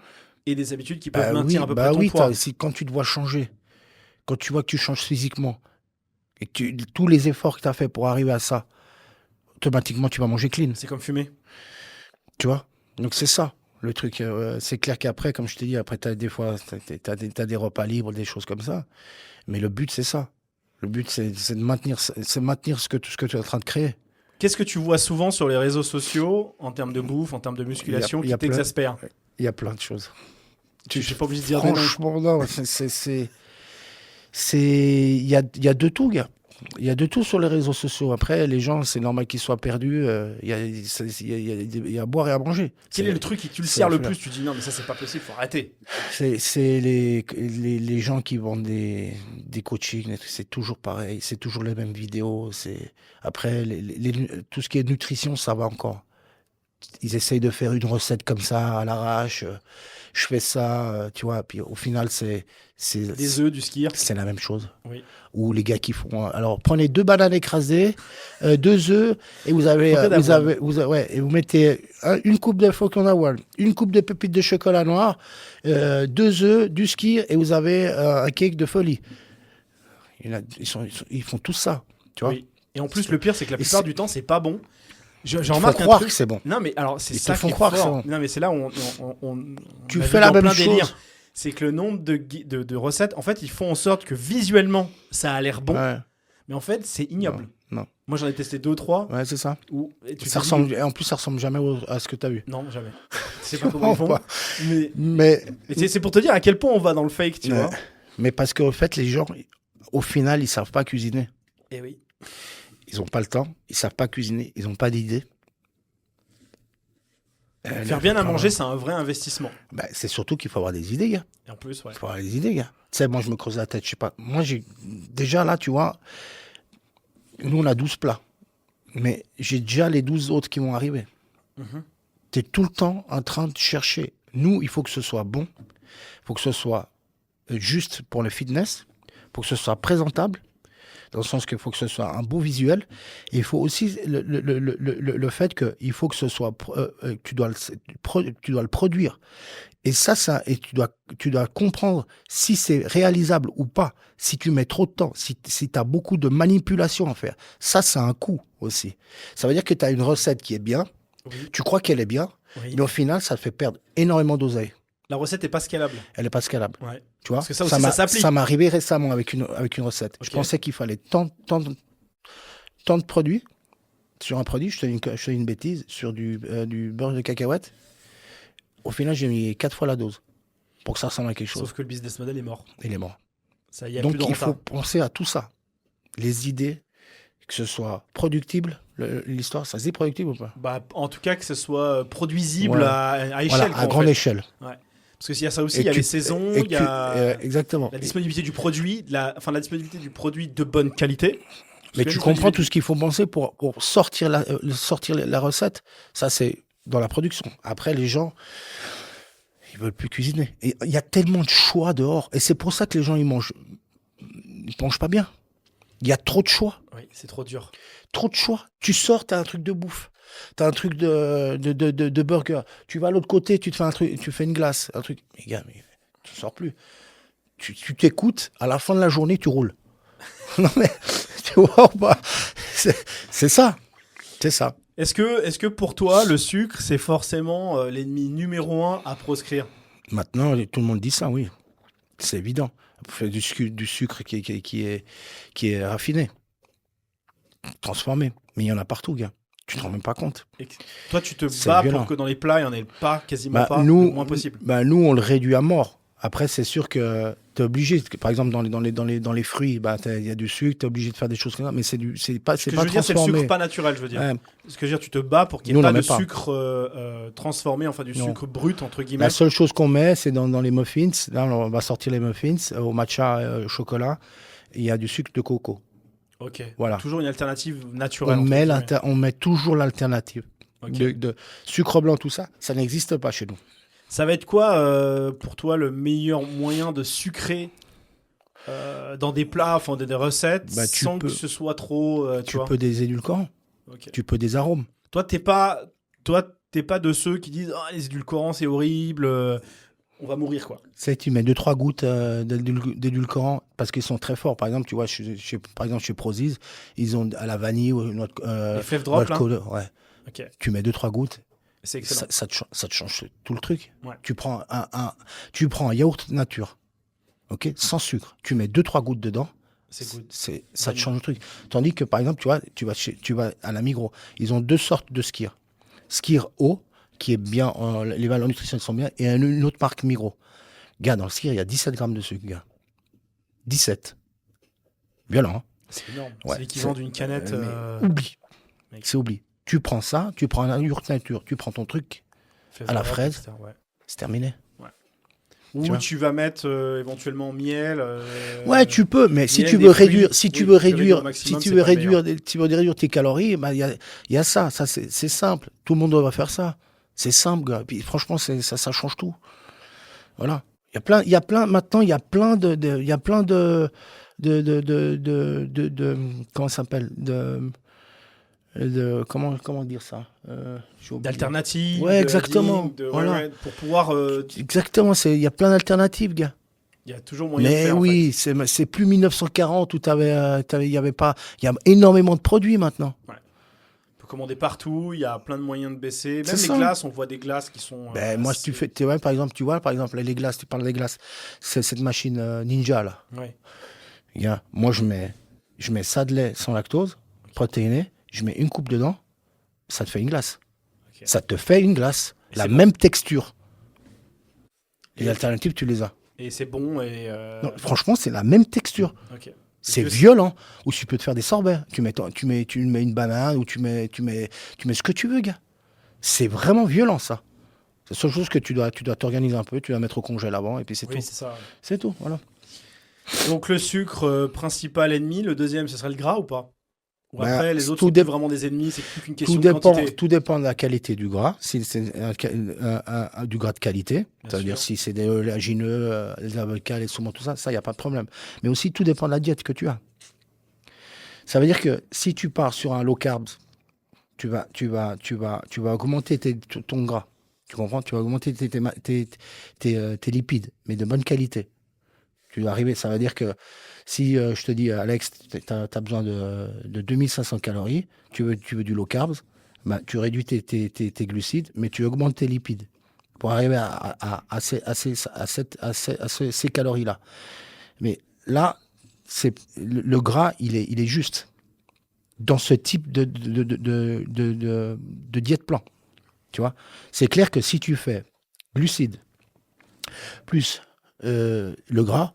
S2: et des habitudes qui peuvent maintenir à peu près ton poids.
S1: C'est quand tu te vois changer. Quand tu vois que tu changes physiquement et que tous les efforts que tu as fait pour arriver à ça, automatiquement, tu vas manger clean.
S2: C'est comme fumer.
S1: Tu vois? Donc, c'est ça, le truc. C'est clair qu'après, comme je t'ai dit, après, des fois, tu as des repas libres, des choses comme ça. Mais le but, c'est ça. Le but, c'est de maintenir ce que tu es en train de créer.
S2: Qu'est-ce que tu vois souvent sur les réseaux sociaux, en termes de bouffe, en termes de musculation, qui t'exaspère?
S1: Il y a plein de choses.
S2: Je n'ai pas obligé de dire
S1: franchement, non, il y a de tout, gars. Il y a de tout sur les réseaux sociaux. Après, les gens, c'est normal qu'ils soient perdus. Il y a à boire et à manger.
S2: Quel est le truc qui tu le sers le plus? Tu dis non, mais ça, c'est pas possible, faut arrêter.
S1: C'est les gens qui vendent des coachings. C'est toujours pareil. C'est toujours les mêmes vidéos. Après, tout ce qui est nutrition, ça va encore. Ils essayent de faire une recette comme ça, à l'arrache. Je fais ça, tu vois. Puis au final, c'est
S2: des œufs, du skyr.
S1: C'est la même chose.
S2: Oui.
S1: Ou les gars qui font. Alors, prenez 2 bananes écrasées, 2 œufs, et vous mettez une coupe de flocons d'avoine, une coupe de pépites de chocolat noir, 2 œufs, du skyr, et vous avez un cake de folie. Ils font tout ça, tu vois.
S2: Oui. Et en plus, le pire, c'est que la plupart du temps, c'est pas bon. Je
S1: Il faut
S2: remarque un
S1: croire
S2: truc.
S1: que c'est bon.
S2: Non, mais alors, c'est
S1: Ils te
S2: ça
S1: font
S2: qui est
S1: croire que
S2: fort.
S1: c'est
S2: Non, mais c'est là où
S1: Tu
S2: on a
S1: fais
S2: vu
S1: la
S2: dans
S1: même
S2: plein
S1: chose.
S2: délires. C'est que le nombre de recettes, en fait, ils font en sorte que visuellement, ça a l'air bon,
S1: Ouais.
S2: mais en fait, c'est ignoble.
S1: Non.
S2: Moi, j'en ai testé 2-3.
S1: Ouais, c'est ça.
S2: Et tu
S1: Ça
S2: te dis,
S1: ressemble, et en plus, ça ressemble jamais à ce que tu as vu.
S2: non, jamais. C'est pas comment ils font.
S1: Pas.
S2: Mais,
S1: Mais,
S2: mais c'est pour te dire à quel point on va dans le fake, tu
S1: Ouais.
S2: vois.
S1: mais parce qu'en fait, les gens, au final, ils savent pas cuisiner.
S2: Et oui.
S1: Ils ont pas le temps, ils savent pas cuisiner, ils ont pas d'idée.
S2: Faire bien à manger, c'est un vrai investissement.
S1: Bah, c'est surtout qu'il faut avoir des idées, gars.
S2: Et en plus, ouais.
S1: Il faut avoir des idées, gars. Tu sais, moi, je me creuse la tête, je sais pas. Moi, j'ai. Déjà, là, tu vois, nous, on a 12 plats. Mais j'ai déjà les 12 autres qui vont arriver.
S2: Mhm.
S1: Tu es tout le temps en train de chercher. Nous, il faut que ce soit bon. Il faut que ce soit juste pour le fitness. Pour que ce soit présentable. Dans le sens qu'il faut que ce soit un beau visuel. Et il faut aussi le fait qu'il faut que ce soit. Tu dois le produire. Et et tu dois comprendre si c'est réalisable ou pas. Si tu mets trop de temps, si tu as beaucoup de manipulation à faire. Ça, c'est un coût aussi. Ça veut dire que tu as une recette qui est bien.
S2: Oui.
S1: Tu crois qu'elle est bien.
S2: Oui.
S1: Mais au final, ça te fait perdre énormément d'oseille.
S2: La recette est pas scalable.
S1: Elle n'est pas scalable.
S2: Ouais.
S1: Tu vois,
S2: Parce que ça aussi, ça s'applique.
S1: Ça m'est arrivé récemment avec une recette.
S2: Ok.
S1: Je pensais qu'il fallait tant de produits sur un produit. Je te dis une bêtise, sur du beurre de cacahuète. Au final, j'ai mis 4 fois la dose pour que ça ressemble à quelque chose.
S2: Sauf que le business model est mort.
S1: Il est mort.
S2: Ça, y a
S1: Donc,
S2: plus de
S1: il faut
S2: rentable.
S1: penser à tout ça. Les idées, que ce soit productible. L'histoire, ça se dit productible ou pas?
S2: Bah, en tout cas, que ce soit produisible
S1: Ouais.
S2: à échelle.
S1: Voilà,
S2: quoi,
S1: à
S2: en
S1: grande
S2: fait.
S1: échelle.
S2: Parce que s'il y a ça aussi,
S1: Et
S2: il y a
S1: tu-
S2: les saisons,
S1: et
S2: il y a
S1: exactement.
S2: la disponibilité du produit, la disponibilité du produit de bonne qualité.
S1: Mais
S2: Parce
S1: tu
S2: que
S1: comprends tout ce qu'il faut penser pour sortir la recette. Ça, c'est dans la production. Après, les gens, ils veulent plus cuisiner. Et il y a tellement de choix dehors. Et c'est pour ça que les gens, ils mangent pas bien. Il y a trop de choix.
S2: Oui, c'est trop dur.
S1: Trop de choix. Tu sors, t'as un truc de bouffe. T'as un truc de burger. Tu vas à l'autre côté, tu te fais un truc, tu fais une glace. Un truc. Mais gars, tu sors plus. Tu t'écoutes, à la fin de la journée, tu roules. Non mais, tu vois ou pas? C'est ça. C'est ça.
S2: Est-ce que pour toi, le sucre, c'est forcément l'ennemi numéro 1 à proscrire?
S1: Maintenant, tout le monde dit ça, oui. C'est évident. Vous faites du sucre qui est raffiné. Transformé. Mais il y en a partout, gars. Tu te rends même pas compte.
S2: Et toi, tu te
S1: C'est
S2: bats
S1: violent.
S2: pour que dans les plats, il n'y en ait pas, quasiment
S1: Bah,
S2: pas,
S1: nous,
S2: le moins possible.
S1: nous, on le réduit à mort. Après, c'est sûr que tu es obligé. Par exemple, dans les fruits, il y a du sucre, tu es obligé de faire des choses comme ça. Mais c'est pas
S2: Ce que je
S1: pas
S2: veux dire, c'est le
S1: transformé.
S2: sucre pas naturel, je veux dire.
S1: Ouais.
S2: Ce que je veux dire, tu te bats pour qu'il
S1: Nous,
S2: n'y ait
S1: on
S2: pas
S1: en
S2: de
S1: met pas.
S2: sucre transformé, enfin du
S1: Non.
S2: sucre brut, entre guillemets.
S1: La seule chose qu'on met, c'est dans les muffins. Là, on va sortir les muffins au matcha chocolat. Il y a du sucre de coco.
S2: Ok.
S1: Voilà.
S2: Toujours une alternative naturelle.
S1: On
S2: entre
S1: met,
S2: guillemets.
S1: on met toujours l'alternative.
S2: Ok.
S1: De sucre blanc, tout ça, ça n'existe pas chez nous.
S2: Ça va être quoi, pour toi, le meilleur moyen de sucrer dans des plats, enfin des recettes,
S1: Bah, tu
S2: sans
S1: peux-
S2: que ce soit trop, tu
S1: Tu
S2: vois.
S1: peux des édulcorants,
S2: Ok.
S1: tu peux des arômes.
S2: Toi, t'es pas de ceux qui disent ah, les édulcorants, c'est horrible, on va mourir, quoi.
S1: Tu sais, tu mets 2-3 gouttes d'édulcorants parce qu'ils sont très forts. Par exemple, tu vois, par exemple, chez Prozis, ils ont à la vanille ou une autre.
S2: Les fèves drop, là.
S1: Ouais.
S2: Ok.
S1: Tu mets 2-3 gouttes,
S2: C'est excellent.
S1: ça te change tout le truc.
S2: Ouais.
S1: Tu prends un yaourt nature, ok, sans sucre. Tu mets 2-3 gouttes dedans.
S2: C'est good.
S1: Ça te
S2: Vanille.
S1: change le truc. Tandis que, par exemple, tu vas à la Migros, ils ont 2 sortes de skyr. Skyr eau, qui est bien, les valeurs nutritionnelles sont bien, et une autre marque Migros. Gars, dans le skyr, il y a 17 grammes de sucre, gars. 17. Violent, hein.
S2: C'est énorme.
S1: Ouais,
S2: C'est l'équivalent
S1: c'est-
S2: d'une canette.
S1: Mais oublie.
S2: mec.
S1: C'est oubli. Tu prends ça, tu prends un yaourt nature, tu prends ton truc,
S2: fèves
S1: à la
S2: drop,
S1: fraise.
S2: etc., ouais.
S1: c'est terminé.
S2: Ou
S1: Tu vois.
S2: tu vas mettre éventuellement miel.
S1: Ouais, tu peux, mais si
S2: miel,
S1: tu
S2: des
S1: veux
S2: fruits.
S1: réduire, si tu
S2: Oui,
S1: veux
S2: tu réduis
S1: réduire,
S2: au maximum,
S1: si tu
S2: c'est
S1: veux
S2: pas le meilleur.
S1: réduire, tu veux réduire tes calories, bah, il y a ça c'est simple. Tout le monde doit faire ça. C'est simple, gars. Et puis franchement, ça change tout. Voilà. Il y a plein, maintenant, il y a plein comment ça s'appelle, comment dire ça, j'ai oublié.
S2: D'alternatives.
S1: Ouais,
S2: de
S1: exactement.
S2: leggings,
S1: Voilà.
S2: ouais, pour pouvoir.
S1: Exactement, il y a plein d'alternatives, gars.
S2: Il y a toujours moyen de
S1: Mais
S2: faire.
S1: oui, c'est plus 1940 où il y a énormément de produits maintenant.
S2: On peut commander partout, il y a plein de moyens de baisser. Même
S1: C'est
S2: les
S1: ça.
S2: glaces, on voit des glaces qui sont.
S1: Moi, si tu fais, ouais, par exemple, les glaces, tu parles des glaces, c'est cette machine Ninja, là.
S2: Ouais.
S1: Gars, moi, je mets ça de lait sans lactose, protéiné, je mets une coupe dedans, ça te fait une glace.
S2: Ok.
S1: Ça te fait une glace.
S2: Et
S1: La
S2: c'est
S1: même texture. Les
S2: Et-
S1: alternatives, tu les as.
S2: Et c'est bon et.
S1: Non, franchement, c'est la même texture.
S2: Ok.
S1: C'est
S2: que-
S1: violent. Ou tu peux te faire des sorbets. Tu mets une banane ou tu mets ce que tu veux, gars. C'est vraiment violent, ça. C'est la seule chose que tu dois t'organiser un peu, tu vas mettre au congèle avant, et puis c'est
S2: Oui,
S1: tout.
S2: c'est ça.
S1: C'est tout, voilà.
S2: Donc le sucre, principal ennemi. Le deuxième, ce serait le gras ou pas? Ou
S1: Bah,
S2: après, les autres
S1: tout
S2: sont
S1: dé-
S2: plus vraiment des ennemis, c'est plus qu'une question de quantité.
S1: Tout dépend de la qualité du gras. Si c'est du gras de qualité,
S2: Bien
S1: ça veut dire
S2: sûr.
S1: si c'est des oléagineux, les avocats, les saumons, tout ça, il n'y a pas de problème. Mais aussi, tout dépend de la diète que tu as. Ça veut dire que si tu pars sur un low carb, tu vas augmenter ton gras. Tu comprends? Tu vas augmenter tes lipides, mais de bonne qualité. Tu vas arriver, ça veut dire que si je te dis, Alex, tu as besoin de 2500 calories, tu veux du low carb, bah, tu réduis tes glucides, mais tu augmentes tes lipides pour arriver à ces calories-là. Mais là, le gras, il est juste dans ce type de diète plan. Tu vois, c'est clair que si tu fais glucides plus le gras,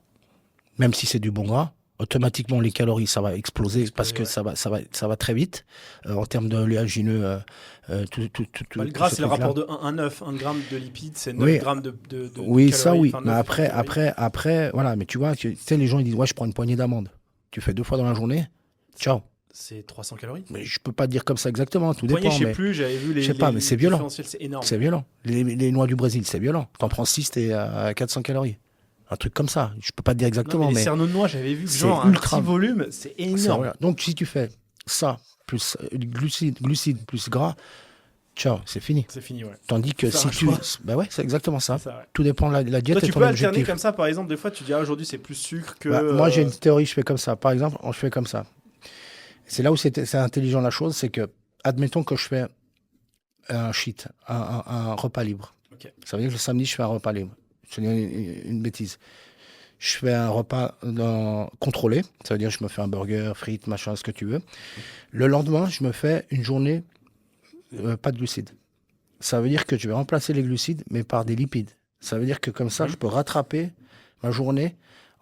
S1: même si c'est du bon gras, automatiquement les calories ça va exploser parce que
S2: ouais.
S1: ça va très vite en termes d'oléagineux.
S2: Bah, le gras, c'est le rapport de 1 à 9. 1 gramme de lipides, c'est 9
S1: Oui,
S2: grammes de
S1: oui,
S2: calories.
S1: ça oui.
S2: Enfin,
S1: Mais
S2: 9 calories.
S1: après, voilà. Mais tu vois, tu sais, les gens ils disent ouais, je prends une poignée d'amandes. Tu fais 2 fois dans la journée. Ciao.
S2: C'est 300 calories.
S1: Mais je peux pas dire comme ça exactement. Tout
S2: Poignée,
S1: dépend.
S2: je sais
S1: Mais
S2: plus, j'avais vu
S1: je sais pas, mais c'est violent.
S2: différentiels, c'est énorme.
S1: C'est violent. Les noix du Brésil, c'est violent. T'en prends 6, t'es à 400 calories. Un truc comme ça. Je peux pas te dire
S2: Non,
S1: exactement,
S2: mais les
S1: mais
S2: cerneaux de noix, j'avais vu que
S1: c'est
S2: genre un
S1: ultra.
S2: petit volume, c'est
S1: c'est
S2: énorme.
S1: voilà. Donc si tu fais ça, plus glucides, plus gras, ciao, c'est fini.
S2: C'est fini, ouais.
S1: Tandis que
S2: Faut faire
S1: si
S2: un
S1: tu.
S2: choix.
S1: Bah ouais, c'est exactement ça.
S2: C'est ça, ouais.
S1: Tout dépend de la diète
S2: Toi,
S1: et
S2: tu
S1: ton
S2: peux alterner
S1: objectif.
S2: comme ça, par exemple, des fois, tu dis, ah, aujourd'hui, c'est plus sucre que.
S1: Bah, moi, j'ai une théorie, je fais comme ça. Par exemple, je fais comme ça. C'est là où c'est intelligent la chose, c'est que, admettons que je fais un cheat, un repas libre.
S2: Ok.
S1: Ça veut dire que le samedi, je fais un repas libre. Je te dis une bêtise. Je fais un repas contrôlé. Ça veut dire que je me fais un burger, frites, machin, ce que tu veux. Le lendemain, je me fais une journée pas de glucides. Ça veut dire que je vais remplacer les glucides, mais par des lipides. Ça veut dire que comme ça, je peux rattraper ma journée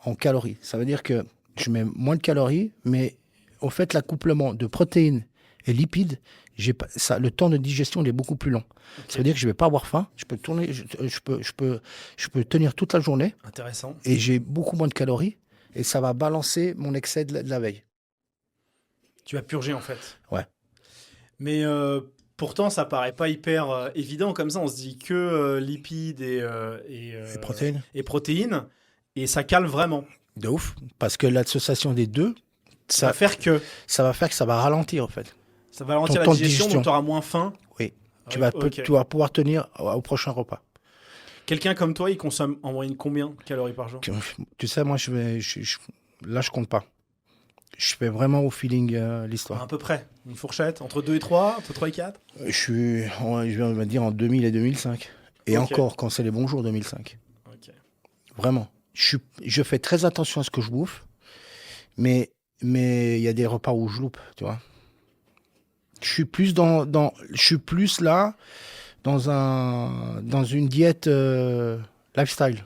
S1: en calories. Ça veut dire que je mets moins de calories, mais au fait, l'accouplement de protéines et lipides, le temps de digestion il est beaucoup plus long. Ça veut dire que je ne vais pas avoir faim, je peux tenir toute la journée
S2: Intéressant.
S1: et j'ai beaucoup moins de calories et ça va balancer mon excès de la veille.
S2: Tu vas purger, en fait.
S1: Ouais.
S2: Mais pourtant, ça paraît pas hyper évident comme ça. On se dit que lipides
S1: Les protéines.
S2: et protéines, et ça cale vraiment.
S1: De ouf. Parce que l'association des deux,
S2: Ça va faire que
S1: ça va faire que ça va ralentir en fait.
S2: ça va ralentir
S1: Ton
S2: la
S1: temps de
S2: digestion,
S1: digestion.
S2: donc tu auras moins faim.
S1: Oui. Tu
S2: Ouais,
S1: vas,
S2: ok.
S1: tu vas pouvoir tenir au prochain repas.
S2: Quelqu'un comme toi, il consomme en moyenne combien de calories par jour?
S1: Tu sais, moi, là, je compte pas. Je fais vraiment au feeling l'histoire.
S2: À peu près. Une fourchette entre 2 et 3, entre 3 et 4.
S1: Je vais dire en 2000 et 2005. Et
S2: Ok.
S1: encore, quand c'est les bons jours, 2005.
S2: Ok.
S1: Vraiment. Je fais très attention à ce que je bouffe, mais il y a des repas où je loupe, tu vois. Je suis plus je suis plus là dans une diète lifestyle,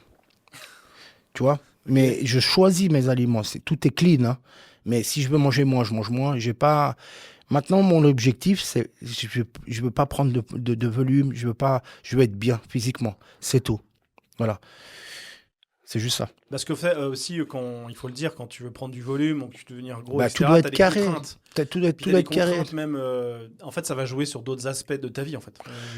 S1: tu vois. Mais je choisis mes aliments. Tout est clean, hein. Mais si je veux manger moins, je mange moins. J'ai pas. Maintenant, mon objectif, c'est je veux pas prendre de volume. Je veux être bien physiquement. C'est tout. Voilà. C'est juste ça.
S2: Parce que fait, aussi, il faut le dire, quand tu veux prendre du volume, que tu veux devenir gros,
S1: Bah,
S2: etc.,
S1: tout doit
S2: t'as
S1: être
S2: des
S1: carré.
S2: contraintes.
S1: Tout doit
S2: Puis t'as des
S1: être carré.
S2: contraintes même. En fait, ça va jouer sur d'autres aspects de ta vie, en fait.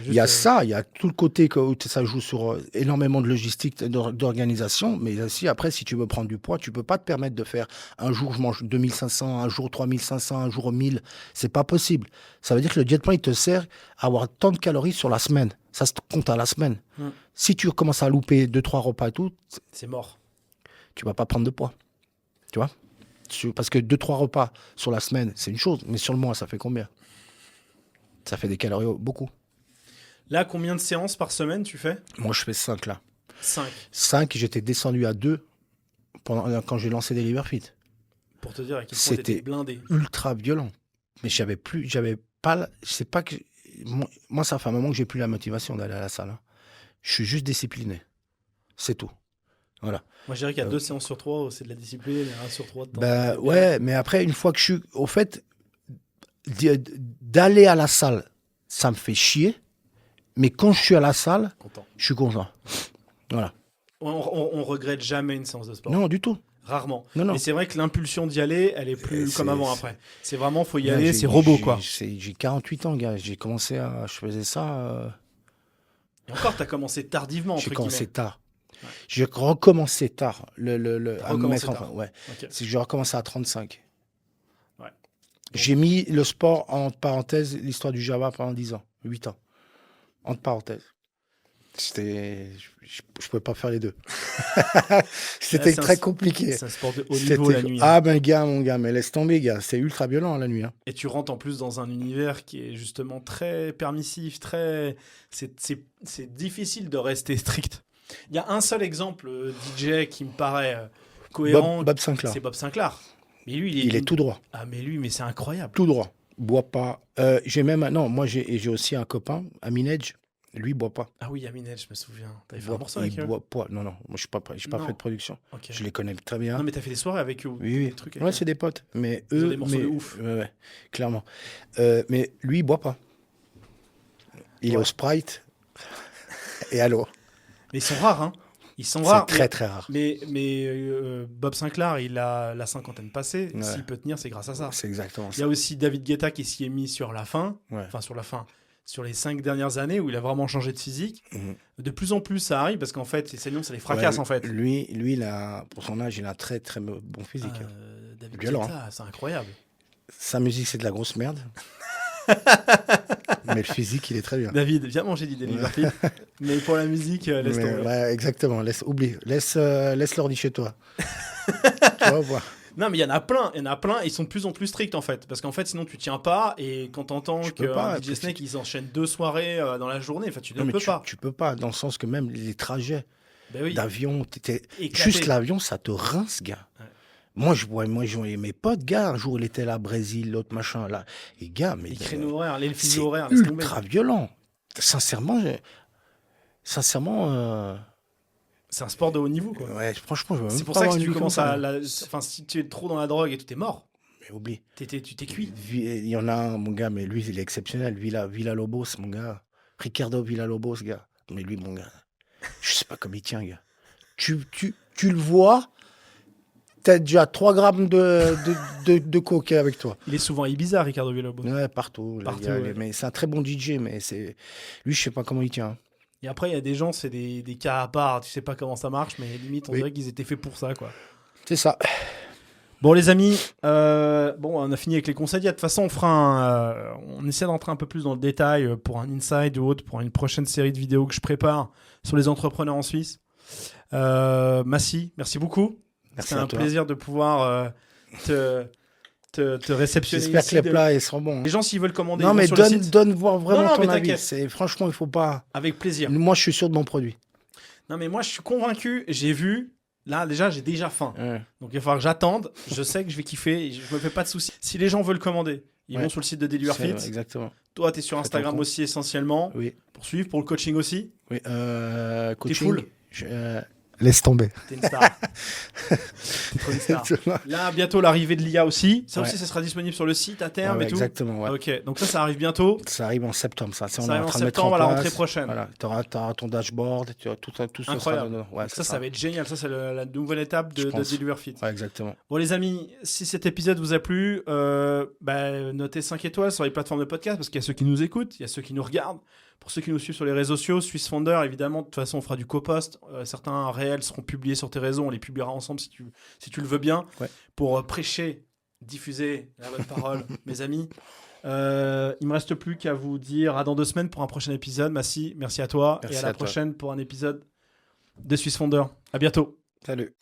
S1: Il y a ça, il y a tout le côté où ça joue sur énormément de logistique, d'organisation, mais aussi après, si tu veux prendre du poids, tu peux pas te permettre de faire un jour je mange 2500, un jour 3500, un jour 1000, c'est pas possible. Ça veut dire que le diet plan, il te sert à avoir tant de calories sur la semaine. Ça se compte à la semaine. Si tu commences à louper 2-3 repas et tout,
S2: C'est mort.
S1: tu vas pas prendre de poids. Tu vois? Parce que 2-3 repas sur la semaine, c'est une chose, mais sur le mois, ça fait combien? Ça fait des calories beaucoup.
S2: Là, combien de séances par semaine tu fais?
S1: Moi, je fais 5 là.
S2: 5.
S1: 5, j'étais descendu à 2 quand j'ai lancé Deliver Fit.
S2: Pour te dire à quel point
S1: C'était
S2: t'étais blindé.
S1: ultra violent. Mais j'avais pas, je sais pas que, moi, ça fait un moment que j'ai plus la motivation d'aller à la salle. Hein. Je suis juste discipliné. C'est tout. Voilà.
S2: Moi, je dirais qu'il y a 2 séances sur 3, c'est de la discipline, et 1 sur 3 de temps.
S1: Ben ouais, mais après, une fois que je suis, au fait, d'aller à la salle, ça me fait chier. Mais quand je suis à la salle,
S2: Content.
S1: je suis content. Voilà.
S2: On regrette jamais une séance de sport.
S1: Non, du tout.
S2: Rarement.
S1: Non, non.
S2: Mais c'est vrai que l'impulsion d'y aller, elle est plus comme avant après. C'est vraiment, faut y
S1: Ouais,
S2: aller, c'est robot quoi.
S1: J'ai 48 ans, gars. J'ai commencé à. Je faisais ça.
S2: Et encore, t'as commencé tardivement, entre
S1: J'ai commencé
S2: guillemets.
S1: tard. Ouais. J'ai recommencé tard. À me
S2: Recommencé
S1: mettre
S2: tard.
S1: ouais.
S2: Ok.
S1: C'est que j'ai recommencé à 35.
S2: Ouais.
S1: J'ai mis le sport entre parenthèses, l'histoire du Java pendant 10 ans, 8 ans. Entre parenthèses. C'était. Je pouvais pas faire les deux. C'était
S2: Là,
S1: très compliqué.
S2: C'est un sport de haut niveau la nuit.
S1: Ah ben gars, mon gars, mais laisse tomber, gars. C'est ultra violent la nuit. Hein.
S2: Et tu rentres en plus dans un univers qui est justement très permissif, très. C'est difficile de rester strict. Il y a un seul exemple DJ qui me paraît cohérent.
S1: Bob Sinclair.
S2: C'est Bob Sinclair. Mais lui,
S1: il est tout droit.
S2: Ah mais lui, mais c'est incroyable.
S1: Tout droit. Boit pas. J'ai même non, moi j'ai aussi un copain, Amin Edge. Lui, il boit pas.
S2: Ah oui, Aminel, je me souviens. T'avais fait un morceau avec eux?
S1: Non, moi, je n'ai pas fait de production.
S2: Okay.
S1: Je les connais très bien.
S2: Non, mais t'as fait des soirées avec eux?
S1: Oui.
S2: Ouais,
S1: c'est des potes. Mais eux,
S2: ils ont des morceaux de ouf.
S1: Ouais, clairement. Mais lui, il boit pas. Il est au Sprite et à l'eau.
S2: Mais ils sont rares, hein. Ils sont rares.
S1: C'est très, très rare.
S2: Mais Bob Sinclair, il a la cinquantaine passée.
S1: Ouais.
S2: S'il peut tenir, c'est grâce à ça.
S1: C'est exactement ça.
S2: Il y a aussi David Guetta qui s'y est mis sur la fin.
S1: Ouais.
S2: Enfin, sur la fin. Sur les 5 dernières années où il a vraiment changé de physique. De plus en plus, ça arrive parce qu'en fait, ces noms, ça les fracasse en fait.
S1: Lui, pour son âge, il a un très, très bon physique.
S2: David
S1: violent.
S2: Guetta, c'est incroyable.
S1: Sa musique, c'est de la grosse merde. Mais le physique, il est très bien.
S2: David, viens manger du Deliver Fit. Mais pour la musique, laisse tomber.
S1: Ouais, exactement, oublie. Laisse l'ordi chez toi. Tu vas voir.
S2: Non, mais il y en a plein. Ils sont de plus en plus stricts en fait. Parce qu'en fait, sinon, tu tiens pas. Et quand t'entends qu'un DJ Snake, ils enchaînent 2 soirées dans la journée, tu ne peux pas.
S1: Tu peux pas, dans le sens que même les trajets d'avion, juste l'avion, ça te rince, gars. Ouais. Moi, je voyais mes potes, gars. Un jour, il était là, Brésil, l'autre machin, là. Et gars, mais.
S2: Les créneaux horaires, les fuseaux horaires.
S1: C'est ultra violent. Sincèrement.
S2: C'est un sport de haut niveau, quoi.
S1: Ouais, franchement, je
S2: c'est pour ça que si tu commences si tu es trop dans la drogue et tout, t'es mort.
S1: Mais oublie.
S2: Tu t'es cuit.
S1: Il y en a un, mon gars, mais lui, il est exceptionnel. Villa-Lobos, mon gars. Ricardo Villa-Lobos, gars. Mais lui, mon gars, je sais pas comment il tient, gars. Tu le vois. T'as déjà 3 grammes de coke avec toi.
S2: Il est souvent à Ibiza, Ricardo Villalobos.
S1: Ouais, partout. Ouais. Mais c'est un très bon DJ, mais lui, je sais pas comment il tient.
S2: Et après, il y a des gens, c'est des cas à part. Tu sais pas comment ça marche, mais limite, on dirait qu'ils étaient faits pour ça, quoi.
S1: C'est ça.
S2: Bon, les amis, on a fini avec les conseils. De toute façon, on essaie d'entrer un peu plus dans le détail pour un inside ou autre, pour une prochaine série de vidéos que je prépare sur les entrepreneurs en Suisse. Massi, merci beaucoup. C'est un plaisir de pouvoir te réceptionner.
S1: J'espère que les plats ils seront bons.
S2: Les gens, s'ils veulent commander,
S1: non, mais
S2: sur le site.
S1: donne voir vraiment ton avis. Franchement, il faut pas.
S2: Avec plaisir.
S1: Moi, je suis sûr de mon produit.
S2: Non, mais moi, je suis convaincu. J'ai vu. Là, déjà, j'ai déjà faim. Ouais. Donc, il va falloir que j'attende. Je sais que je vais kiffer. Je me fais pas de soucis. Si les gens veulent commander, ils vont sur le site de Deliver Fit.
S1: Exactement.
S2: Toi, tu es sur Instagram aussi essentiellement.
S1: Oui.
S2: Pour suivre, pour le coaching aussi.
S1: Oui. Coaching.
S2: T'es full.
S1: Laisse tomber.
S2: T'es une star. T'es trop une star. Là, bientôt l'arrivée de l'IA aussi. Ça aussi, ça sera disponible sur le site à terme et tout.
S1: Exactement. Ouais.
S2: Ok, donc ça arrive bientôt.
S1: Ça arrive en septembre. Ça
S2: arrive en septembre à la rentrée prochaine.
S1: Voilà. Tu auras ton dashboard. Tu auras tout ça.
S2: Incroyable. Ça va être génial. Ça, c'est la nouvelle étape de Deliver Fit.
S1: Ouais, exactement.
S2: Bon, les amis, si cet épisode vous a plu, notez 5 étoiles sur les plateformes de podcast parce qu'il y a ceux qui nous écoutent, il y a ceux qui nous regardent. Pour ceux qui nous suivent sur les réseaux sociaux, Swiss Founder, évidemment, de toute façon, on fera du co-post. Certains réels seront publiés sur tes réseaux. On les publiera ensemble si tu le veux bien. Ouais. Pour prêcher, diffuser la bonne parole, mes amis. Il ne me reste plus qu'à vous dire à dans 2 semaines pour un prochain épisode. Massi, merci à toi. Merci et à la prochaine pour un épisode de Swiss Founder. À bientôt.
S1: Salut.